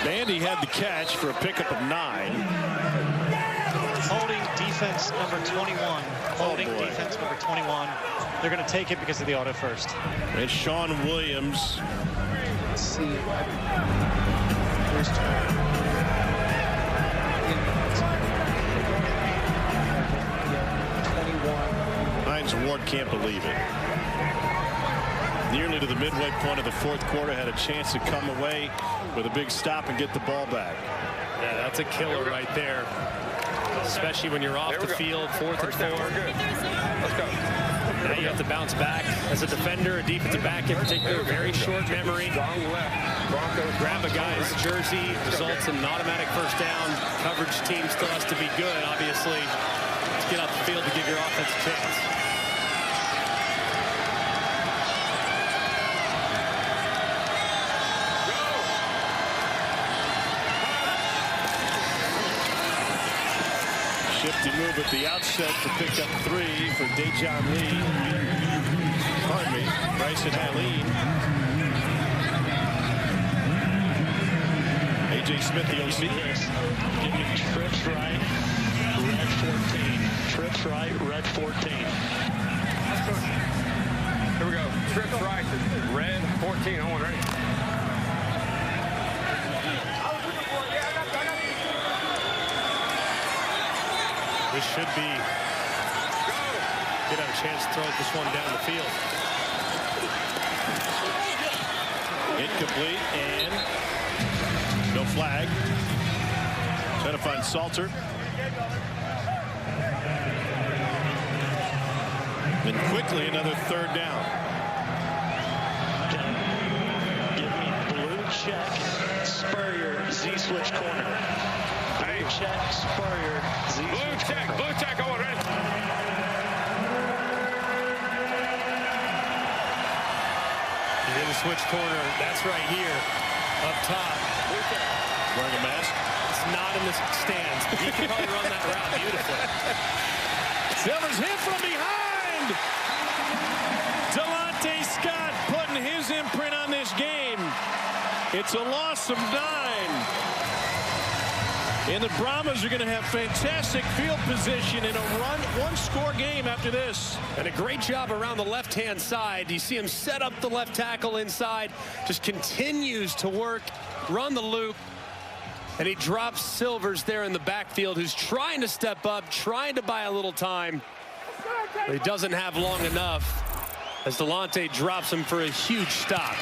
Bandy had the catch for a pickup of 9. Holding defense number 21. Holding defense number 21. They're going to take it because of the auto first. It's Sean Williams. Let's see. Where's Hines Ward can't believe it. Nearly to the midway point of the 4th quarter, had a chance to come away with a big stop and get the ball back. Yeah, that's a killer right there. Especially when you're off the field, 4th and 4. Let's go. Now you have to bounce back as a defender, a defensive back in particular, very short memory. Grab a guy's jersey, results in an automatic first down. Coverage team still has to be good, obviously, to get off the field to give your offense a chance. Shifty move at the outset for pickup 3 for Dejon Lee. Pardon me, Bryson Haleen. A.J. Smith, the OC. Give me trips right, red 14. Trips right, red 14. Here we go. Trips right, red 14. On ready. This should be, get a chance to throw this one down the field. Incomplete, and no flag. Trying to find Salter. Then quickly another 3rd down. Give me blue check, Spurrier, Z-switch corner. Blue check, Spurrier, Z-switch corner. Blue check, on ready. He's in the switch corner. That's right here, up top. wearing a mask. It's not in the stands, but he can probably run that route beautifully. Silver's hit from behind. Delonte Scott putting his imprint on this game. It's a loss of 9. And the Brahmas are going to have fantastic field position in a one-score game after this. And a great job around the left-hand side. You see him set up the left tackle inside, just continues to work, run the loop, and he drops Silvers there in the backfield, who's trying to step up, trying to buy a little time. But he doesn't have long enough as Delonte drops him for a huge stop.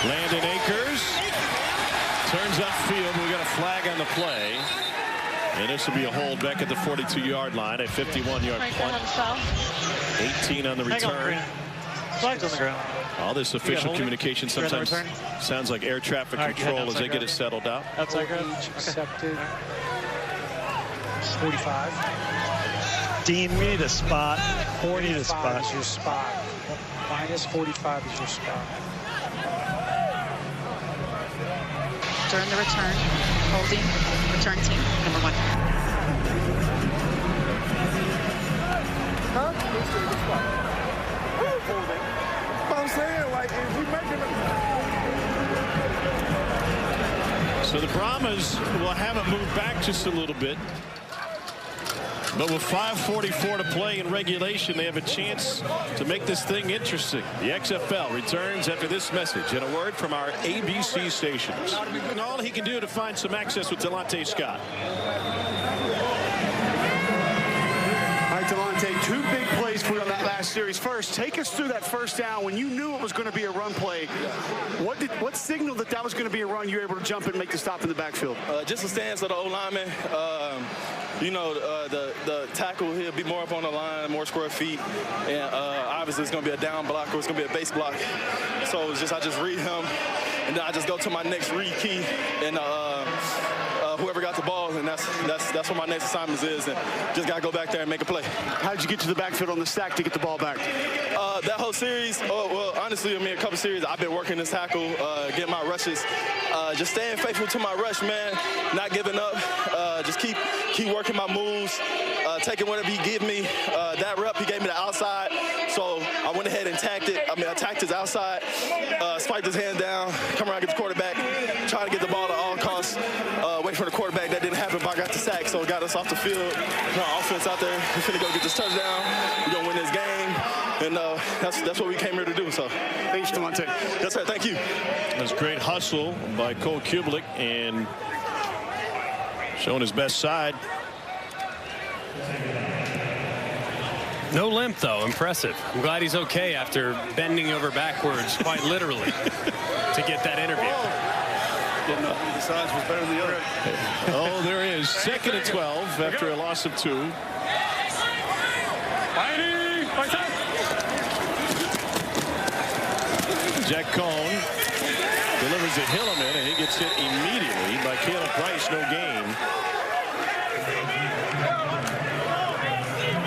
Landon Akers turns upfield. We got a flag on the play. And this will be a hold back at the 42-yard line, a 51-yard punt. 18 on the return. Flags on the ground. All this official communication sometimes sounds like air traffic control as they get it settled out. Outside ground. Accepted. 45. Dean, we need a spot. 40 is a spot. Is your spot. Minus 45 is your spot. During the return, holding, return team, number 1. I'm saying, like, if we making So the Brahmas will have it move back just a little bit. But with 5:44 to play in regulation, they have a chance to make this thing interesting. The XFL returns after this message and a word from our ABC stations. And all he can do to find some access with Delonte Scott. All right, Delonte, 2 big plays for you on that last series. First, take us through that first down. When you knew it was going to be a run play, what signaled that was going to be a run? You were able to jump and make the stop in the backfield? Just the stance of the O-lineman. You know, the tackle, he'll be more up on the line, more square feet. And obviously it's going to be a down block or it's going to be a base block. So it's just I just read him, and then I just go to my next read key, and whoever got the ball, and that's what my next assignment is, and just got to go back there and make a play. How did you get to the backfield on the stack to get the ball back? That whole series, well, honestly, I mean, a couple series, I've been working this tackle, getting my rushes, just staying faithful to my rush, man, not giving up, just keep working my moves, taking whatever he give me. That rep, he gave me the outside, so I went ahead and attacked his outside, spiked his hand down, come around, get the quarterback, trying to get the ball at all costs, wait for the quarterback. That didn't happen, but I got the sack, so it got us off the field. Offense out there, we're finna go get this touchdown. We're gonna win this game, and that's what we came here to do. So, thanks, Delonte. That's right. Thank you. That's great hustle by Cole Kublik and showing his best side. No limp, though. Impressive. I'm glad he's okay after bending over backwards, quite literally, to get that interview. Didn't know the size was better than the other. Oh, there is. 2nd and 12 after a loss of 2. Jack Cohn delivers to Hilleman, and he gets hit immediately by Caleb Price. No gain.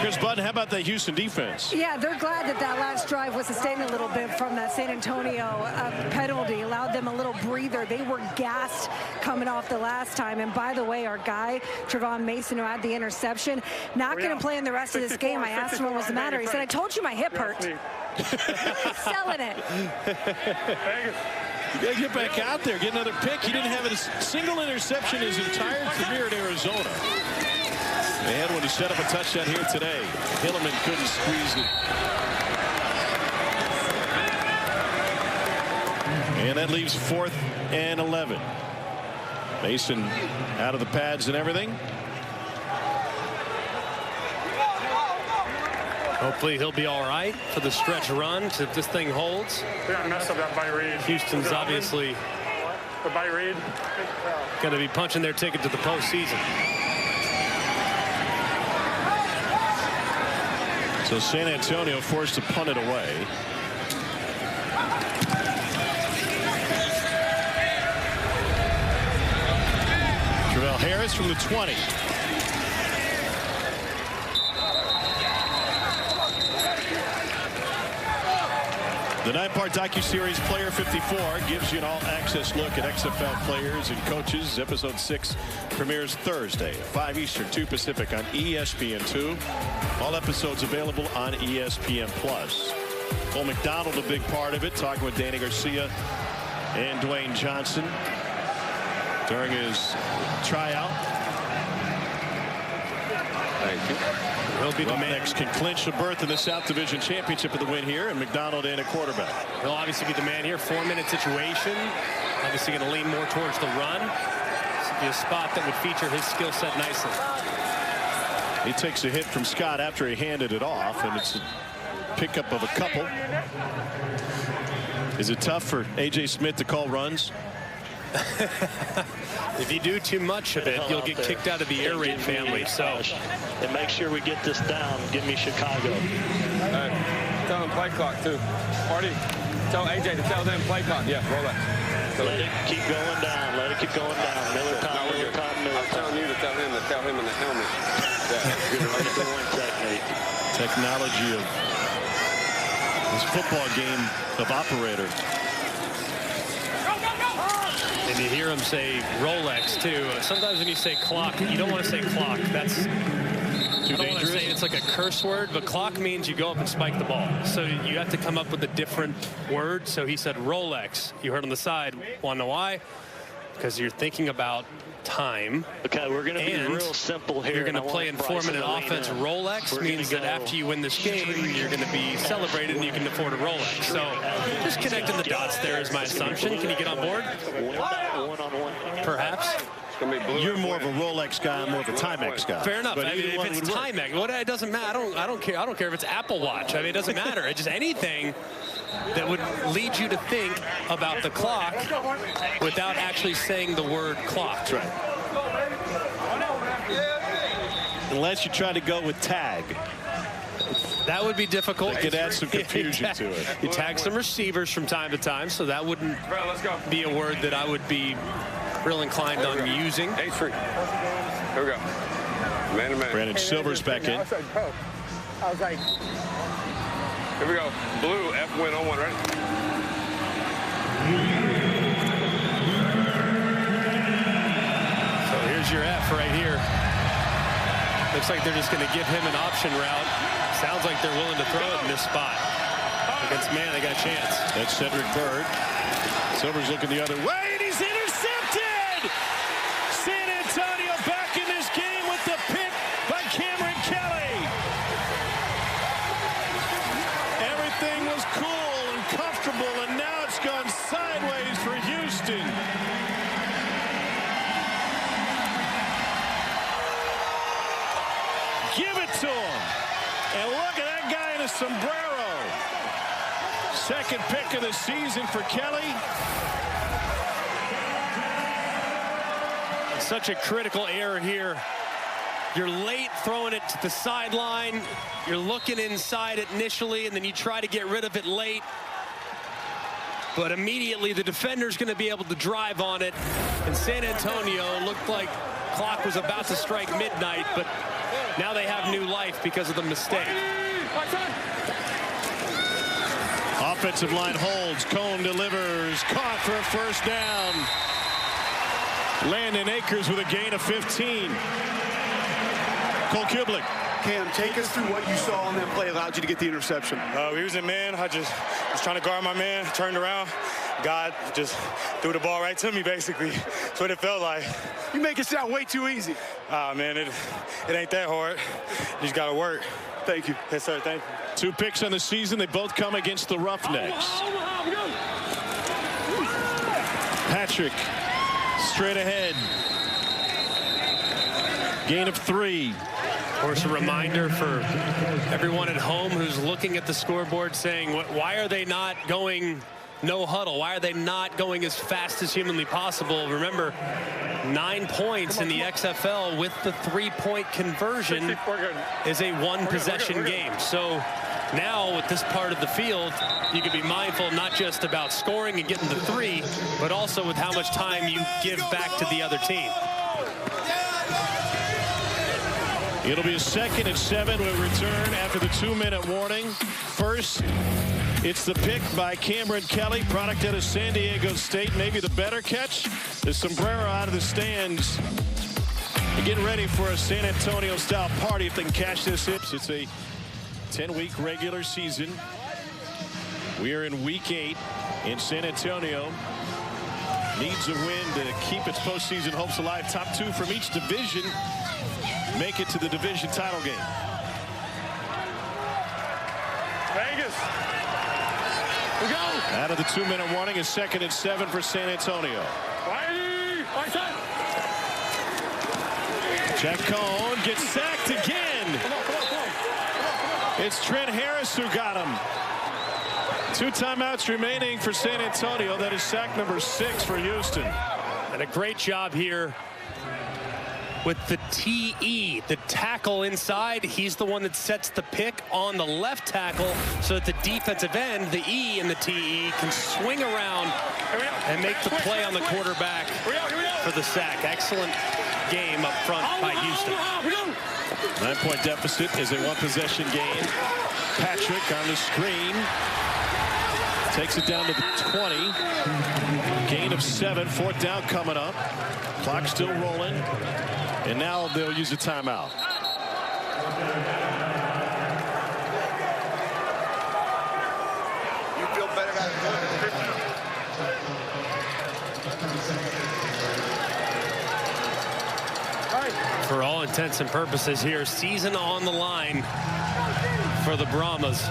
Chris Button, how about the Houston defense? Yeah, they're glad that last drive was sustained a little bit from that San Antonio penalty. Allowed them a little breather. They were gassed coming off the last time. And by the way, our guy, Trevon Mason, who had the interception, not going to play in the rest of this game. I asked him what was the matter. He said, I told you my hip hurt. Selling it. You got to get back out there, get another pick. He didn't have a single interception his entire career at Arizona. They had one to set up a touchdown here today. Hilleman couldn't squeeze it. And that leaves 4th and 11. Mason out of the pads and everything. Hopefully he'll be all right for the stretch run if this thing holds. We got to mess up that bite read. Houston's obviously the bite read going to be punching their ticket to the postseason. So San Antonio forced to punt it away. Travell Harris from the 20. The 9-part docuseries Player 54 gives you an all-access look at XFL players and coaches. Episode 6 premieres Thursday, 5 Eastern, 2 Pacific on ESPN2. All episodes available on ESPN+. Cole McDonald, a big part of it, talking with Danny Garcia and Dwayne Johnson during his tryout. Thank you. He'll be the Roughnecks can clinch a berth in the South Division Championship with the win here, and McDonald in a quarterback. He'll obviously be the man here. 4-minute situation. Obviously going to lean more towards the run. This would be a spot that would feature his skill set nicely. He takes a hit from Scott after he handed it off, and it's a pickup of a couple. Is it tough for A.J. Smith to call runs? If you do too much of it, you'll get kicked out of the air raid family. So, and make sure we get this down. Give me Chicago. Tell them play clock too. Marty, tell AJ to tell them play clock. Yeah, roll that. Let it keep going down. Let it keep going down. Miller time, Miller time, Miller time. I'm telling you to tell him in the helmet. Technology of this football game of operator. And you hear him say Rolex too. Sometimes when you say clock, you don't want to say clock. That's too dangerous. I don't want to say it's like a curse word, but clock means you go up and spike the ball. So you have to come up with a different word. So he said Rolex. You heard on the side. Want to know why? Because you're thinking about time. Okay, we're going to be real simple here. You're going to play in 4-minute offense. Rolex means that after you win this game, you're going to be celebrated and you can afford a Rolex. So just connecting the dots there is my assumption. Can you get on board? One-on-one. Perhaps. You're more of a Rolex guy, I'm more of a Timex guy. Fair enough. But I mean, if it's Timex, it doesn't matter. I don't care. I don't care if it's Apple Watch. I mean, it doesn't matter. It's just anything that would lead you to think about the clock without actually saying the word clock. That's right. Unless you try to go with tag. That would be difficult. That could add some confusion to it. You tag some receivers from time to time, so that wouldn't be a word that I would be real inclined on using. 8-3. Here we go. Man to man. Brandon Silver's back in. I was like, here we go. Blue, F win on one, right? So here's your F right here. Looks like they're just going to give him an option route. Sounds like they're willing to throw it in this spot. Against man, they got a chance. That's Cedric Bird. Silver's looking the other way, and he's intercepted! San Antonio back in this game with the pick by Cameron Kelly. Everything was cool and comfortable, and now it's gone sideways for Houston. Give it to him. And look at that guy in a sombrero. Second pick of the season for Kelly. Such a critical error here. You're late throwing it to the sideline. You're looking inside it initially, and then you try to get rid of it late. But immediately the defender's going to be able to drive on it. And San Antonio looked like clock was about to strike midnight, but now they have new life because of the mistake. Offensive line holds. Cone delivers. Caught for a first down. Landon Akers with a gain of 15. Cole Kublik. Cam, take us through what you saw on that play allowed you to get the interception. We was in man. I just was trying to guard my man, turned around. God just threw the ball right to me, basically. That's what it felt like. You make it sound way too easy. Man, it ain't that hard. You just got to work. Thank you. Yes, sir. Thank you. 2 picks on the season. They both come against the Roughnecks. Patrick straight ahead. Gain of 3. Of course, a reminder for everyone at home who's looking at the scoreboard saying, why are they not going no huddle? Why are they not going as fast as humanly possible? Remember, 9 points in the XFL with the 3-point conversion is a 1-possession game. So now with this part of the field, you can be mindful not just about scoring and getting the 3, but also with how much time you give back to the other team. It'll be a 2nd and 7 with return after the 2-minute warning. First It's the pick by Cameron Kelly, product out of San Diego State. Maybe the better catch. The sombrero out of the stands. Getting ready for a San Antonio-style party if they can catch this hips. It's a 10-week regular season. We are in week 8 in San Antonio. Needs a win to keep its postseason hopes alive. Top 2 from each division make it to the division title game. Vegas. We go. Out of the 2-minute warning is 2nd and 7 for San Antonio. Jack Cohn gets sacked again. It's Trent Harris who got him. 2 timeouts remaining for San Antonio. That is sack number 6 for Houston. And a great job here with the TE, the tackle inside. He's the one that sets the pick on the left tackle so that the defensive end, the E and the TE, can swing around and make the play on the quarterback for the sack. Excellent game up front by Houston. 9-point deficit is a 1-possession game. Patrick on the screen. Takes it down to the 20. Gain of 7. 4th down coming up. Clock still rolling. And now they'll use a timeout. You feel better about For all intents and purposes here, season on the line for the Brahmas.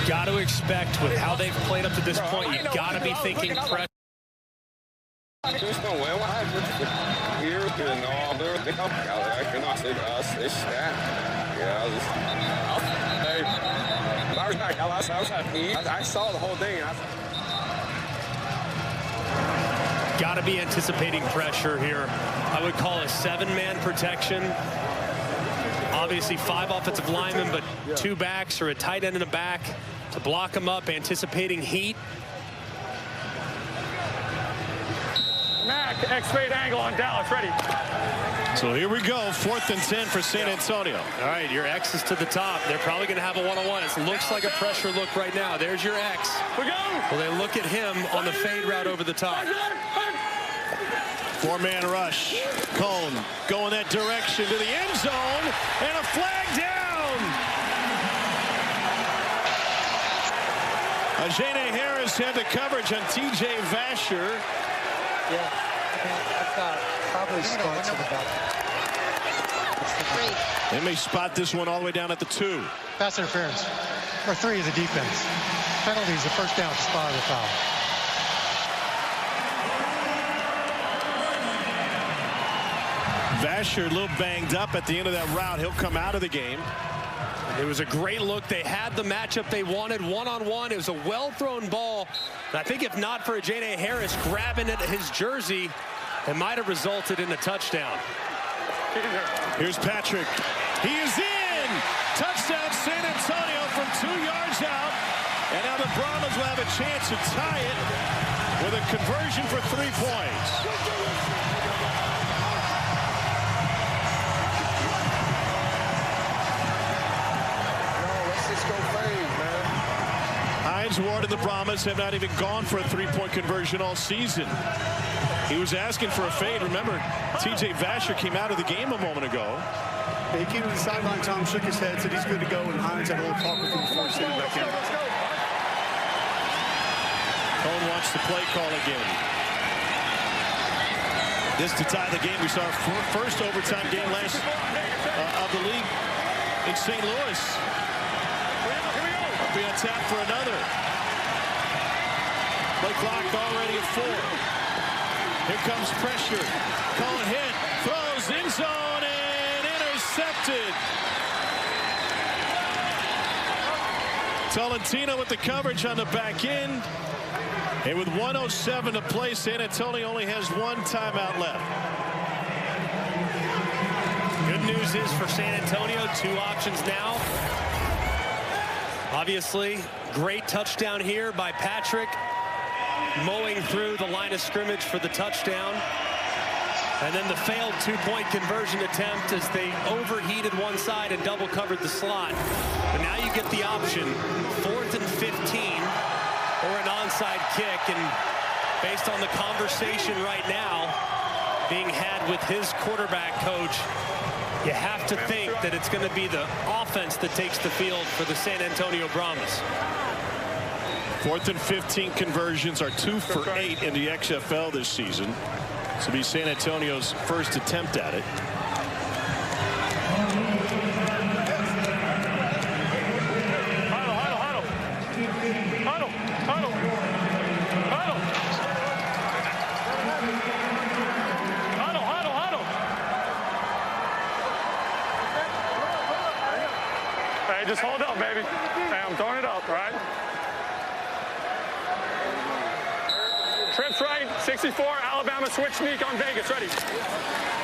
Got to expect with how they've played up to this point, you've got to be thinking pressure. I saw the whole thing. Got to be anticipating pressure here. I would call a 7-man protection. Obviously 5 offensive linemen, but 2 backs or a tight end and a back to block them up, anticipating heat. Mac, X-fade angle on Dallas, ready. So here we go, 4th and 10 for San Antonio. All right, your X is to the top. They're probably going to have a one-on-one. It looks like a pressure look right now. There's your X. We go. Well, they look at him on the fade route over the top. 4-man rush. Cone going that direction to the end zone, and a flag down. Ajene Harris had the coverage on T.J. Vasher. Yeah, I thought probably starts at about. They may spot this one all the way down at the 2. Pass interference. Or 3 is the defense. Penalty is the first down spot of the foul. Vasher a little banged up at the end of that route. He'll come out of the game. It was a great look. They had the matchup they wanted, one-on-one. It was a well-thrown ball. And I think if not for Ajene Harris grabbing at his jersey, it might have resulted in a touchdown. Here's Patrick. He is in. Touchdown San Antonio from 2 yards out. And now the Brahmas will have a chance to tie it with a conversion for 3 points. Ward and the Brahmas have not even gone for a 3-point conversion all season. He was asking for a fade. Remember, T.J. Vasher came out of the game a moment ago. He came to the sideline. Tom shook his head, said he's good to go, and Hines had a little talk with him before he sent him back in. Cone wants the play call again. This to tie the game. We saw our first overtime game last of the league in St. Louis. Be on tap for another. Play clock already at 4. Here comes pressure. Cone hit. Throws end zone and intercepted. Tolentino with the coverage on the back end. And with 1:07 to play, San Antonio only has 1 timeout left. Good news is for San Antonio, 2 options now. Obviously, great touchdown here by Patrick, mowing through the line of scrimmage for the touchdown. And then the failed two-point conversion attempt as they overheated one side and double covered the slot. But now you get the option, 4th and 15 or an onside kick. And based on the conversation right now being had with his quarterback coach, you have to think that it's going to be the offense that takes the field for the San Antonio Brahmas. 4th and 15 conversions are 2 for 8 in the XFL this season. This will be San Antonio's first attempt at it. Hey, just hold up, baby. Hey, I'm throwing it up, right? Trips right, 64, Alabama switch sneak on Vegas, ready.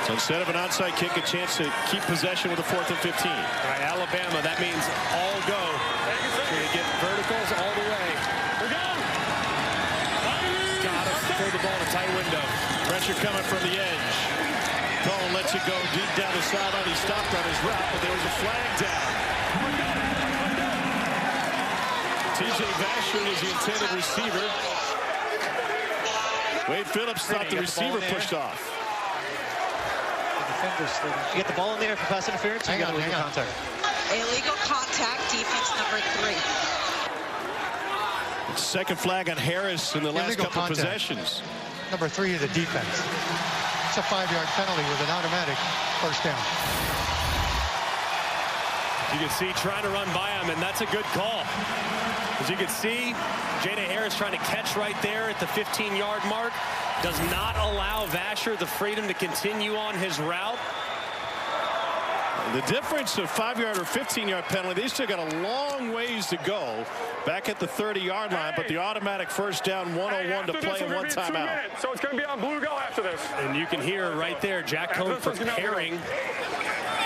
So instead of an onside kick, a chance to keep possession with a 4th and 15. All right, Alabama, that means all go. Going to get verticals all the way. Got to throw the ball in a tight window. Pressure coming from the edge. Cohen lets it go deep down the sideline. He stopped on his route, but there was a flag down. TJ Vasher is the intended receiver. Wade Phillips thought the receiver pushed off. You get the ball in there for pass interference. You got illegal contact. Illegal contact, defense number 3. Second flag on Harris in the last Illegal couple contact. Possessions. Number 3 of the defense. It's a 5-yard penalty with an automatic first down. You can see trying to run by him, and that's a good call. As you can see, Jada Harris trying to catch right there at the 15-yard mark. Does not allow Vasher the freedom to continue on his route. The difference of 5-yard or 15-yard penalty, they still got a long ways to go back at the 30-yard line, but the automatic first down, 101 to play and 1 timeout. So it's going to be on blue go after this. And you can hear right there, Jack Cohn preparing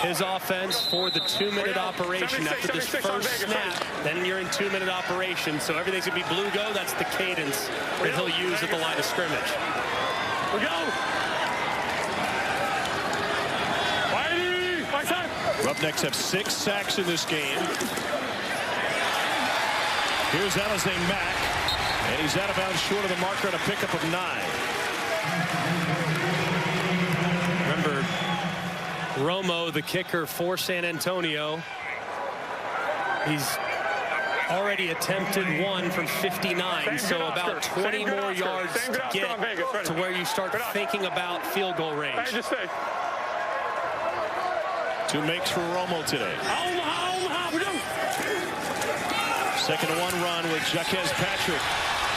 his offense for the 2-minute operation after this first snap. Then you're in 2-minute operation, so everything's going to be blue go. That's the cadence that he'll use at the line of scrimmage. We go. Roughnecks have 6 sacks in this game. Here's Alize Mack, and he's out of bounds short of the marker on a pickup of 9. Remember, Romo, the kicker for San Antonio, he's already attempted 1 from 59, so about 20 more yards to get to where you start thinking about field goal range. 2 makes for Romo today. Second and 1 run with Jaquez Patrick.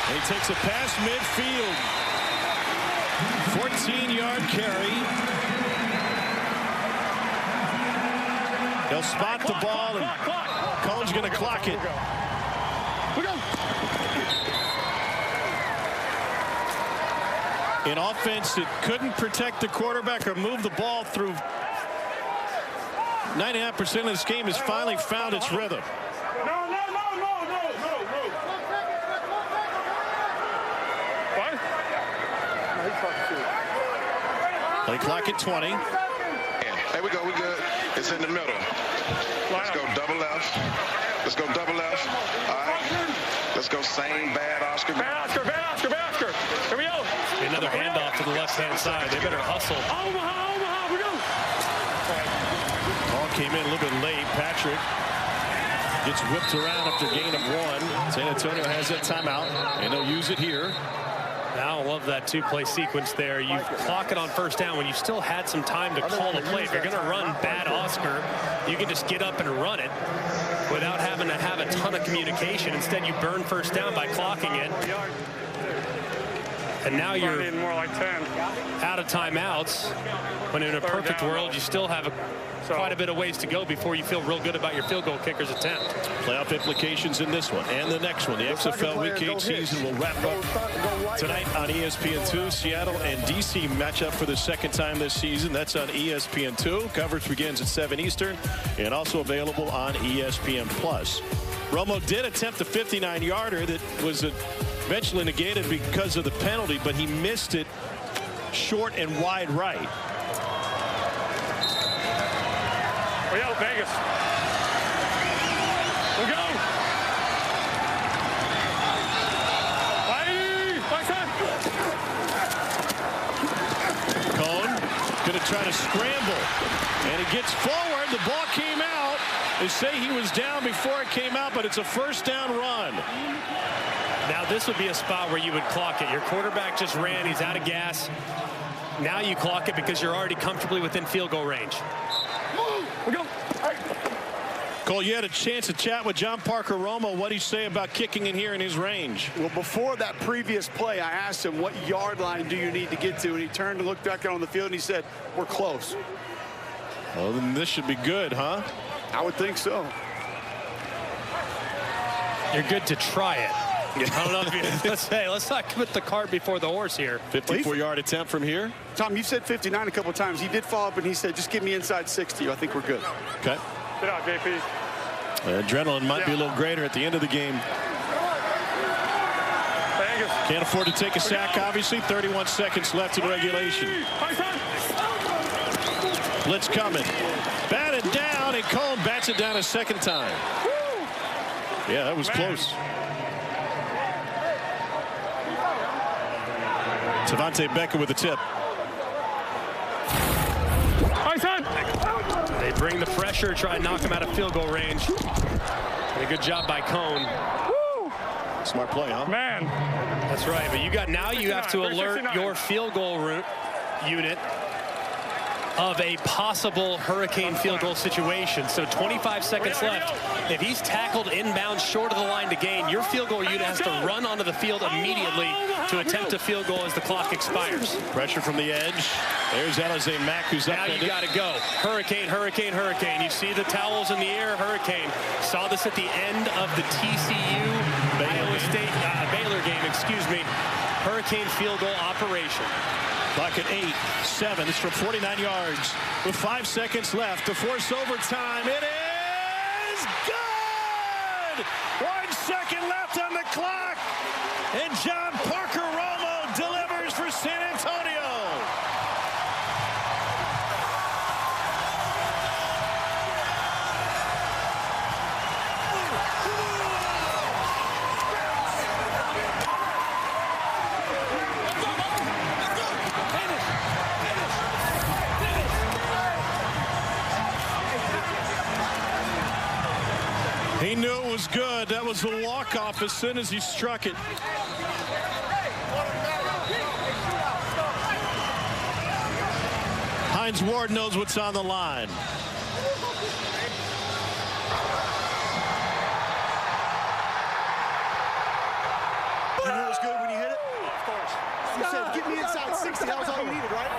And he takes a pass midfield. 14-yard carry. He'll spot the ball, and Cohen's going to clock it. An offense that couldn't protect the quarterback or move the ball through 99% of this game has finally found its rhythm. What? They clock at 20. There we go. We good. It's in the middle. Let's go double left. Let's go double left. All right. Let's go same bad Oscar. Bad Oscar. Here we go. Another handoff to the left-hand side. They better hustle. Omaha, we go. Ball came in a little bit late. Patrick gets whipped around after gain of 1. San Antonio has that timeout, and they'll use it here. Now I love that 2-play sequence there. You clock it on first down when you still had some time to call a play. If you're going to run bad Oscar, you can just get up and run it without having to have a ton of communication. Instead, you burn first down by clocking it. And now you're more like 10. out of timeouts, when in a perfect world you still have quite a bit of ways to go before you feel real good about your field goal kicker's attempt. Playoff implications in this one and the next one. The XFL Week 8 season will wrap up tonight on ESPN2. Seattle and DC match up for the second time this season. That's on ESPN2. Coverage begins at 7 Eastern and also available on ESPN+. Romo did attempt a 59-yarder that was eventually negated because of the penalty, but he missed it short and wide right. We go, Vegas. We go. Cone going to try to scramble, and it gets forward. The ball came out. They say he was down before it came out, but it's a first down run. Now this would be a spot where you would clock it. Your quarterback just ran. He's out of gas. Now you clock it because you're already comfortably within field goal range. We go. Cole, you had a chance to chat with John Parker Romo. What did he say about kicking in here in his range? Well, before that previous play, I asked him, what yard line do you need to get to? And he turned and looked back out on the field, and he said, we're close. Well, then this should be good, huh? I would think so. You're good to try it. I don't know if you, let's not put the cart before the horse here. 54-yard attempt from here. Tom, you said 59 a couple of times. He did follow up, and he said, just get me inside 60. I think we're good. Okay. Get out, JP. Adrenaline might be a little greater at the end of the game. Can't afford to take a sack, obviously. 31 seconds left in regulation. Blitz coming. Batted down, and Cone bats it down a second time. Yeah, that was close. Tavante Becker with the tip. They bring the pressure, try and knock him out of field goal range. And a good job by Cone. Smart play, huh? Man. That's right, but you have to alert your field goal unit of a possible hurricane field goal situation. So 25 seconds left. If he's tackled inbound short of the line to gain, your field goal unit has to run onto the field immediately to attempt a field goal as the clock expires. Pressure from the edge. There's Alize Mack, who's up. Now you got to go. Hurricane, hurricane, hurricane. You see the towels in the air. Hurricane. Saw this at the end of the TCU Iowa State Baylor game. Excuse me. Hurricane field goal operation. Clock at 8-7. It's from 49 yards with 5 seconds left to force overtime. It is good! 1 second left on the clock, and John Parker Romo delivers for San Antonio. He knew it was good. That was the walk-off as soon as he struck it. Hines Ward knows what's on the line. You knew it was good when you hit it? Of course. You said, get me inside 60. That was all you needed, right?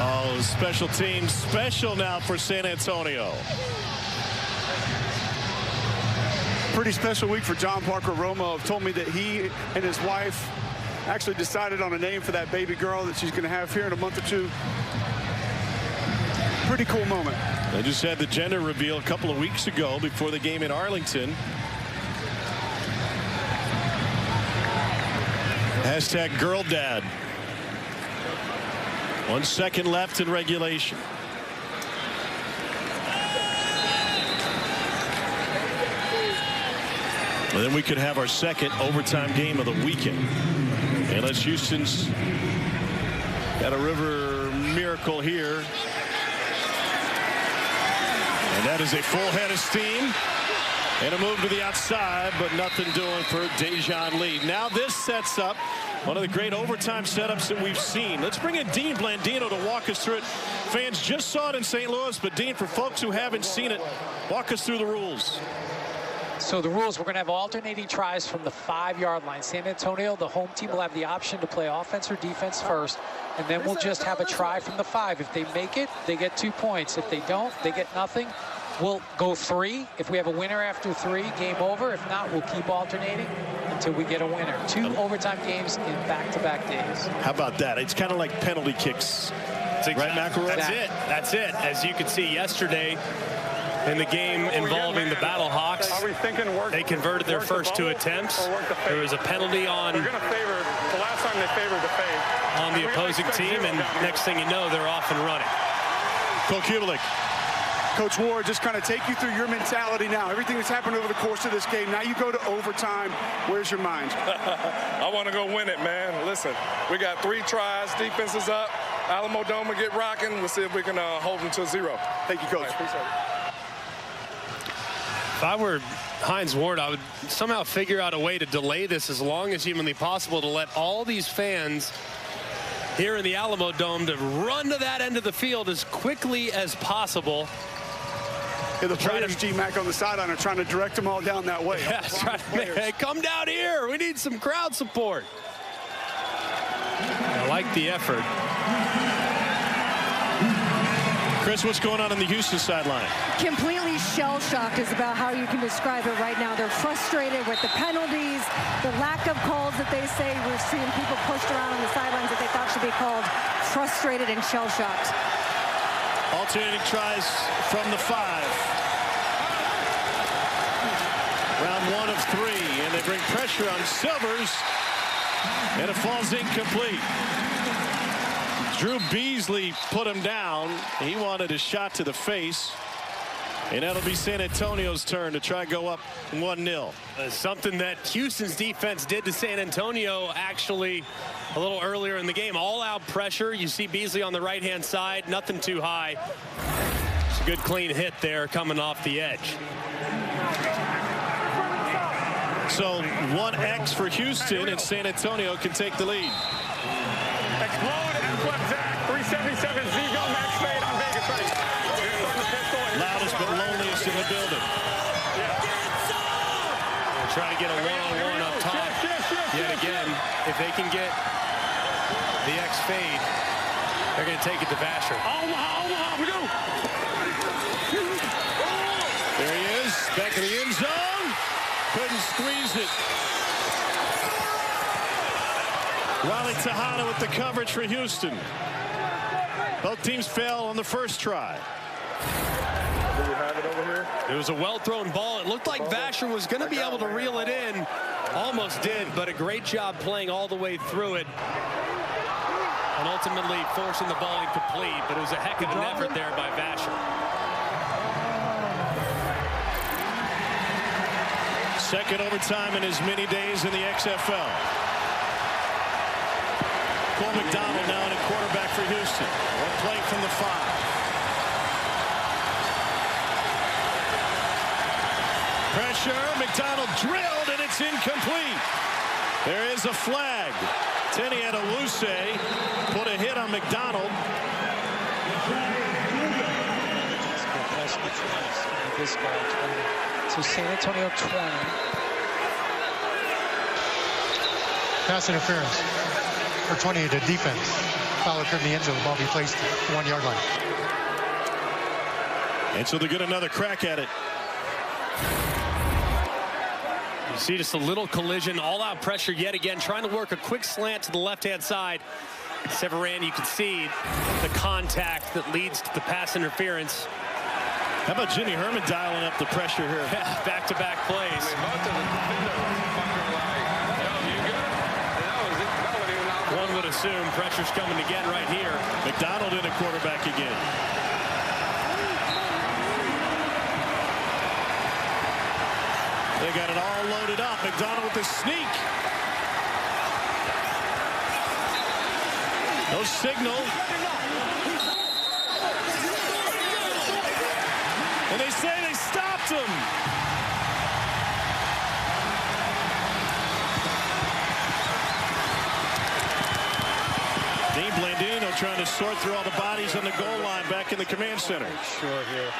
Oh, special teams special now for San Antonio. Pretty special week for John Parker Romo. Told me that he and his wife actually decided on a name for that baby girl that she's going to have here in a month or two. Pretty cool moment. They just had the gender reveal a couple of weeks ago before the game in Arlington. Hashtag girl dad. 1 second left in regulation. And then we could have our second overtime game of the weekend. Unless Houston's got a river miracle here. And that is a full head of steam. And a move to the outside, but nothing doing for Dejon Lee. Now this sets up one of the great overtime setups that we've seen. Let's bring in Dean Blandino to walk us through it. Fans just saw it in St. Louis, but Dean, for folks who haven't seen it, walk us through the rules. So the rules, we're going to have alternating tries from the 5-yard line. San Antonio, the home team, will have the option to play offense or defense first, and then we'll just have a try from the 5. If they make it, they get 2 points. If they don't, they get nothing. We'll go 3. If we have a winner after 3, game over. If not, we'll keep alternating until we get a winner. 2 overtime games in back-to-back days. How about that? It's kind of like penalty kicks. Right, McElroy? That's it. That's it. As you could see yesterday, in the game involving the Battlehawks. They converted their first 2 attempts. There was a penalty on the opposing team, and next thing you know, they're off and running. Coach Ward, just kind of take you through your mentality now. Everything that's happened over the course of this game. Now you go to overtime. Where's your mind? I want to go win it, man. Listen, we got 3 tries. Defense is up. Alamo Dome will get rocking. We'll see if we can hold them to 0. Thank you, Coach. If I were Hines Ward, I would somehow figure out a way to delay this as long as humanly possible to let all these fans here in the Alamo Dome to run to that end of the field as quickly as possible. Yeah, the players, G-Mac, on the sideline are trying to direct them all down that way. Yeah, hey, come down here. We need some crowd support. I like the effort. Chris, what's going on the Houston sideline? Completely shell-shocked is about how you can describe it right now. They're frustrated with the penalties, the lack of calls that they say. We're seeing people pushed around on the sidelines that they thought should be called. Frustrated and shell-shocked. Alternating tries from the 5. Round 1 of 3, and they bring pressure on Silvers, and it falls incomplete. Drew Beasley put him down. He wanted a shot to the face, and that'll be San Antonio's turn to try to go up 1-0. Something that Houston's defense did to San Antonio actually a little earlier in the game. All-out pressure. You see Beasley on the right-hand side. Nothing too high. It's a good clean hit there coming off the edge. So 1X for Houston, and San Antonio can take the lead. Explode, F-Flip, Zach, 377, Z-Go, Max Fade on Vegas right. Loudest but loneliest in the building. They'll try to get a one-on-one up top. Yet again, if they can get the X fade, they're going to take it to Vasher. Omaha, we go. There he is, back in the end zone. Couldn't squeeze it. Riley Tejada with the coverage for Houston. Both teams fail on the first try. Do we have it over here? It was a well-thrown ball. It looked like Vasher was going to be able to reel it in. Almost did, but a great job playing all the way through it. And ultimately forcing the ball incomplete, but it was a heck of an effort there by Vasher. Second overtime in as many days in the XFL. Cole McDonald now in a quarterback for Houston. One play from the 5. Pressure. McDonald drilled, and it's incomplete. There is a flag. Tenny Adewuse put a hit on McDonald. This guy, so San Antonio 20. Pass interference for 20 to defense. Foul occurred in the end zone. The ball be placed at the 1-yard line. And so they get another crack at it. You see just a little collision, all-out pressure yet again, trying to work a quick slant to the left-hand side. Severan, you can see the contact that leads to the pass interference. How about Jimmy Herman dialing up the pressure here? Yeah, back-to-back plays. One would assume pressure's coming again right here. McDonald in a quarterback again. They got it all loaded up. McDonald with the sneak. No signal. And they say they stopped him. Dean Blandino trying to sort through all the bodies on the goal line back in the command center. Sure here.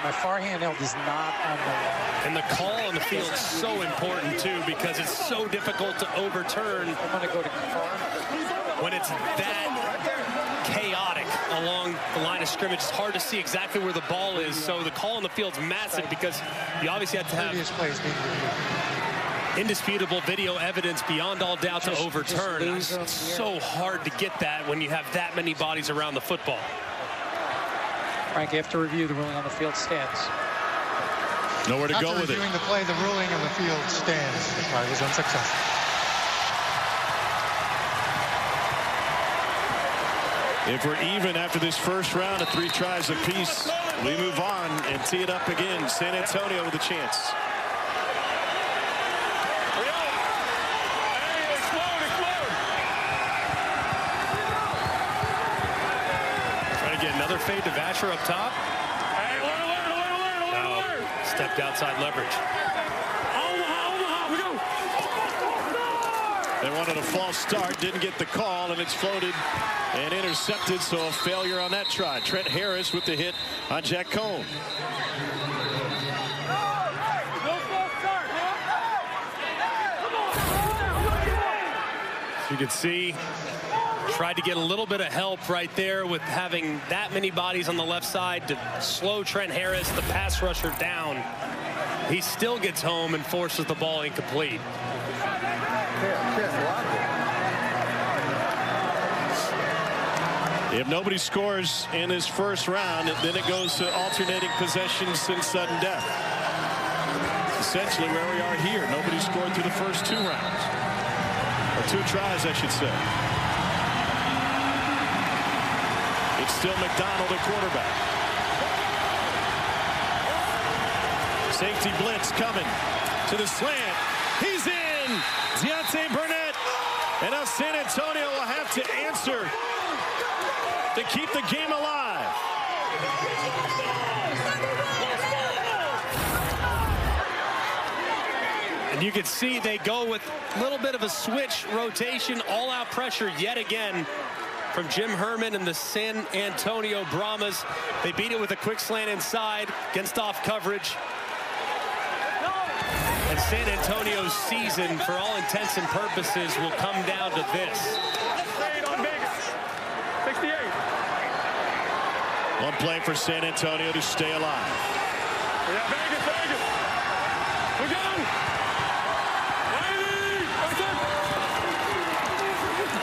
My far handheld is not on the line. And the call on the field is so important too, because it's so difficult to overturn. I'm going to go to when it's that chaotic along the line of scrimmage. It's hard to see exactly where the ball is. So the call on the field is massive because you obviously have to have indisputable video evidence beyond all doubt to overturn. It's so hard to get that when you have that many bodies around the football. Frank, after review, the ruling on the field stands. Nowhere to go with it. After reviewing the play, the ruling on the field stands. The try was unsuccessful. If we're even after this first round of 3 tries apiece, we move on and tee it up again. San Antonio with a chance. Trying to get another fade to Vasher up top. No, stepped outside leverage. They wanted a false start, didn't get the call, and it's floated and intercepted, so a failure on that try. Trent Harris with the hit on Jack Cohn. You can see, tried to get a little bit of help right there with having that many bodies on the left side to slow Trent Harris, the pass rusher, down. He still gets home and forces the ball incomplete. If nobody scores in this first round, then it goes to alternating possessions and sudden death. Essentially where we are here. Nobody scored through the first 2 rounds. Or 2 tries, I should say. It's still McDonald at quarterback. Safety blitz coming to the slant. He's in! Deontay Burnett. And now San Antonio will have to answer to keep the game alive. And you can see they go with a little bit of a switch rotation, all-out pressure yet again from Jim Herman and the San Antonio Brahmas. They beat it with a quick slant inside against off coverage. And San Antonio's season, for all intents and purposes, will come down to this. 68. One play for San Antonio to stay alive. Yeah, Vegas. We go.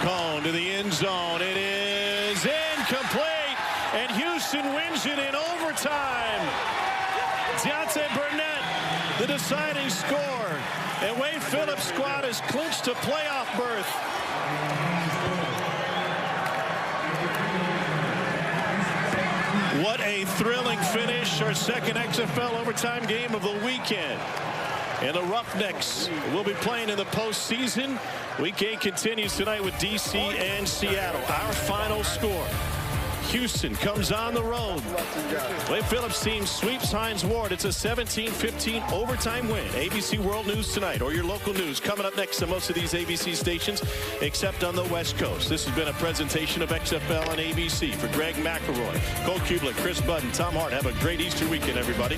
Cohn to the end zone. It is incomplete. And Houston wins it in overtime. Deontay Burnett, the deciding score. And Wade Phillips' squad has clinched a playoff berth. What a thrilling finish. Our second XFL overtime game of the weekend. And the Roughnecks will be playing in the postseason. Week 8 continues tonight with DC and Seattle. Our final score. Houston comes on the road. Wade Phillips' team sweeps Hines Ward. It's a 17-15 overtime win. ABC World News tonight, or your local news, coming up next on most of these ABC stations, except on the West Coast. This has been a presentation of XFL on ABC. For Greg McElroy, Cole Kublik, Chris Budden, Tom Hart, have a great Easter weekend, everybody.